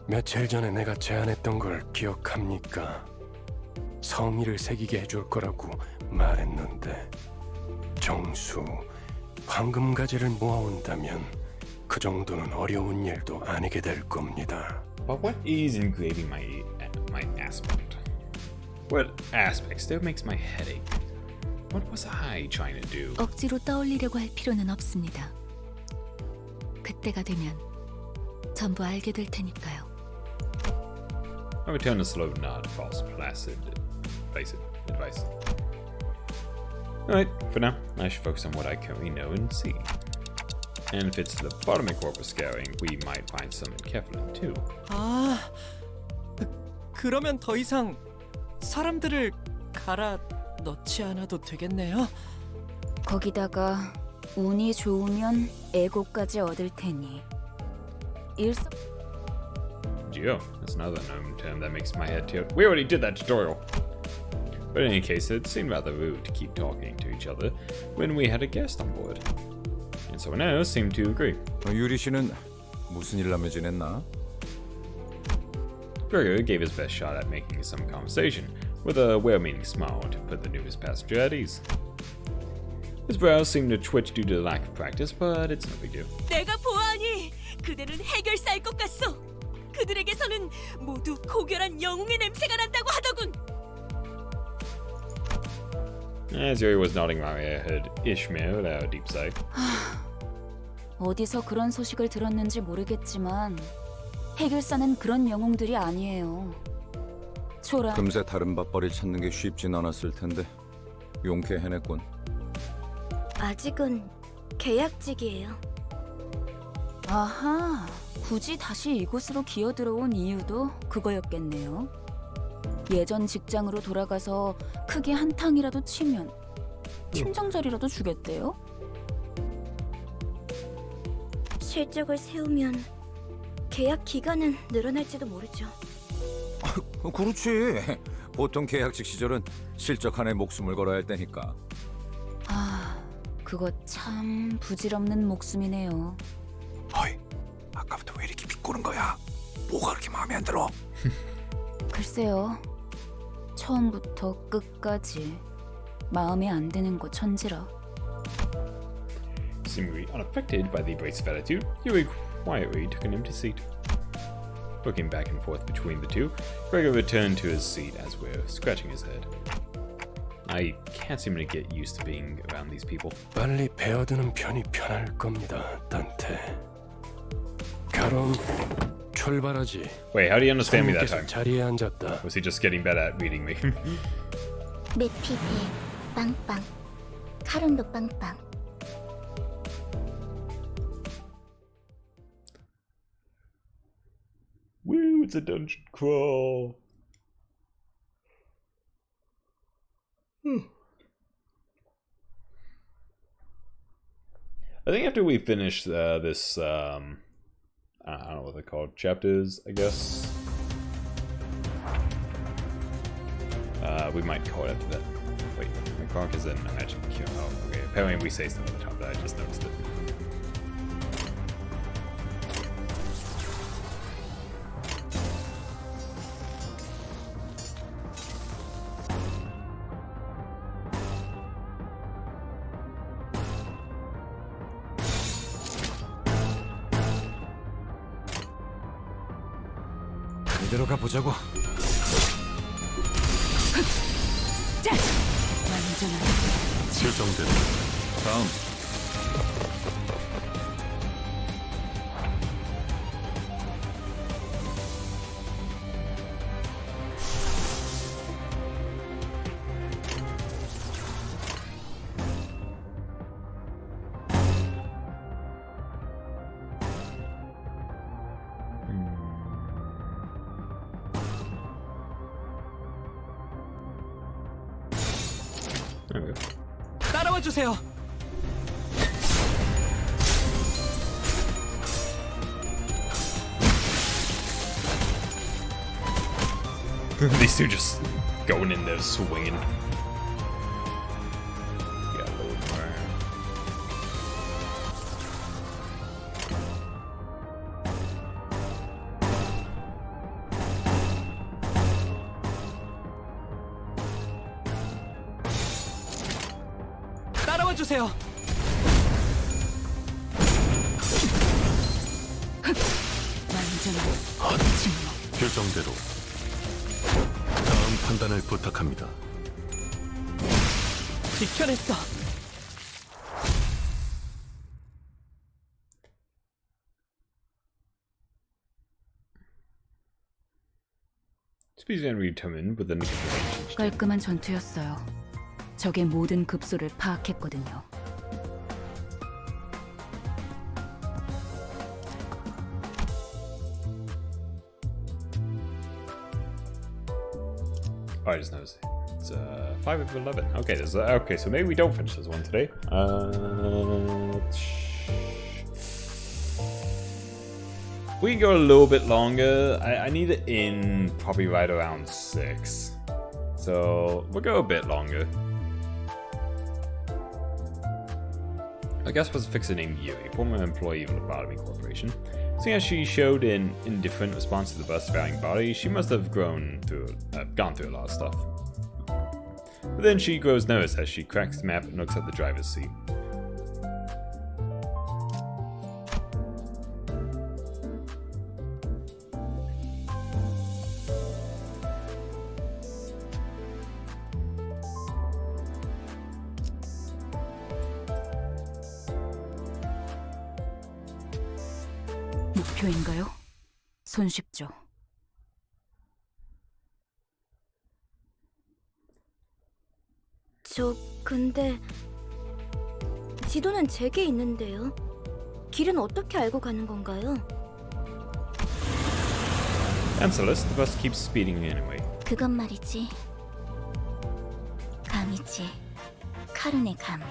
며칠 전에 내가 제안했던 걸 기억합니까? 성의를 새기게 해줄 거라고 말했는데 정수, 황금가지를 모아온다면 그 정도는 어려운 일도 아니게 될 겁니다. But what is engraving my aspect? What aspect still makes my head ache? What was I trying to do? 억지로 떠올리려고 할 필요는 없습니다. 그때가 되면 전부 알게 될 테니까요. I return a slow nod, false placid advice. Alright, for now, I should focus on what I currently know and see. And if it's the bottom corpus scouring, we might find some in Keflin too. 아, 그러면 더 이상 사람들을 갈아 넣지 않아도 되겠네요. 거기다가 운이 좋으면 애고까지 얻을 테니. Geo, that's another known term that makes my head tilt. We already did that tutorial. But in any case, it seemed rather rude to keep talking to each other when we had a guest on board. And someone else seemed to agree. 유리 씨는 무슨 일 하며 지냈나? Gregor gave his best shot at making some conversation, with a well-meaning smile to put the newest passenger at ease. His brows seemed to twitch due to the lack of practice, but it's no big deal. 내가 보아하니 그대는 해결사일 것 같소. 그들에게서는 모두 고결한 영웅의 냄새가 난다고 하더군. As Yuri was nodding my ear, I heard Ishmael let out a deep sigh. 어디서 그런 소식을 들었는지 모르겠지만 해결사는 그런 영웅들이 아니에요. 초라. 금세 다른 밥벌이 찾는 게 쉽진 않았을 텐데 용케 해냈군. 아직은 계약직이에요. 아하, 굳이 다시 이곳으로 기어들어온 이유도 그거였겠네요. 예전 직장으로 돌아가서 크게 한탕이라도 치면 팀장 자리라도 주겠대요? 실적을 세우면 계약 기간은 늘어날지도 모르죠. 그렇지. 보통 계약직 시절은 실적 한에 목숨을 걸어야 할 때니까. 아, 그거 참 부질없는 목숨이네요. 어이, 아까부터 왜 이렇게 비꼬는 거야? 뭐가 그렇게 마음에 안 들어? 글쎄요. 처음부터 끝까지 마음에 안 드는 거 천지라. Seemingly unaffected by the abrasive attitude, Yuri quietly took an empty seat. Looking back and forth between the two, Gregor returned to his seat as we're scratching his head. I can't seem to get used to being around these people. 빨리 배어드는 편이 편할 겁니다, 단테. 그럼 출발하지. Wait, how do you understand me that time? 자리에 앉았다. Was he just getting better at reading me? 메피 배 빵빵. 카론도 빵빵. Woo, it's a dungeon crawl. I think after we finish this, I don't know what they're called, chapters, I guess. We might call it after that. Wait, McConk is in a magic cure. Oh, okay. Apparently we say stuff at the top that I just noticed it. 이대로 가보자고. 결정됐다. 다음. 따라와 주세요. These two just going in there swinging. Yeah, load more. 따라와 주세요. 이제는 결정대로 다음 판단을 부탁합니다. 지켜냈어. Speed and redetermined with the nickel. 깔끔한 전투였어요. 적의 모든 급소를 파악했거든요. Oh, I just noticed it's 5 of 11. Okay, okay, so maybe we don't finish this one today. We can go a little bit longer. I need it in probably right around 6. So we'll go a bit longer. I guess was fixer named Yuri, former employee of the Bartleby Corporation. Seeing as she showed an indifferent response to the bus varying body, she must have gone through a lot of stuff. But then she grows nervous as she cracks the map and looks at the driver's seat. 목표인가요? 손쉽죠. 근데 지도는 제게 있는데요. 길은 어떻게 알고 가는 건가요? Answerless, the bus keeps speeding anyway. 그건 말이지. 감이지. 카룬의 감.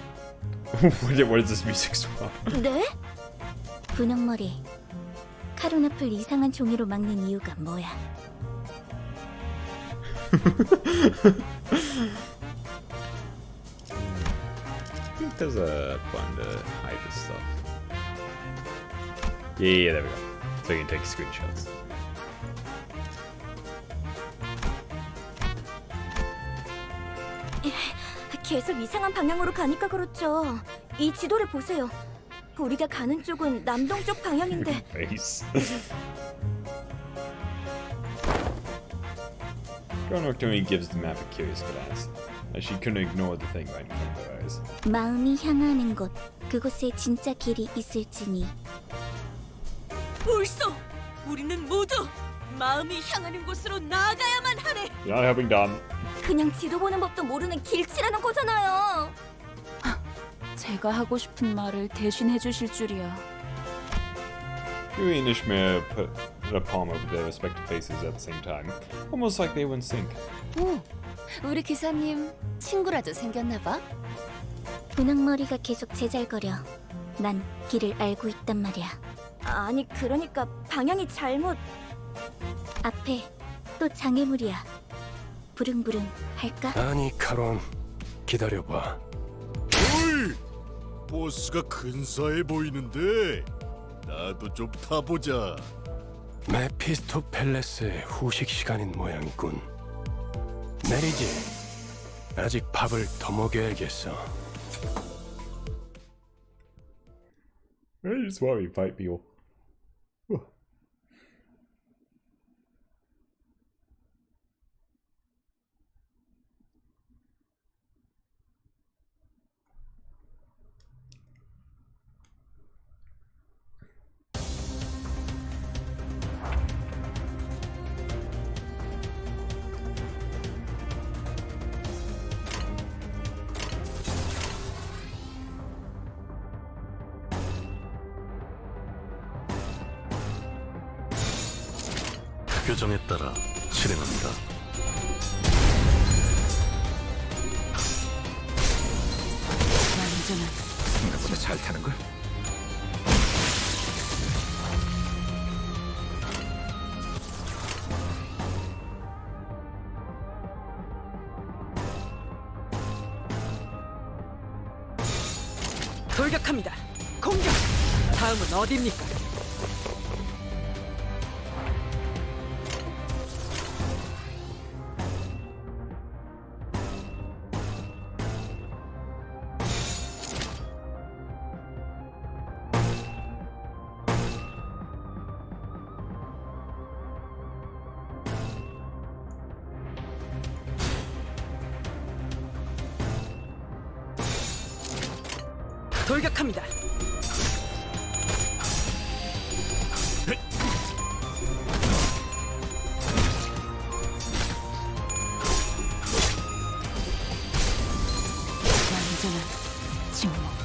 Where does this music from? 네? 분홍머리. 카룬 앞을 이상한 종이로 막는 이유가 뭐야? I think there's a button to hide this stuff. Yeah, there we go. So you can take screenshots. 계속 이상한 방향으로 가니까 그렇죠. 이 지도를 보세요. 우리가 가는 쪽은 남동쪽 방향인데. Face. Groundwork doing gives the map a curious glance, as she couldn't ignore the thing right in front of her eyes. 마음이 향하는 곳, 그곳에 진짜 길이 있을지니. 옳소! 우리는 모두 마음이 향하는 곳으로 나아가야만 하네. You're not helping Dom. 그냥 지도 보는 법도 모르는 길치라는 거잖아요. 제가 하고 싶은 말을 대신 해주실 줄이야. Yuri and Ishmael put a palm over their respective faces at the same time, almost like they were in sync. 오, 우리 기사님 친구라도 생겼나 봐. 분홍머리가 계속 제잘거려. 난 길을 알고 있단 말이야. 아니 그러니까 방향이 잘못. 앞에 또 장애물이야. 부릉부릉 할까? 아니 카론, 기다려봐. 어이! 버스가 근사해 보이는데 나도 좀 타보자. 메피스토 팰레스의 후식 시간인 모양이군. 내리지. 아직 밥을 더 먹여야겠어. I just want to fight people. 규정에 따라 실행합니다. 완전한 생각보다 잘 타는 걸. 돌격합니다. 공격. 다음은 어디입니까? 돌격합니다. 완전한 침묵.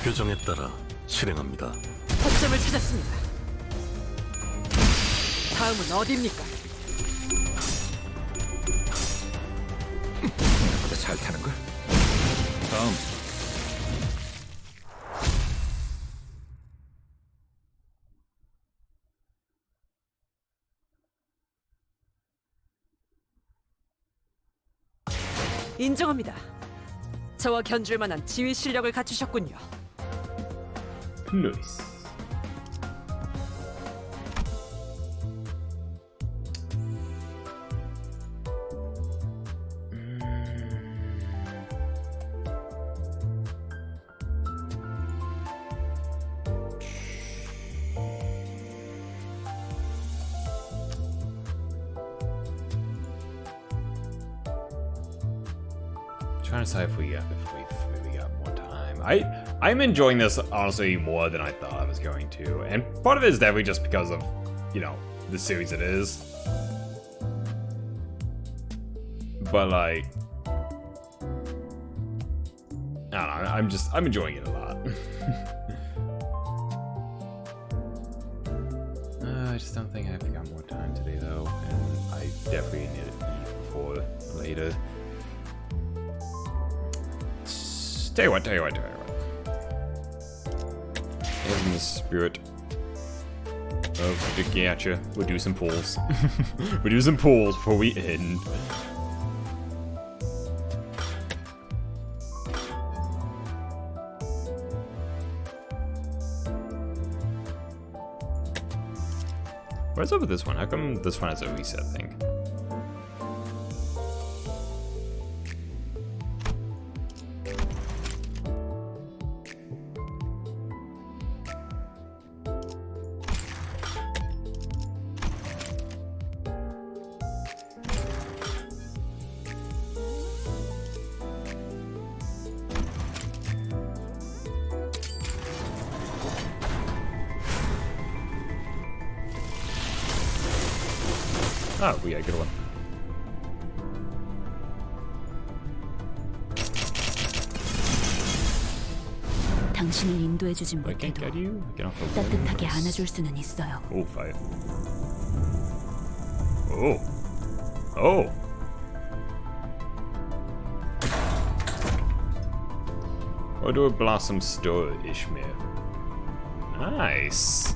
규정에 따라 실행합니다. 허점을 찾았습니다. 다음은 어디입니까? 생각보다 잘 타는 걸. 다음. 인정합니다. 저와 견줄 만한 지휘 실력을 갖추셨군요. Nice. Trying to decide if we got more time. I'm enjoying this honestly more than I thought I was going to, and part of it is definitely just because of, you know, the series it is. But like, I don't know. I'm enjoying it a lot. I just don't think I've got more time today though, and I definitely need to eat before later. Tell you what. As in the spirit of the gacha, we'll do some pulls. We'll do some pulls before we end. What's up with this one? How come this one has a reset thing? Oh, we got a good one. 당신을 인도해주진 못해도 따뜻하게 안아줄 수는 있어요. Oh, fire. Oh. Oh. Odor Blossom Store, Ishmael. Nice.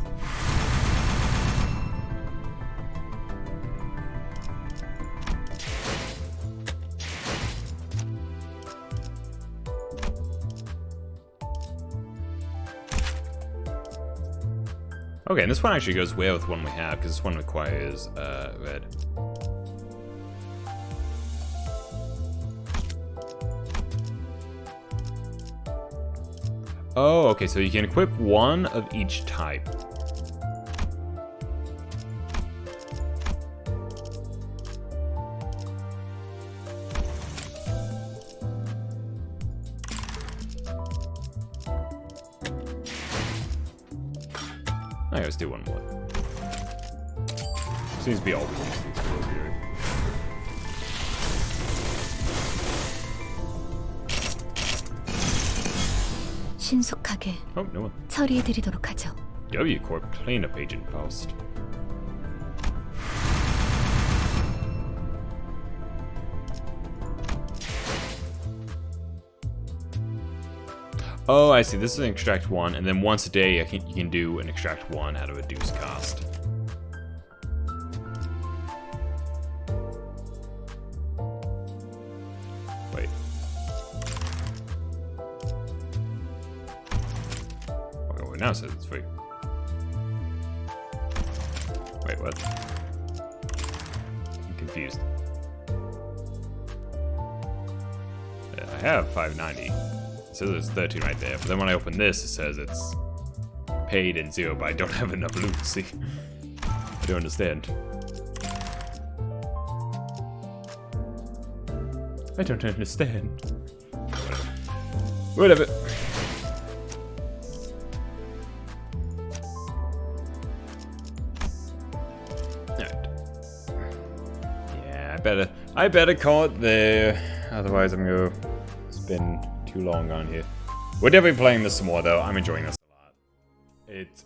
Okay, and this one actually goes well with one we have, because this one requires red. Oh, okay, so you can equip one of each type. Okay, let's do one more. Seems to be all we use these skills here. 신속하게 Oh, no one. 처리해드리도록 하죠. W Corp cleanup agent Faust. Oh, I see. This is an extract 1, and then once a day you can do an extract 1 at a reduced cost. Wait. Okay, well, now it says it's free. Wait, what? I'm confused. I have 590. says it's 13 right there, but then when I open this, it says it's paid and 0, but I don't have enough loot. See, I don't understand. I don't understand. Whatever. I better call it there. Otherwise, I'm gonna spend too long on here. We're definitely playing this some more, though. I'm enjoying this a lot.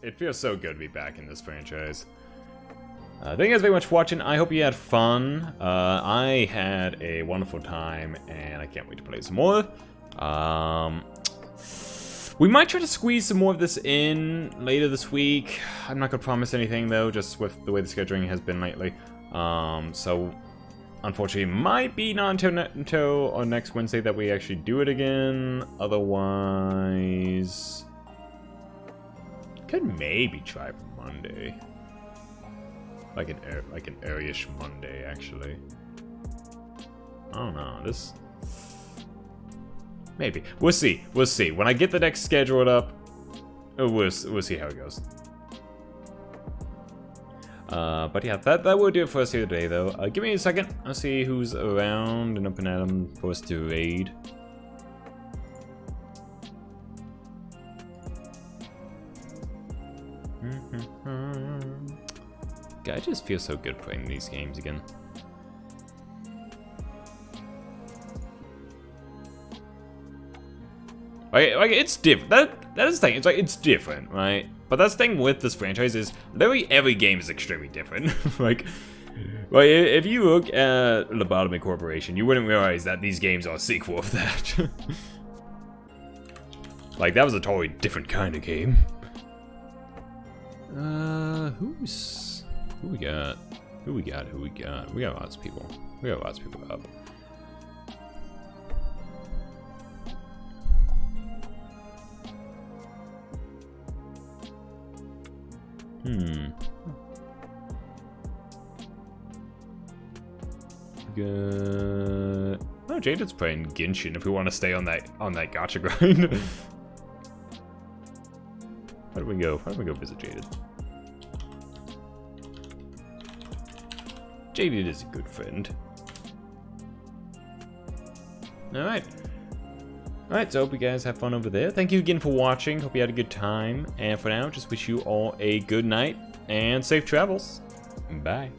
It feels so good to be back in this franchise. Thank you guys very much for watching. I hope you had fun. I had a wonderful time, and I can't wait to play some more. We might try to squeeze some more of this in later this week. I'm not gonna promise anything, though, just with the way the scheduling has been lately. So unfortunately, it might be not until next Wednesday that we actually do it again. Otherwise, could maybe try for Monday, like an early-ish Monday, actually. I don't know. This maybe we'll see. We'll see when I get the next scheduled up. We'll see how it goes. But yeah, that will do it for us here today, though. Give me a second. I'll see who's around and open at them for us to raid. God, I just feel so good playing these games again. Like it's different. That is the thing. It's like it's different, right? But that's the thing with this franchise is literally every game is extremely different. like if you look at Lobotomy Corporation, you wouldn't realize that these games are a sequel of that. Like that was a totally different kind of game. Who we got? Who we got? We got lots of people. We got lots of people up. Good. Oh, Jaded's playing Genshin if we want to stay on that gacha grind. Where do we go? Why don't we go visit Jaded? Jaded is a good friend. Alright. Alright, so hope you guys have fun over there. Thank you again for watching. Hope you had a good time. And for now, just wish you all a good night and safe travels. Bye.